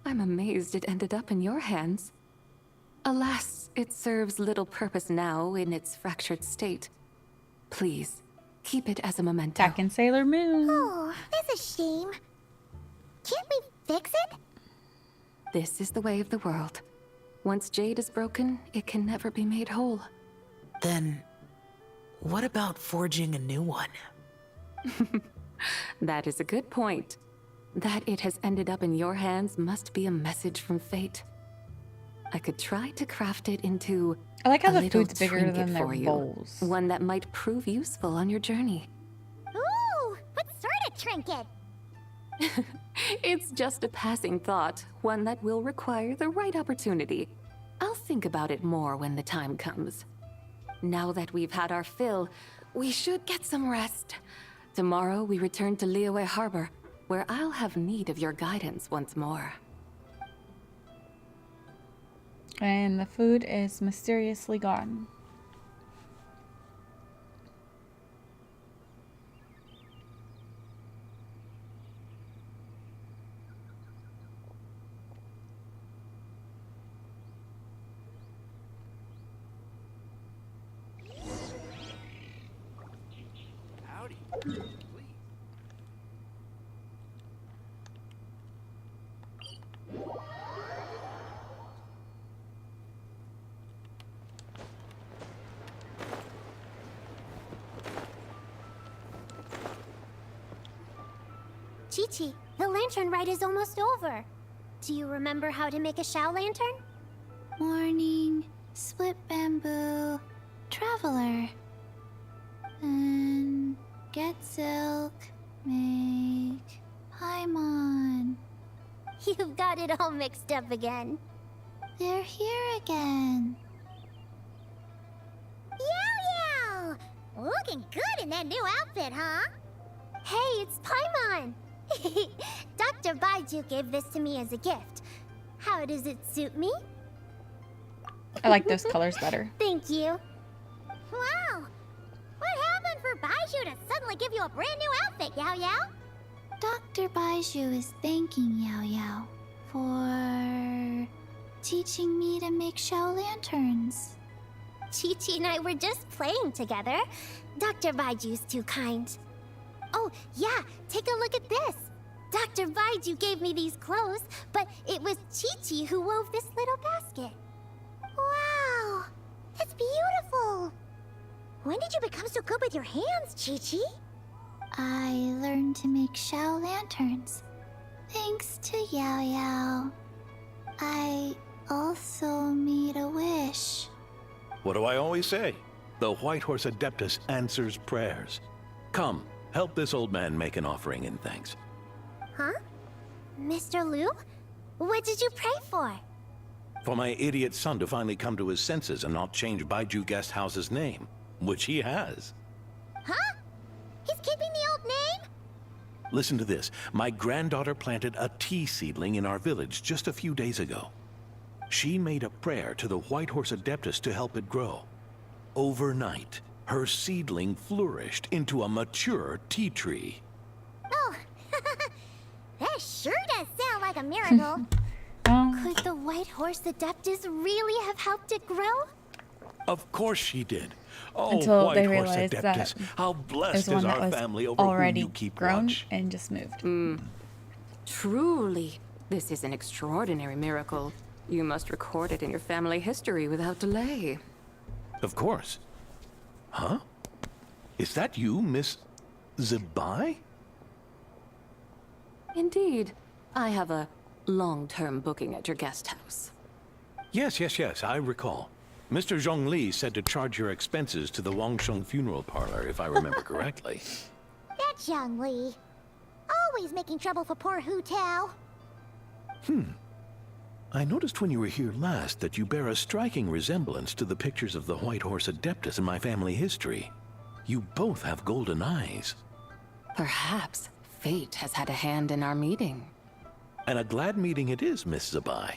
I'm amazed it ended up in your hands. Alas, it serves little purpose now in its fractured state. Please, keep it as a memento. Back in Sailor Moon. Oh, that's a shame. Can't we fix it? This is the way of the world. Once jade is broken, it can never be made whole. Then, what about forging a new one? That is a good point. That it has ended up in your hands must be a message from fate. I could try to craft it into I like how a the little food's bigger trinket than their for you. bowls. One that might prove useful on your journey. Ooh, what sort of trinket? It's just a passing thought, one that will require the right opportunity. I'll think about it more when the time comes. Now that we've had our fill, we should get some rest. Tomorrow we return to Liyue Harbor, where I'll have need of your guidance once more. And the food is mysteriously gone. Howdy. Chi-Chi, the lantern rite is almost over. Do you remember how to make a Shao lantern? Morning, split bamboo, traveler. And get silk, make Paimon. You've got it all mixed up again. They're here again. Yow Yow! Looking good in that new outfit, huh? Hey, it's Paimon! Dr. Baiju gave this to me as a gift. How does it suit me? I like those colors better. Thank you. Wow! What happened for Baiju to suddenly give you a brand new outfit, Yao Yao? Dr. Baiju is thanking Yao Yao for teaching me to make Shao lanterns. Chi-Chi and I were just playing together. Dr. Baiju's too kind. Oh, yeah, take a look at this. Dr. Dr. Baiju gave me these clothes, but it was Chi-Chi who wove this little basket. Wow, that's beautiful. When did you become so good with your hands, Chi-Chi? I learned to make Shao lanterns, thanks to Yao Yao. I also made a wish. What do I always say? The White Horse Adeptus answers prayers. Come, help this old man make an offering in thanks. Huh? Mr. Liu? What did you pray for? For my idiot son to finally come to his senses and not change Baiju Guest House's name, which he has. Huh? He's keeping the old name? Listen to this. My granddaughter planted a tea seedling in our village just a few days ago. She made a prayer to the White Horse Adeptus to help it grow. Overnight, her seedling flourished into a mature tea tree. Oh, that sure does sound like a miracle. Could the White Horse Adeptus really have helped it grow? Of course she did. Oh, Until White they Horse realized that Adeptus, how blessed one is that our was family over whom already you keep grown watch. and just moved. Truly, this is an extraordinary miracle. You must record it in your family history without delay. Of course. Huh? Is that you, Miss Zabai? Indeed. I have a long-term booking at your guest house. Yes, I recall. Mr. Zhongli said to charge your expenses to the Wangsheng funeral parlor, if I remember correctly. That Zhang Li. Always making trouble for poor Hu Tao. I noticed when you were here last that you bear a striking resemblance to the pictures of the White Horse Adeptus in my family history. You both have golden eyes. Perhaps fate has had a hand in our meeting. And a glad meeting it is, Miss Zabai.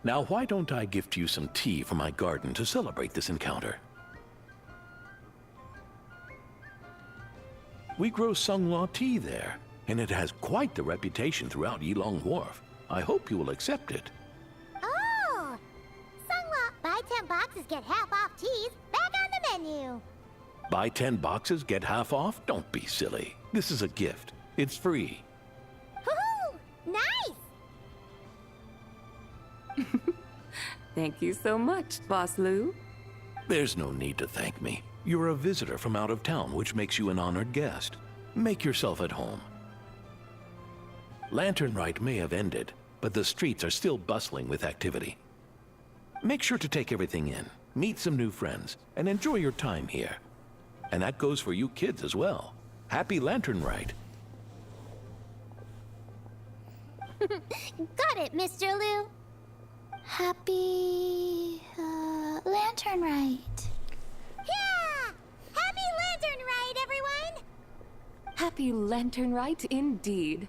Now, why don't I gift you some tea from my garden to celebrate this encounter? We grow Sunghua tea there, and it has quite the reputation throughout Yilong Wharf. I hope you will accept it. Oh! Sunghua, buy 10 boxes, get half off teas. Back on the menu. Buy 10 boxes, get half off? Don't be silly. This is a gift. It's free. Woohoo! Nice! Thank you so much, Boss Liu. There's no need to thank me. You're a visitor from out of town, which makes you an honored guest. Make yourself at home. Lantern Rite may have ended, but the streets are still bustling with activity. Make sure to take everything in, meet some new friends, and enjoy your time here. And that goes for you kids as well. Happy Lantern Rite. Got it, Mr. Liu. Happy Lantern Rite. Yeah! Happy Lantern Rite, everyone! Happy Lantern Rite indeed.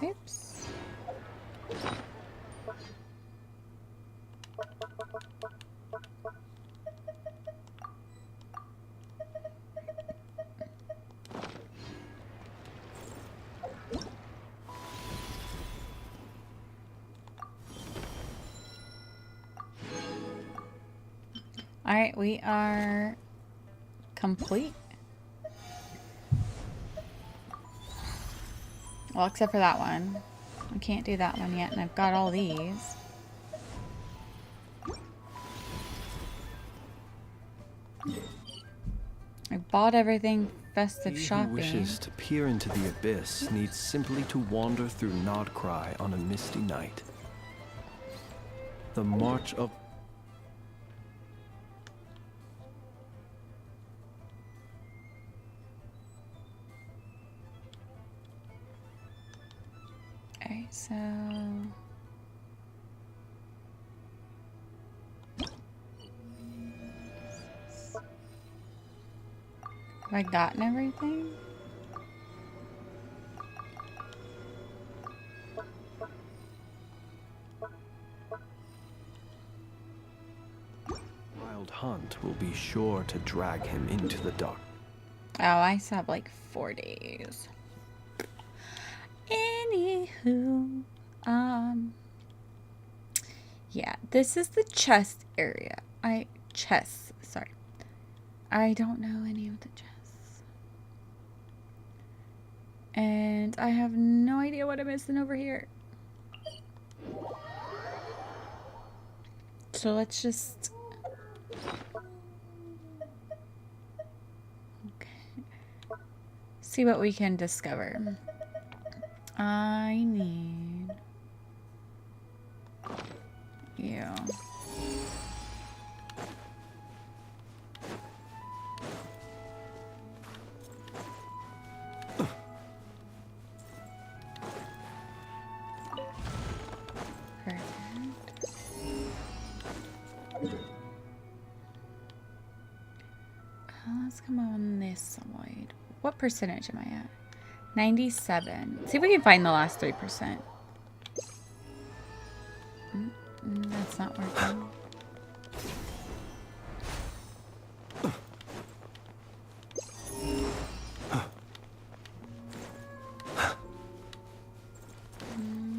Oops. All right, we are complete. Well, except for that one. I can't do that one yet, and I've got all these. I bought everything festive He shopping. who wishes to peer into the abyss needs simply to wander through Nodcry on a misty night. The march of... Alright, so... Have I gotten everything? Wild Hunt will be sure to drag him into the dark. Oh, I still have like 4 days. Anywho, Yeah, this is the chest area. Sorry. I don't know any of the chests. And I have no idea what I'm missing over here. So let's just... Okay. See what we can discover. I need... you. Let's come on this side. What percentage am I at? 97. See if we can find the last 3%. That's not working.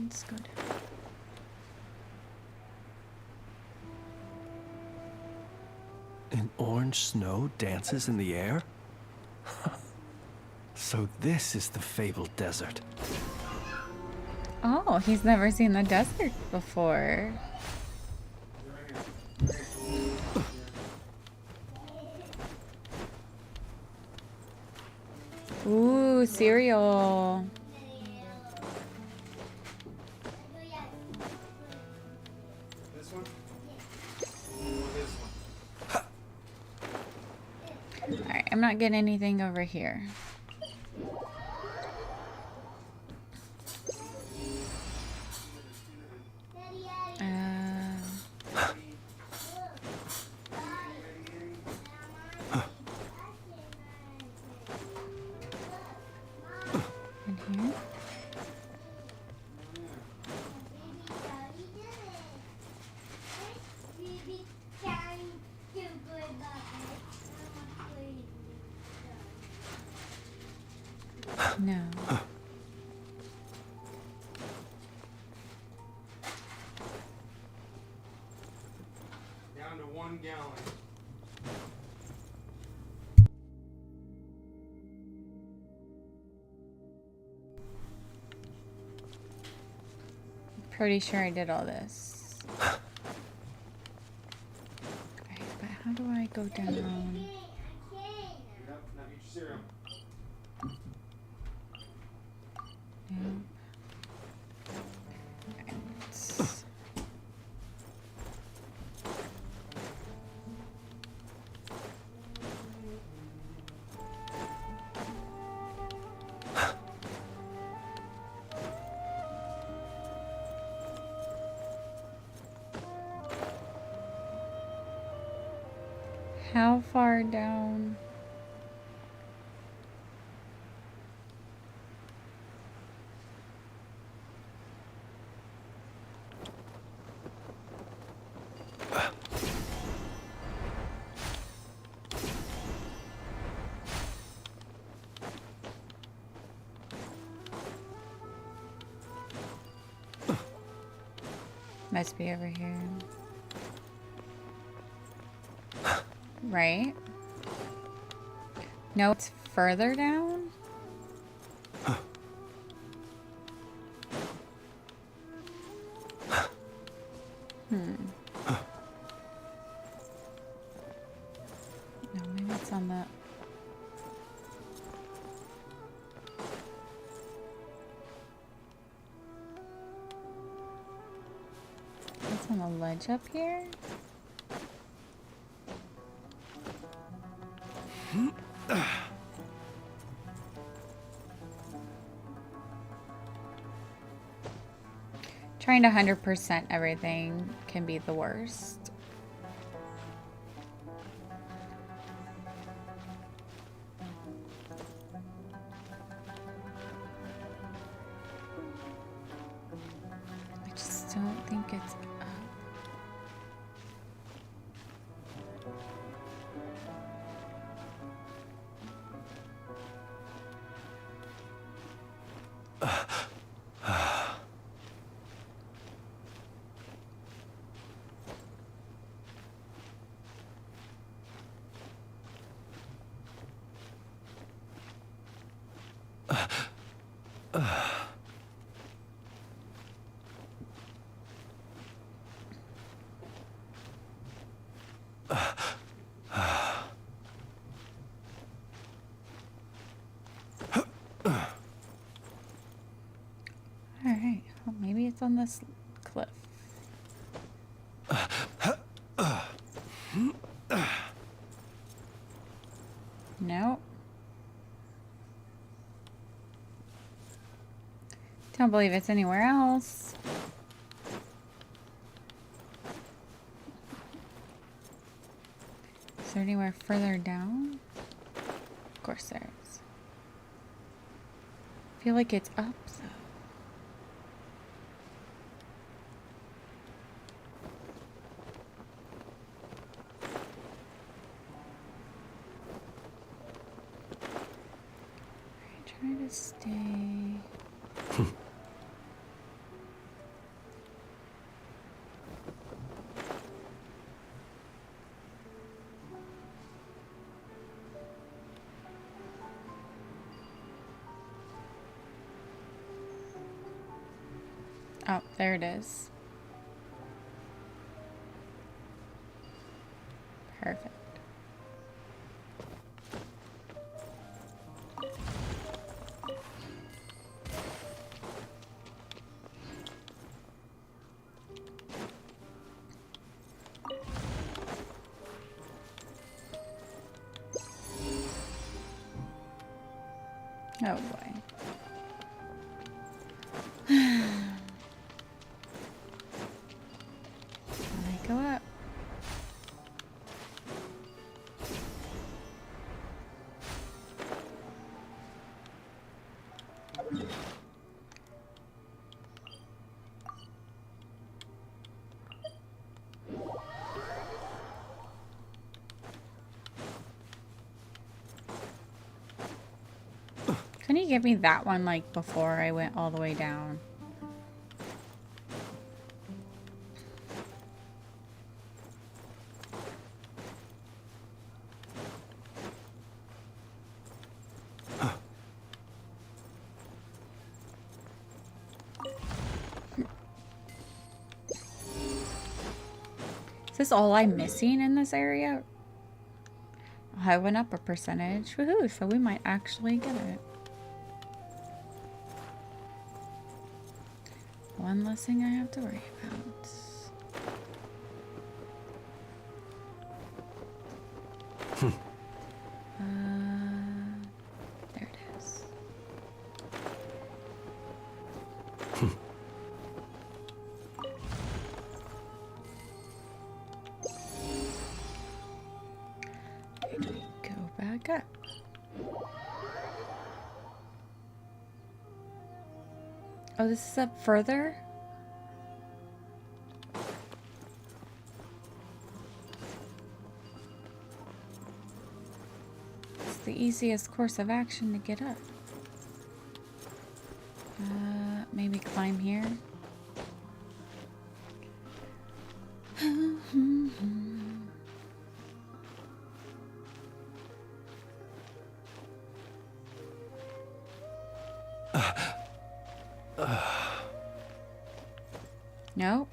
Let's go down. An orange snow dances in the air? So this is the fabled desert. Oh, he's never seen the desert before. Ooh, cereal. Alright, I'm not getting anything over here. In here. No. Down to 1 gallon. Pretty sure I did all this. Okay, but how do I go down? Get up, now get your cereal. Nope. How far down? Must be over here. Right? No, it's further down? No, maybe it's on the... It's on the ledge up here? Trying to 100% everything can be the worst. I just don't think it's up. Alright, well, maybe it's on this cliff. Nope. Don't believe it's anywhere else. Is there anywhere further down? Of course there is. I feel like it's up though. Try to stay. Oh, there it is. Perfect. Oh boy. I go up. Couldn't you give me that one like before I went all the way down? Is this all I'm missing in this area? I went up a percentage. Woohoo, so we might actually get it. One less thing I have to worry about. There it is. Where do we go back up? Oh, this is up further? It's the easiest course of action to get up. Maybe climb here. Nope.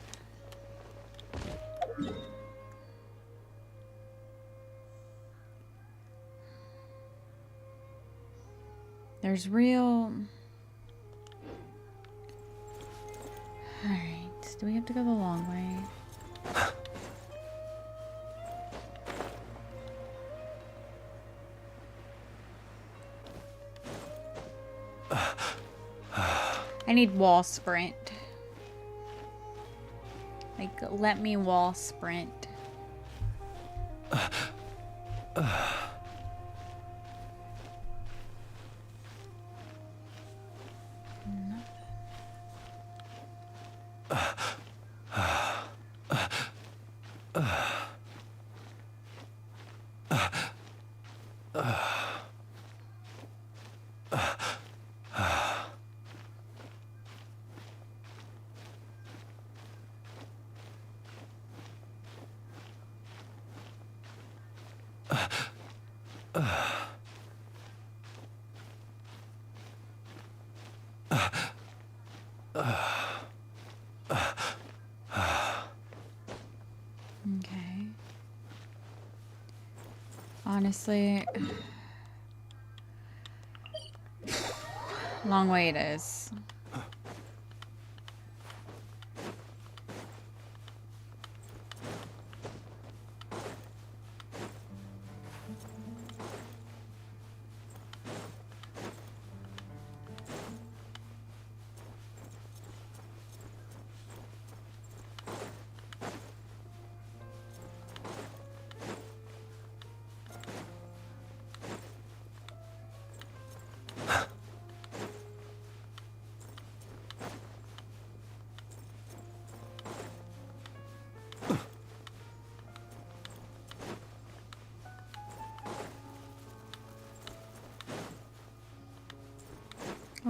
There's real... Alright, do we have to go the long way? I need wall sprint. Like, let me wall sprint. Okay. Honestly, long way it is.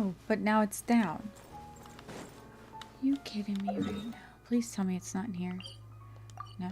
Oh, but now it's down. You kidding me right now? Please tell me it's not in here. No.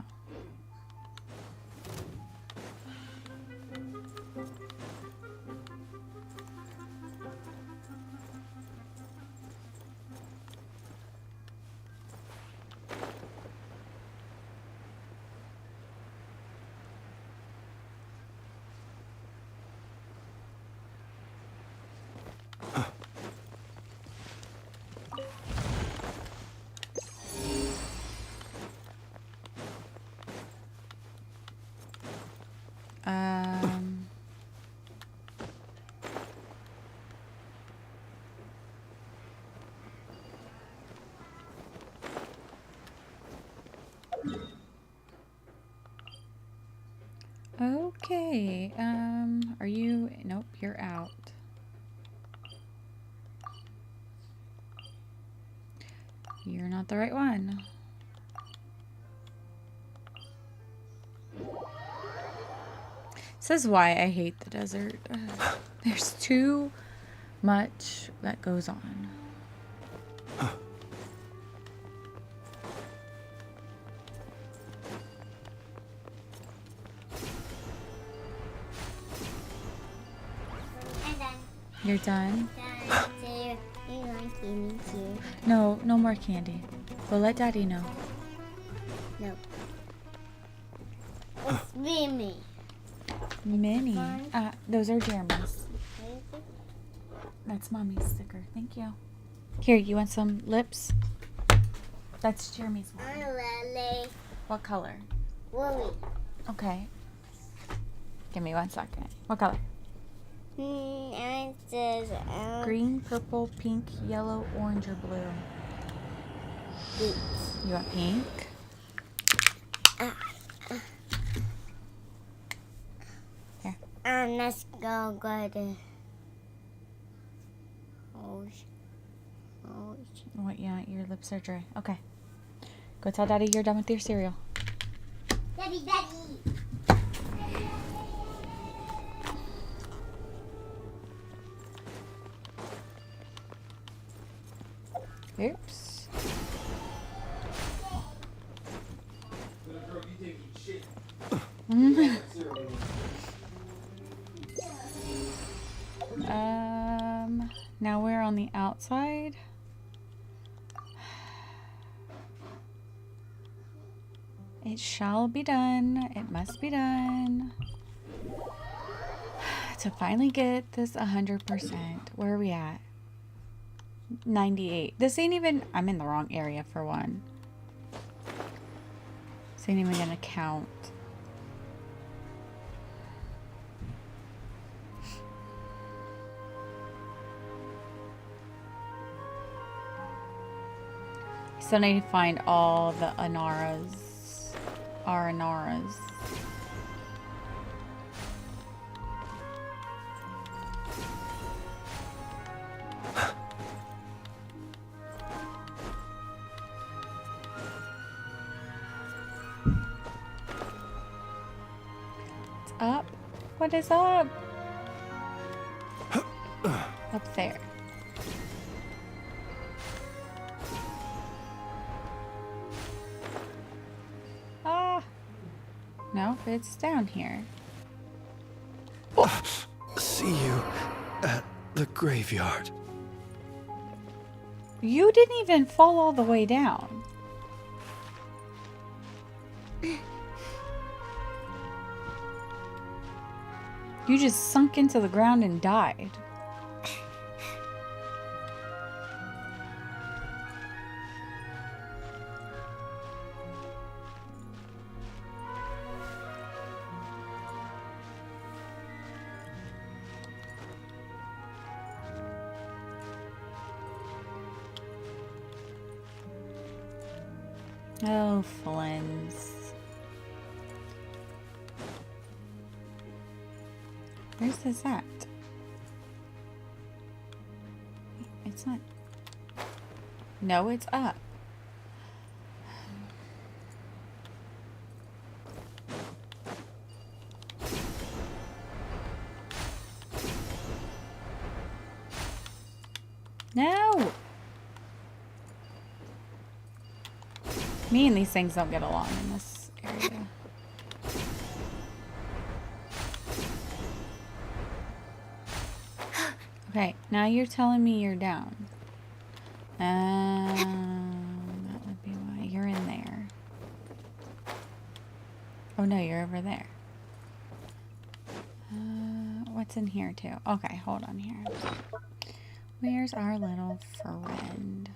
Okay, are you, nope, you're out. You're not the right one. This is why I hate the desert. There's too much that goes on. You're done? No, no more candy. We'll let Daddy know. No. It's Mimi. Minnie. Those are Jeremy's. That's Mommy's sticker. Thank you. Here, you want some lips? That's Jeremy's one. Lily. What color? Woolly. Okay. Give me 1 second. What color? It says Green, purple, pink, yellow, orange, or blue? Pink. You want pink? Here. Let's go to What? Yeah, your lips are dry. Okay. Go tell Daddy you're done with your cereal. Daddy, Daddy. Oops. Now we're on the outside. It shall be done. It must be done. To finally get this 100%. Where are we at? 98. This ain't even... I'm in the wrong area for one. This ain't even gonna count. Still need to find all the Anaras. Our Anaras. Up? What is up? Up there. Ah! Nope, it's down here. See you at the graveyard. You didn't even fall all the way down. You just sunk into the ground and died. Oh, Flins. Where's this at? It's not. No, it's up. Me and these things don't get along in this area. Okay, now you're telling me you're down. That would be why you're in there. Oh no, you're over there. What's in here too? Okay, hold on here. Where's our little friend?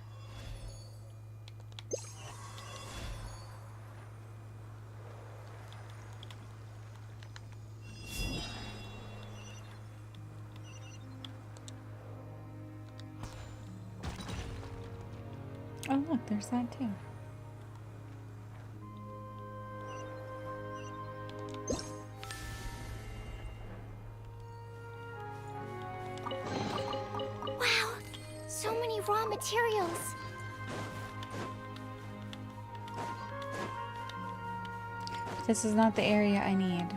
Oh look, there's that too. Wow, so many raw materials. This is not the area I need.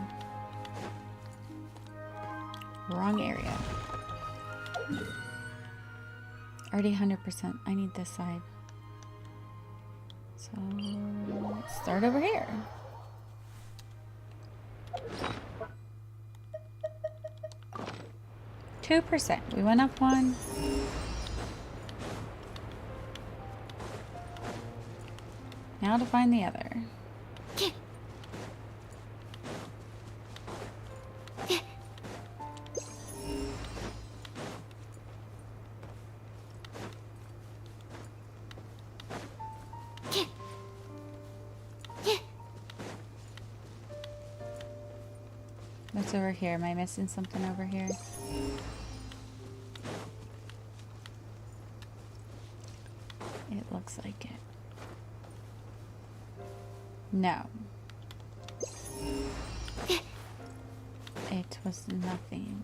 Wrong area. Already 100%. I need this side. So let's start over here. %. We went up one. Now to find the other. What's over here? Am I missing something over here? It looks like it. No. It was nothing.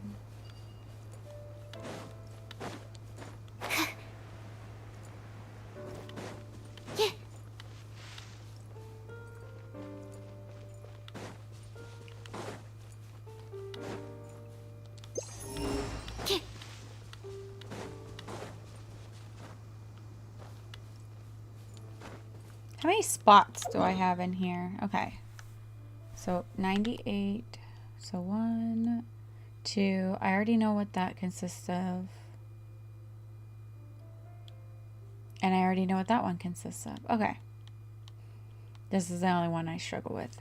How many spots do I have in here? Okay. So 98. So 1, 2. I already know what that consists of. And I already know what that one consists of. Okay. This is the only one I struggle with.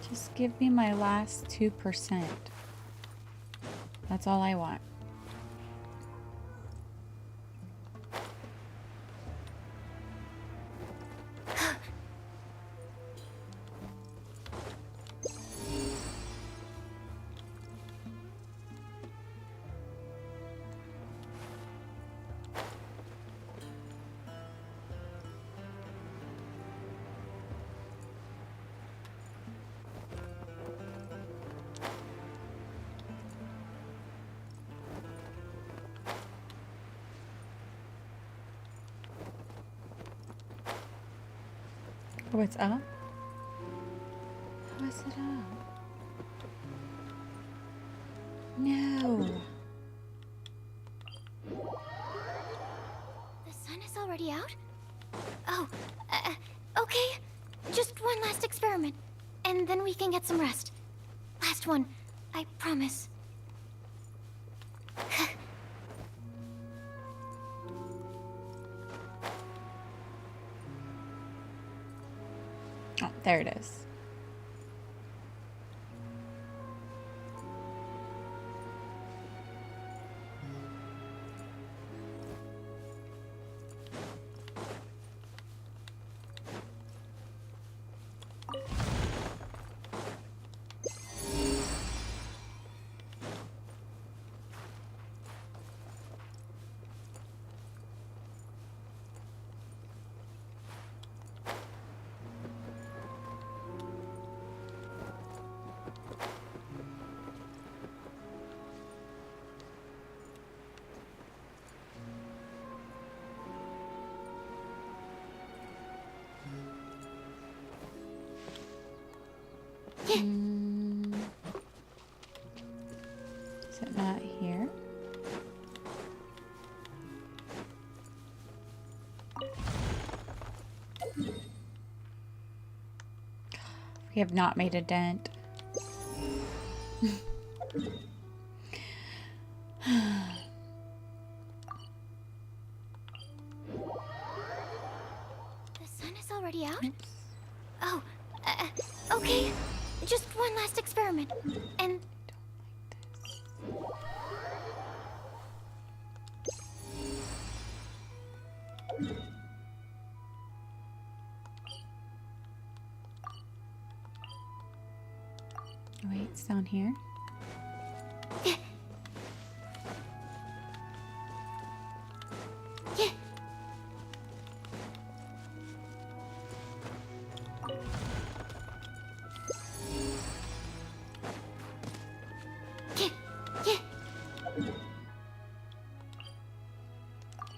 Just give me my last 2%. That's all I want. Oh, it's up? How is it up? No. The sun is already out? Oh, okay. Just one last experiment. And then we can get some rest. Last one. I promise. Oh, there it is. Is it not here? We have not made a dent. The sun is already out? Oh, okay. Just one last experiment. And... Wait, it's down here.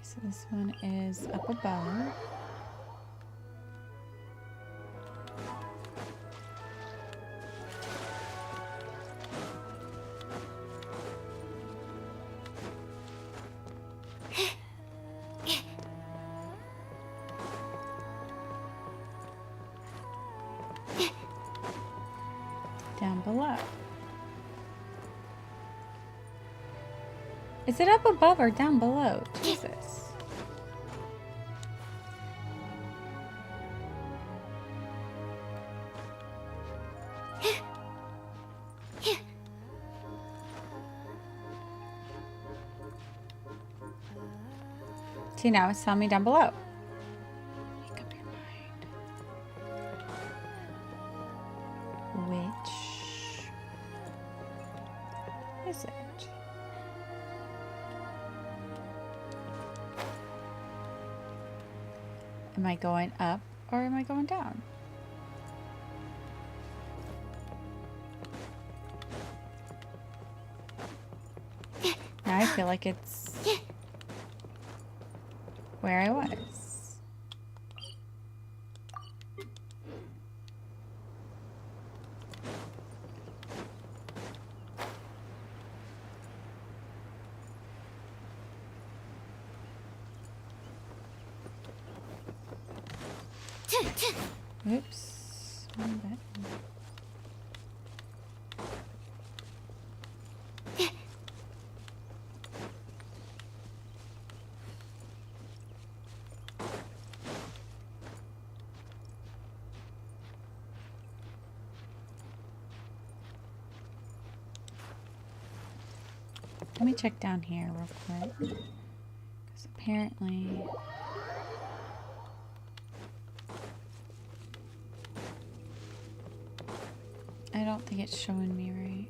So this one is up above. Down below. Is it up above or down below? Jesus. See, now it's telling me down below. Make up your mind. Which is it? Am I going up or am I going down? Now I feel like it's where I was. Oops. Wrong button. Let me check down here real quick. Because apparently... I don't think it's showing me right.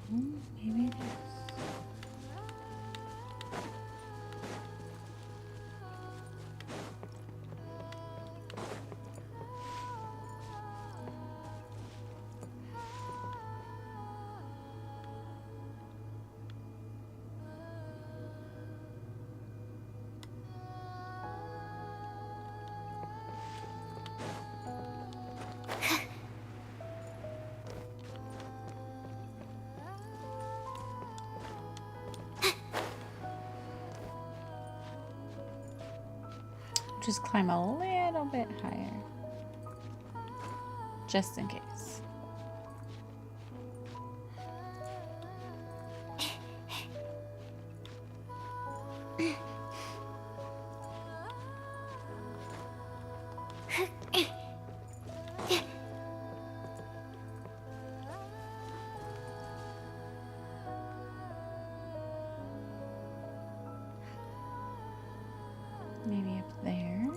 Maybe it is. Just climb a little bit higher. Just in case. Maybe up there.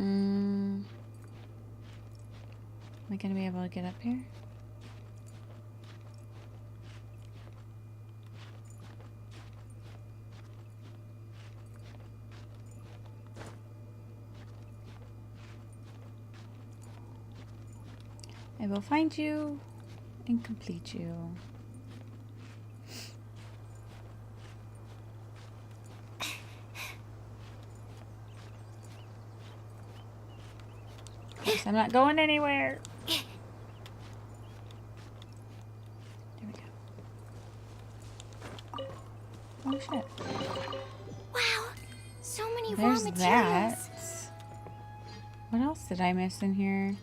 Am I gonna be able to get up here? I will find you and complete you. Yes, I'm not going anywhere. There we go. Oh shit. Wow, so many There's raw materials. that. What else did I miss in here?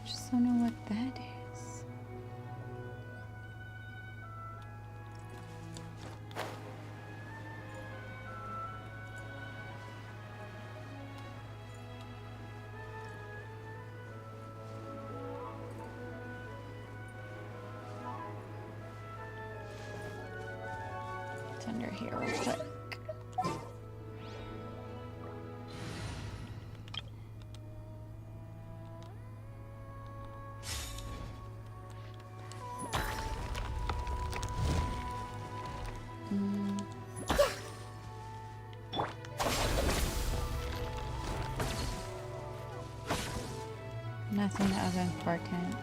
Just don't know what that is. It's under here real quick. Nothing of importance.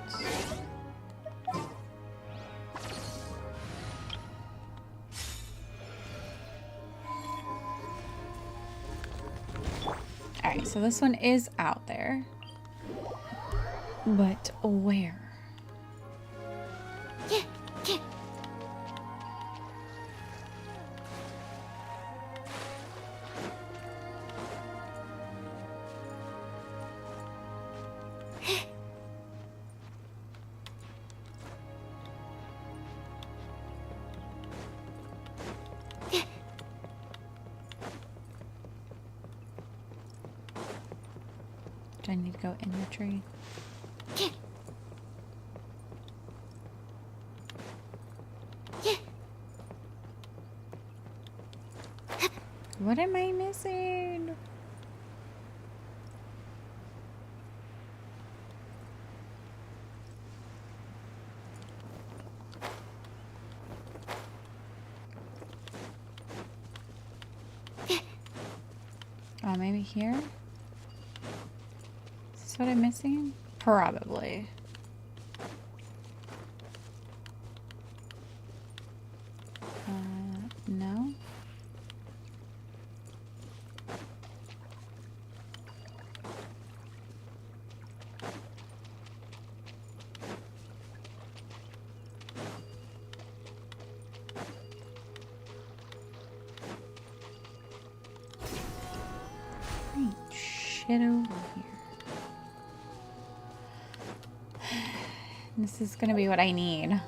Alright, so this one is out there. But where? Do I need to go in the tree? What am I missing? Oh, maybe here? Is this what I'm missing? Probably. No? Ain't shit over here. This is gonna be what I need.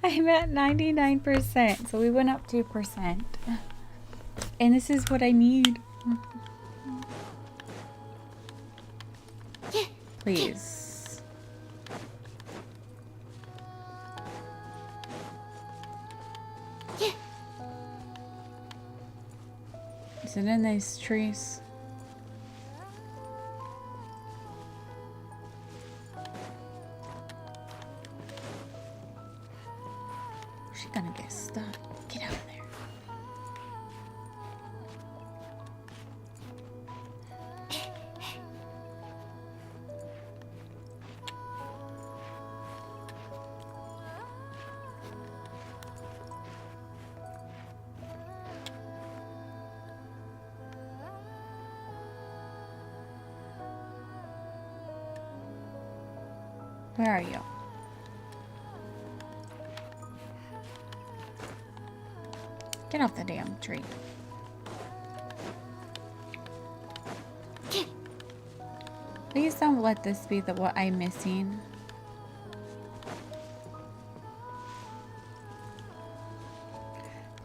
I'm at 99%, so we went up 2%. And this is what I need. Please. Is it in these trees? She's gonna get stuck. Get out of there. Where are you? Get off the damn tree. Please don't let this be what I'm missing.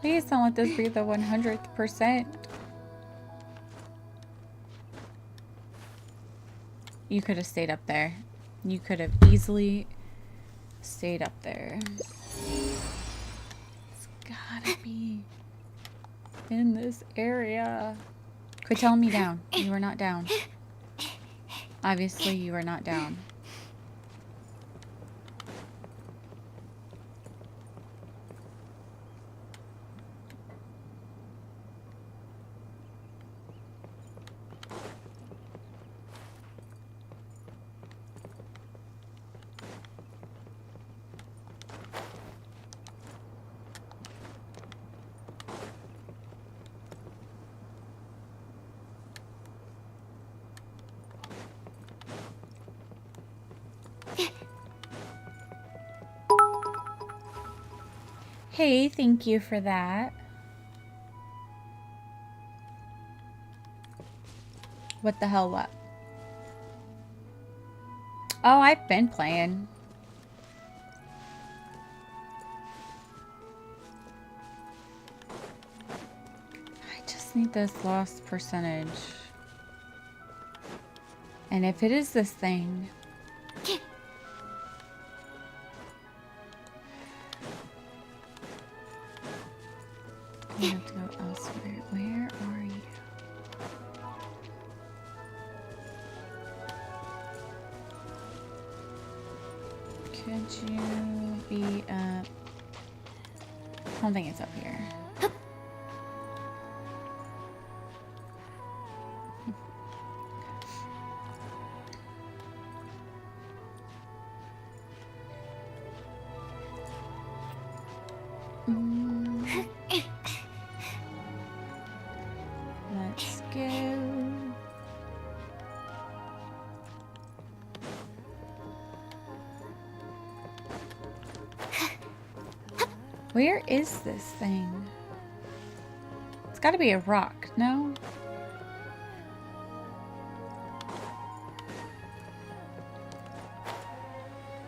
Please don't let this be the 100%. You could have stayed up there. You could have easily stayed up there. It's gotta be in this area. Quit telling me down. You are not down. Obviously, you are not down. Hey, thank you for that. What the hell, what? Oh, I've been playing. I just need this lost percentage. And if it is this thing... I have to go elsewhere. Where are you? Could you be up? I don't think it's up here. Let's go. Where is this thing? It's got to be a rock, no?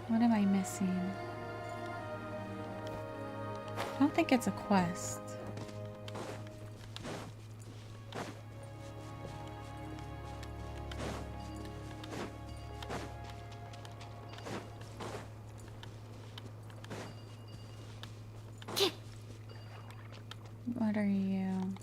What am I missing? I don't think it's a quest. What are you?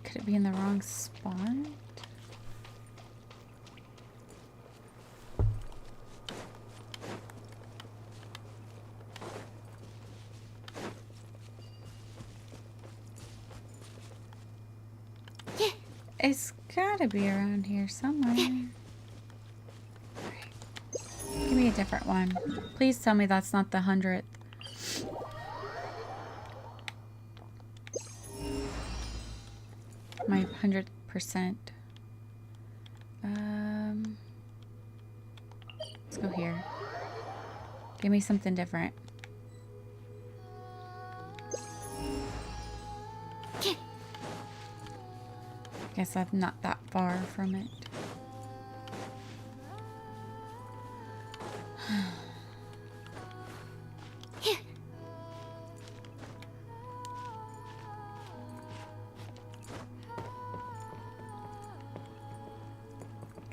Could it be in the wrong spot? It's gotta be around here somewhere. Right. Give me a different one. Please tell me that's not the 100th. My 100%. Let's go here. Give me something different. Guess I'm not that far from it.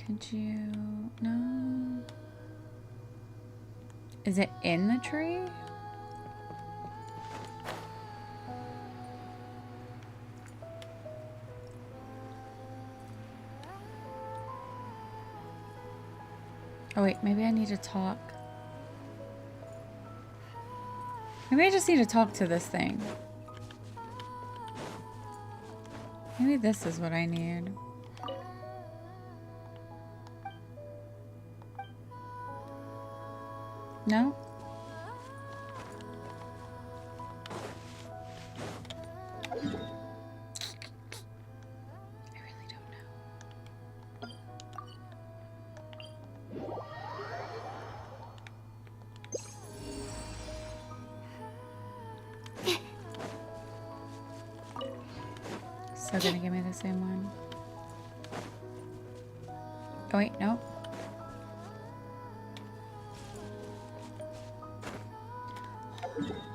Could you... No. Is it in the tree? Oh wait, maybe I need to talk. Maybe I just need to talk to this thing. Maybe this is what I need. No? Still gonna give me the same one. Oh wait, nope.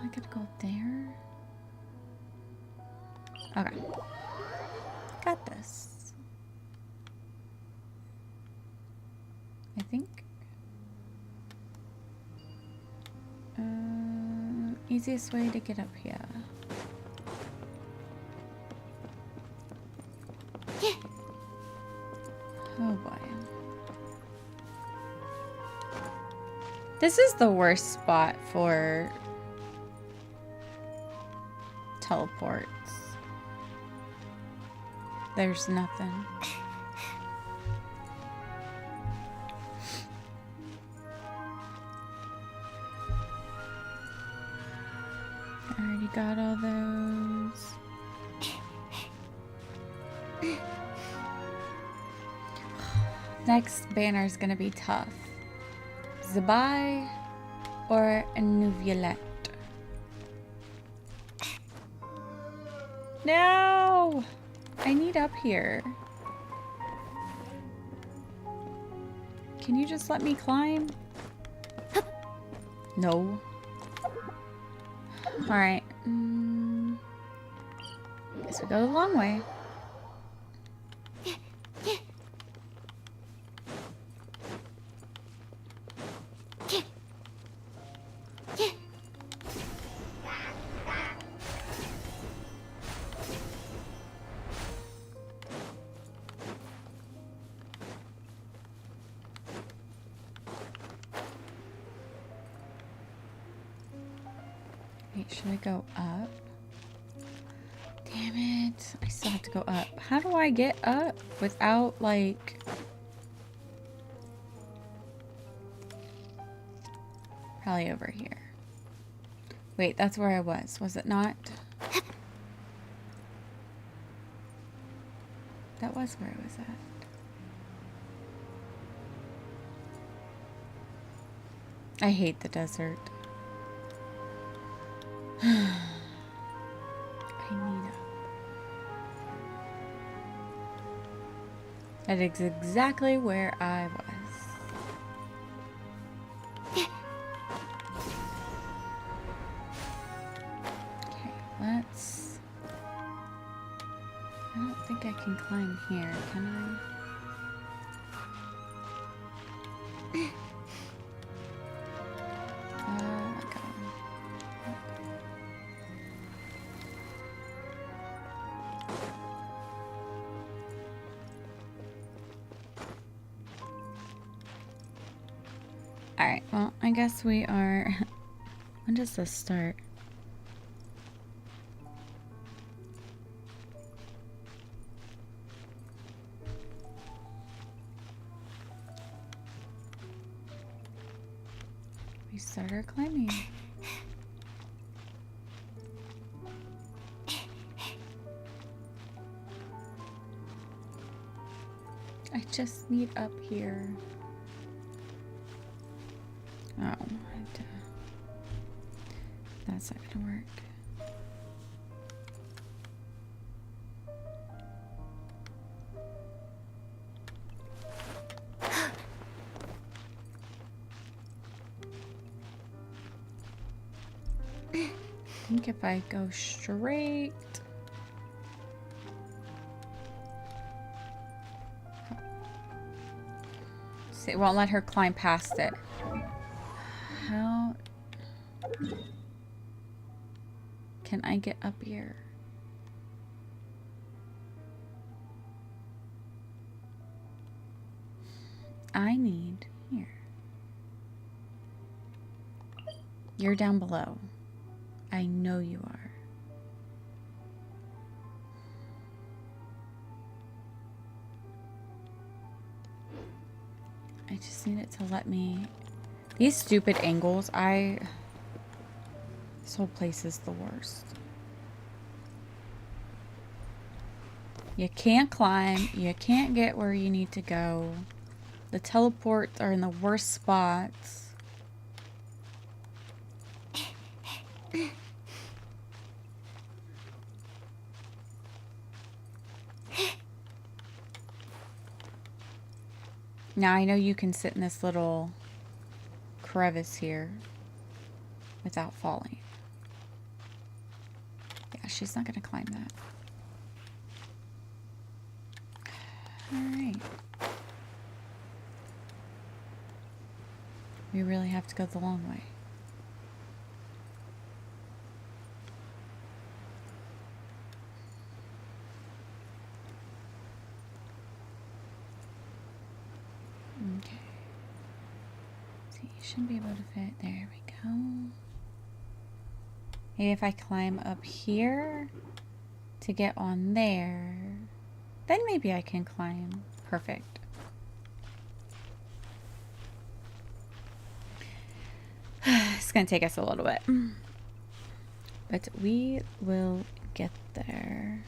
I could go there. Okay. Got this. I think. Easiest way to get up here. Oh boy. This is the worst spot for teleports. There's nothing. I already got all those. Next banner is gonna be tough. Zabai or Nuviolette? No! I need up here. Can you just let me climb? No. Alright. Guess we go the long way. Wait, should I go up? Damn it. I still have to go up. How do I get up without, like... Probably over here. Wait, that's where I was it not? That was where I was at. I hate the desert. I need it. That is exactly where I was. Okay, let's... I don't think I can climb here, can I? Alright, well, I guess we are... When does this start? We start our climbing. I just need up here. Oh, that's not gonna work. I think if I go straight... See, it won't let her climb past it. How can I get up here? I need here. You're down below. I know you are. I just need it to let me... These stupid angles, this whole place is the worst. You can't climb, you can't get where you need to go. The teleports are in the worst spots. Now I know you can sit in this little crevice here without falling. Yeah, she's not gonna climb that. Alright. We really have to go the long way. Okay. So you should be able to fit. There we go. Maybe if I climb up here to get on there, then maybe I can climb. Perfect. It's gonna take us a little bit, but we will get there.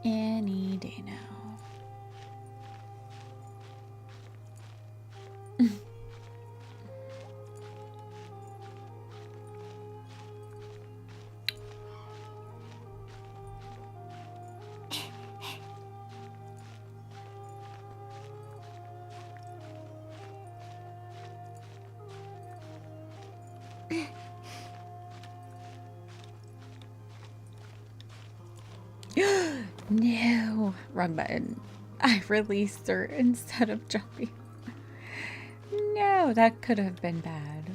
Any day now. No, wrong button. I released her instead of jumping. No, that could have been bad.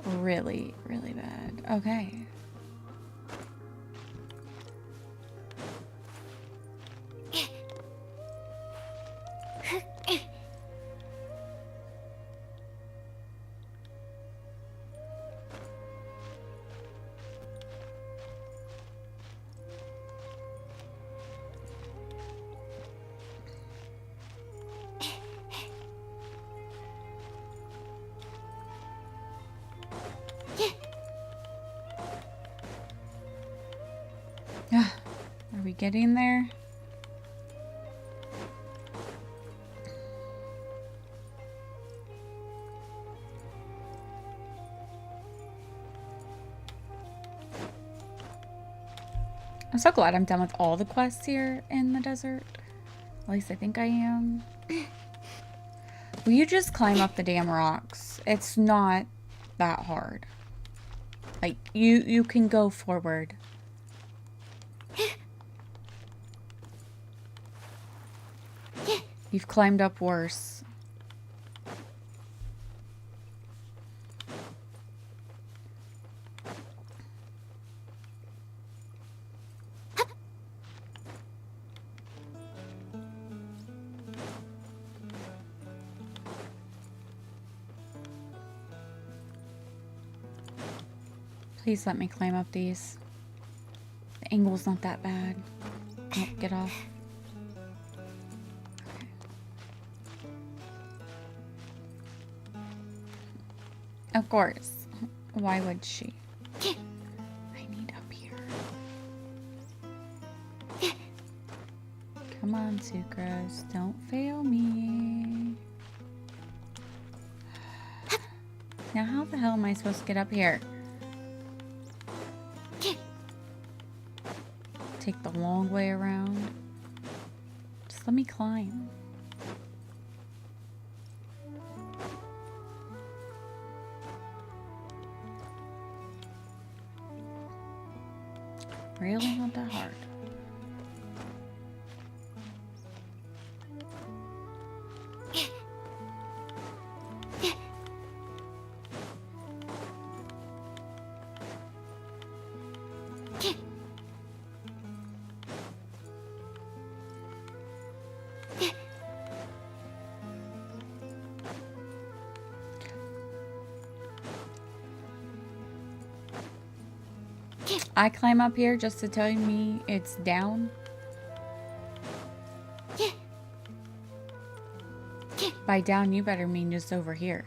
Really, really bad. Okay. Are we getting there? I'm so glad I'm done with all the quests here in the desert. At least I think I am. Will you just climb up the damn rocks? It's not that hard. Like, you can go forward. You've climbed up worse. Please let me climb up these. The angle's not that bad. Oh, get off. Of course. Why would she? I need up here. Come on, Sucrose. Don't fail me. Now how the hell am I supposed to get up here? Take the long way around. Just let me climb. Really not that hard. I climb up here just to tell me it's down. By down, you better mean just over here.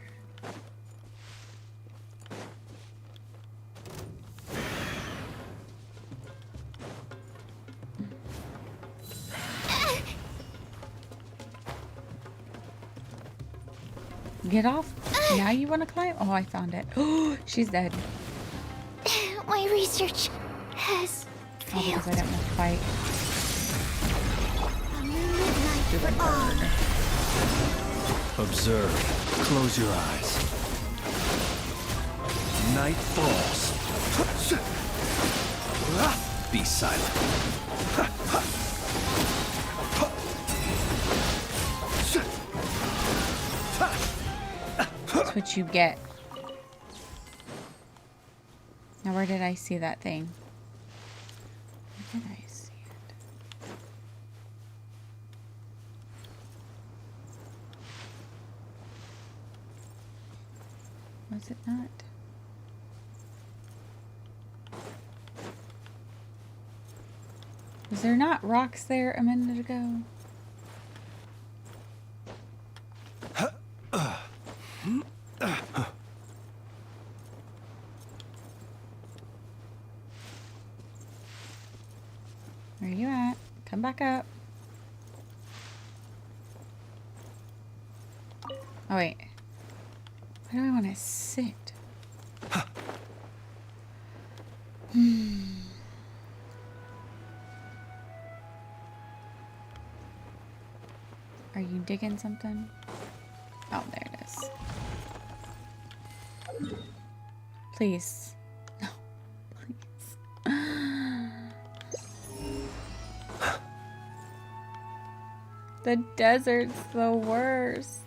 Get off. Now you want to climb? Oh, I found it. Oh, she's dead. My research has Oh, failed. because I didn't want to fight. A midnight for all. Observe. Close your eyes. Night falls. Be silent. That's what you get. Now, where did I see that thing? Where did I see it? Was it not? Was there not rocks there a minute ago? Where are you at? Come back up. Oh, wait. Where do I want to sit? Are you digging something? Oh, there it is. Please. No, please. The desert's the worst.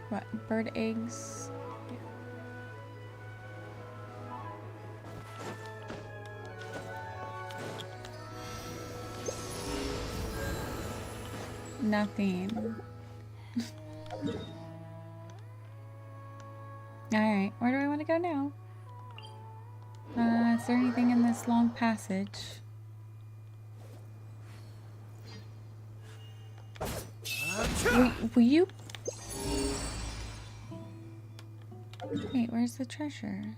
What, bird eggs? Nothing. Alright, where do I want to go now? Is there anything in this long passage? Will you... Wait, where's the treasure?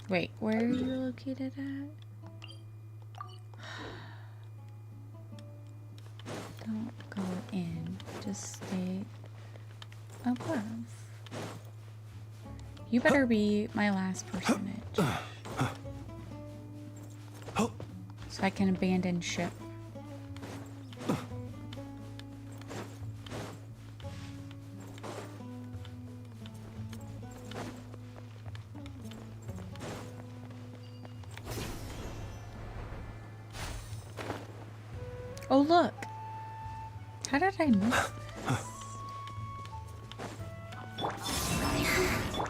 Wait, where are you located at? Don't go in, just stay above. You better be my last personage. So I can abandon ship. Oh, look. How did I miss this?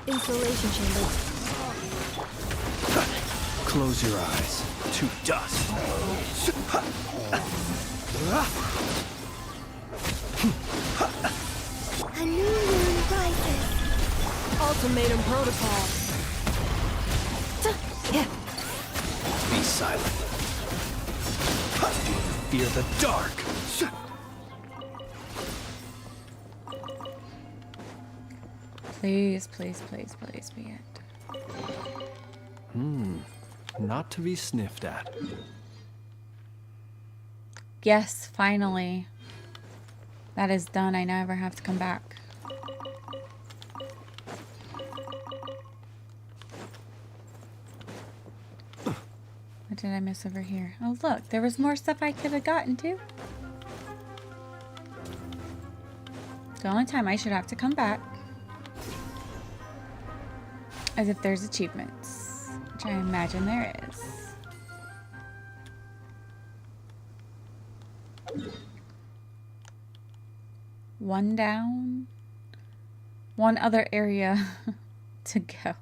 Insulation chamber. Close your eyes. To dust. A new moon rises. Ultimatum protocol. Be silent. Do you fear the dark? Please, please, please, please be it. Not to be sniffed at. Yes, finally. That is done. I never have to come back. What did I miss over here? Oh, look. There was more stuff I could have gotten to. The only time I should have to come back is if there's achievements, which I imagine there is. One down. One other area to go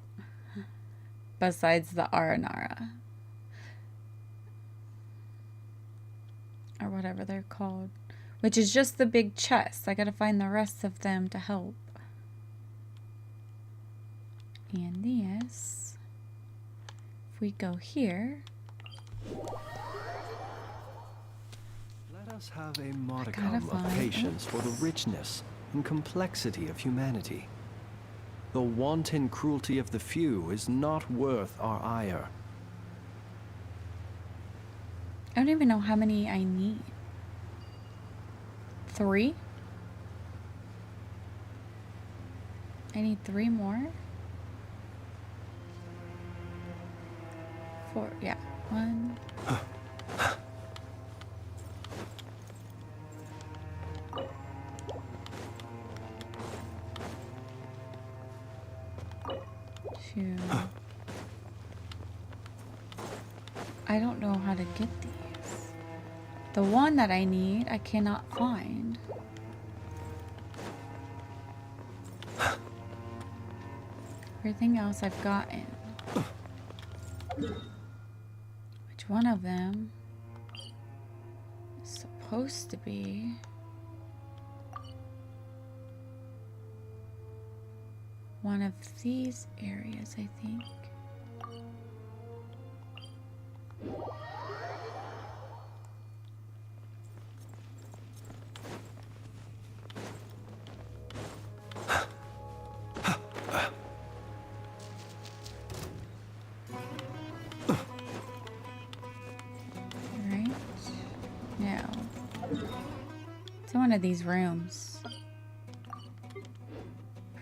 besides the Aranara. Or whatever they're called. Which is just the big chest. I gotta find the rest of them to help. And this. If we go here. Let us have a modicum of patience for the richness and complexity of humanity. The wanton cruelty of the few is not worth our ire. I don't even know how many I need. 3? I need 3 more. 4, yeah. 1. Two. I don't know how to get these. The one that I need, I cannot find. Everything else I've gotten. Which one of them is supposed to be? One of these areas, I think. Right now, it's in one of these rooms.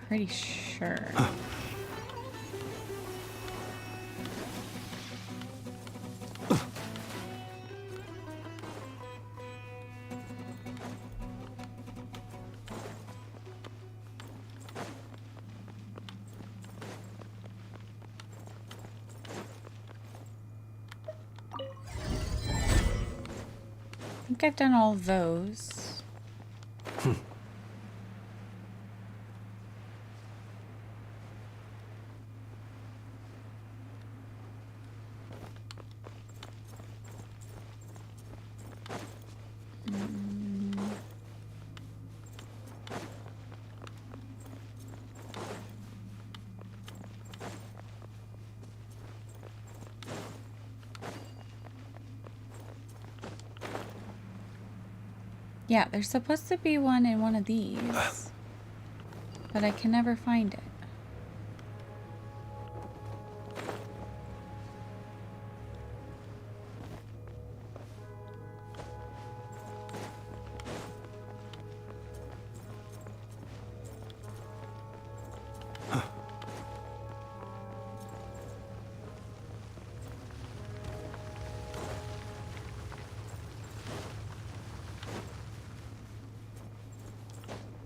Pretty sure. I think I've done all of those. Yeah, there's supposed to be one in one of these, but I can never find it.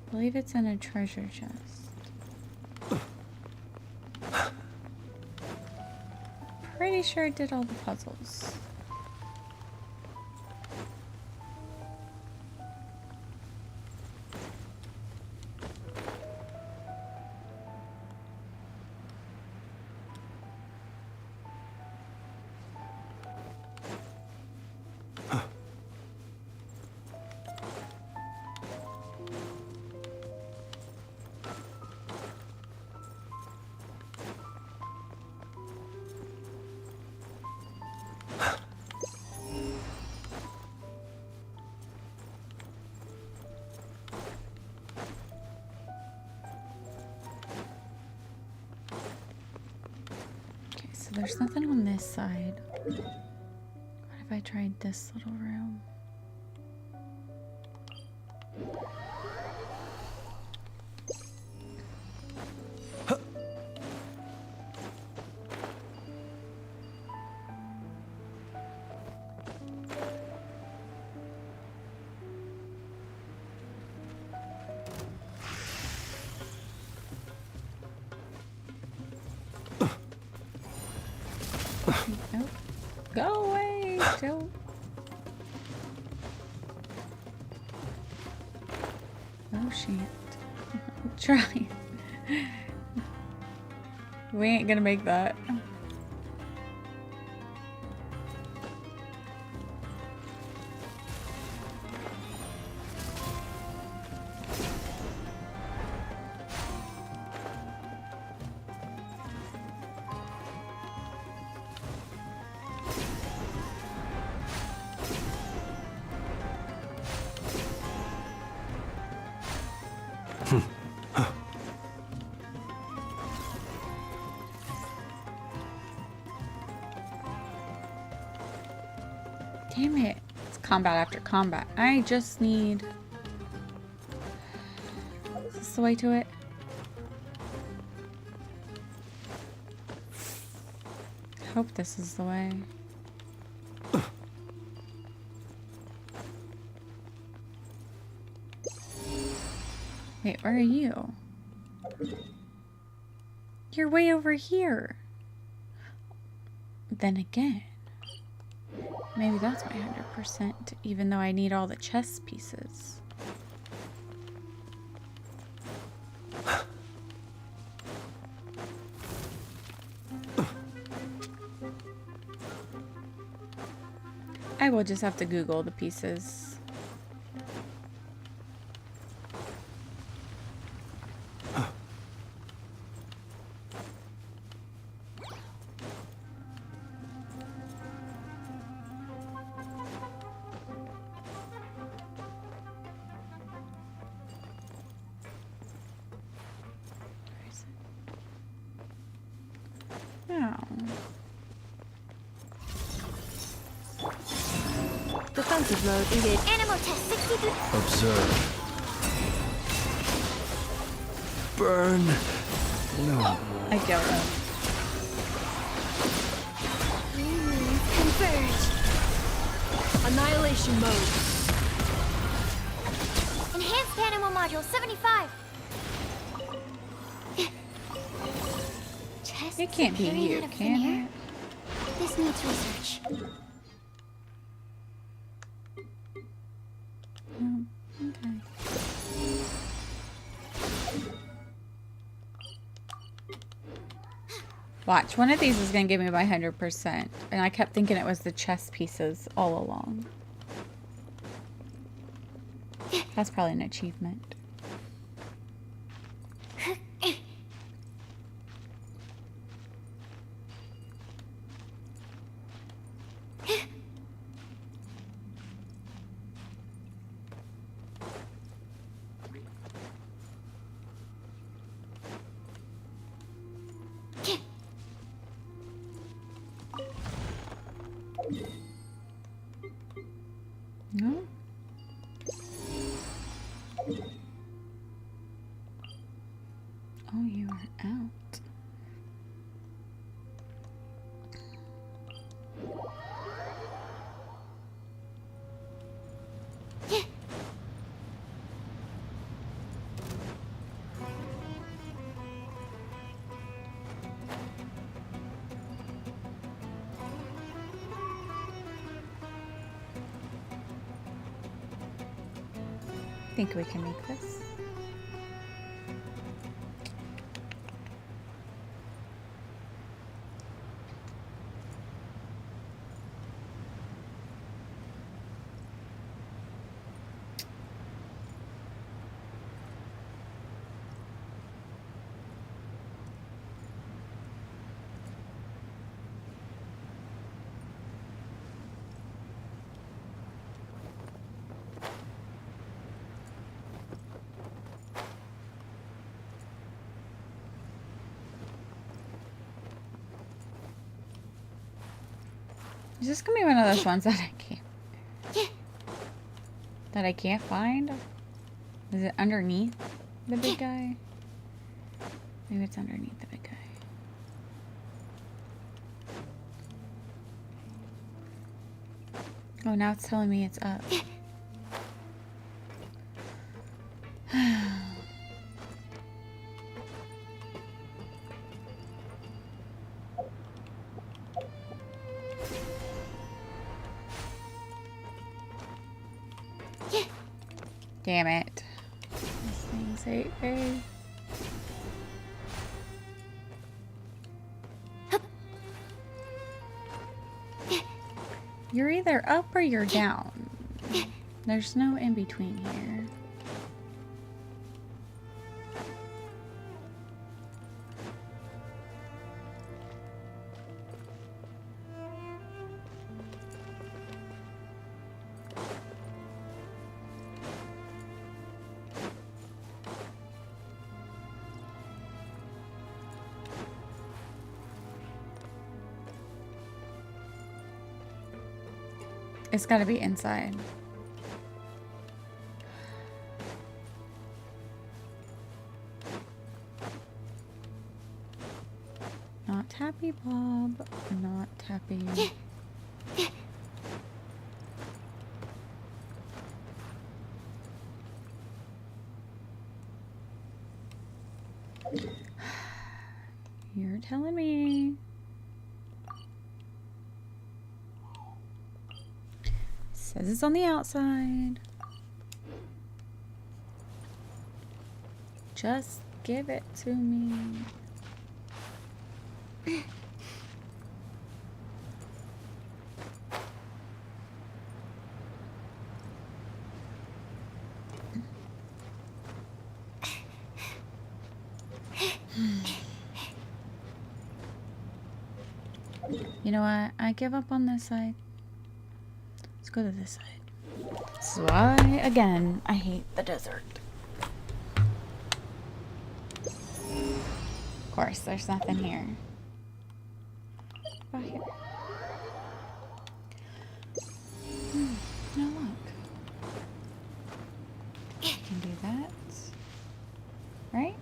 I believe it's in a treasure chest. Pretty sure I did all the puzzles. So there's nothing on this side. What if I tried this little room? Nope. Go away, Joe. Oh shit. Try. We ain't gonna make that. Damn it. It's combat after combat. I just need... Is this the way to it? I hope this is the way. Wait, where are you? You're way over here. Then again, maybe that's my 100%, even though I need all the chess pieces. I will just have to Google the pieces. Defensive mode engaged. Animal test 63. Observe. Burn. No. I don't know. Converge. Annihilation mode. Enhanced animal module 75. Chest It can't be appearing you, out of thin can air? it? This needs research. Okay. Watch, one of these is gonna give me my 100%, and I kept thinking it was the chess pieces all along. That's probably an achievement. No? Oh, you are out. Think we can make this. Is this gonna be one of those ones that I can't find? Is it underneath the big guy? Maybe it's underneath the big guy. Oh, now it's telling me it's up. Damn it. This thing's hate me. You're either up or you're down. There's no in between here. It's gotta be inside. Not Tappy Bob. Not Tappy. You're telling me. Says it's on the outside. Just give it to me. You know what? I give up on this side. Let's go to this side. This is why, again, I hate the desert. Of course, there's nothing here. About here. No, look. I can do that. Right?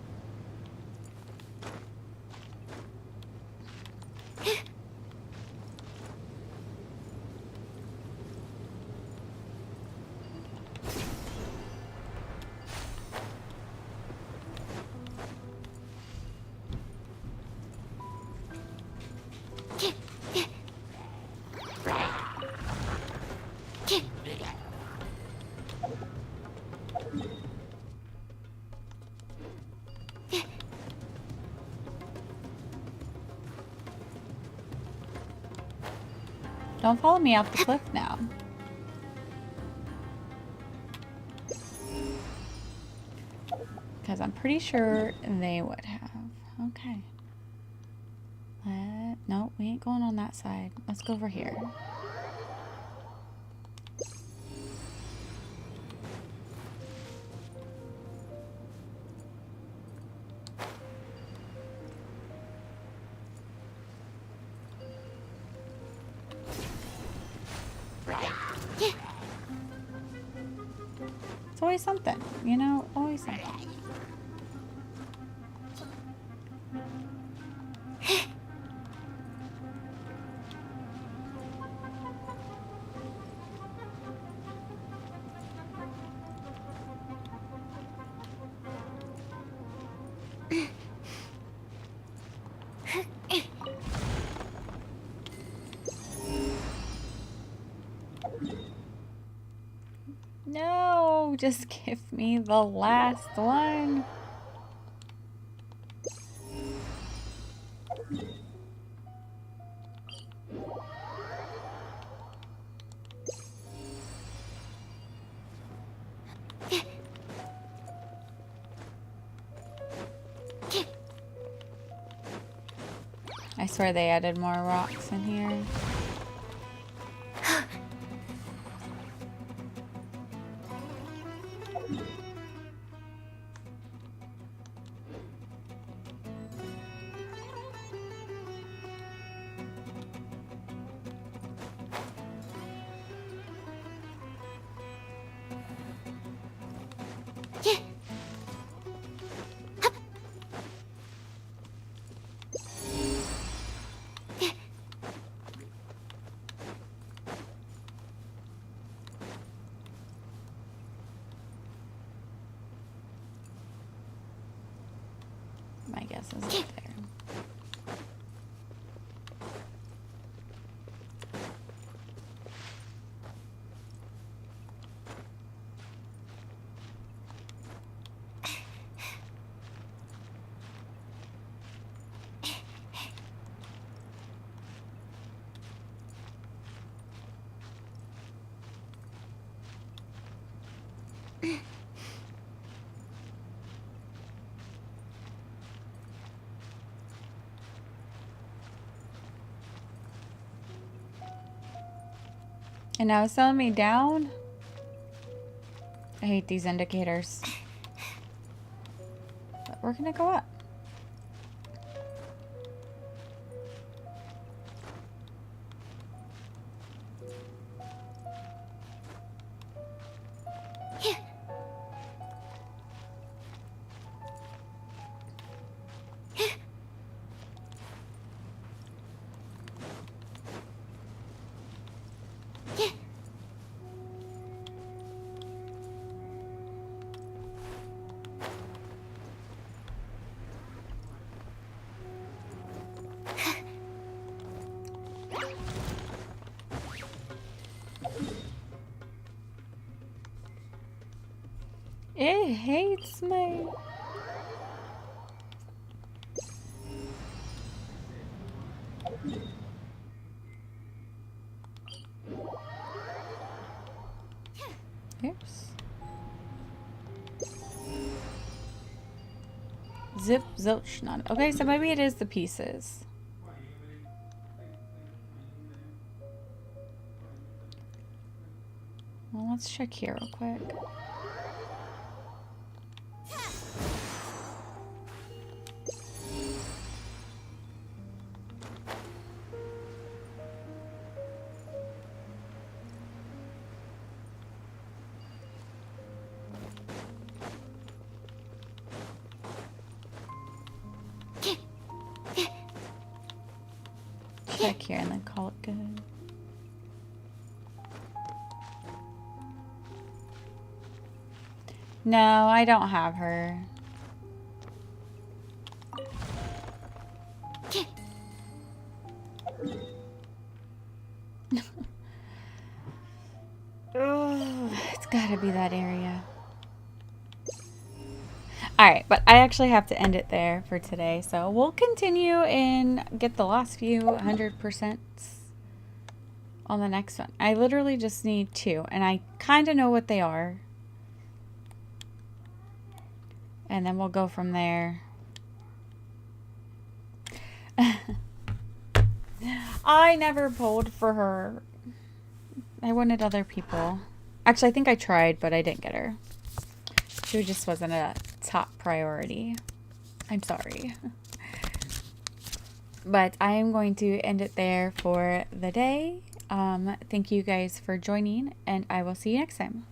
Don't follow me off the cliff now. Because I'm pretty sure they would have. Okay. No, we ain't going on that side. Let's go over here. It's always something, you know? Always something. No, just give me the last one. I swear they added more rocks in here. My guess is up there. And now it's telling me down? I hate these indicators. But we're gonna go up. It hates me. Oops. Zip, zilch, none. Okay, so maybe it is the pieces. Well, let's check here real quick. Check here and then call it good. No, I don't have her. Oh, it's gotta be that area. Alright, but I actually have to end it there for today. So we'll continue and get the last few 100% on the next one. I literally just need 2, and I kind of know what they are. And then we'll go from there. I never pulled for her. I wanted other people. Actually, I think I tried, but I didn't get her. She just wasn't a top priority. I'm sorry. But I am going to end it there for the day. Thank you guys for joining, and I will see you next time.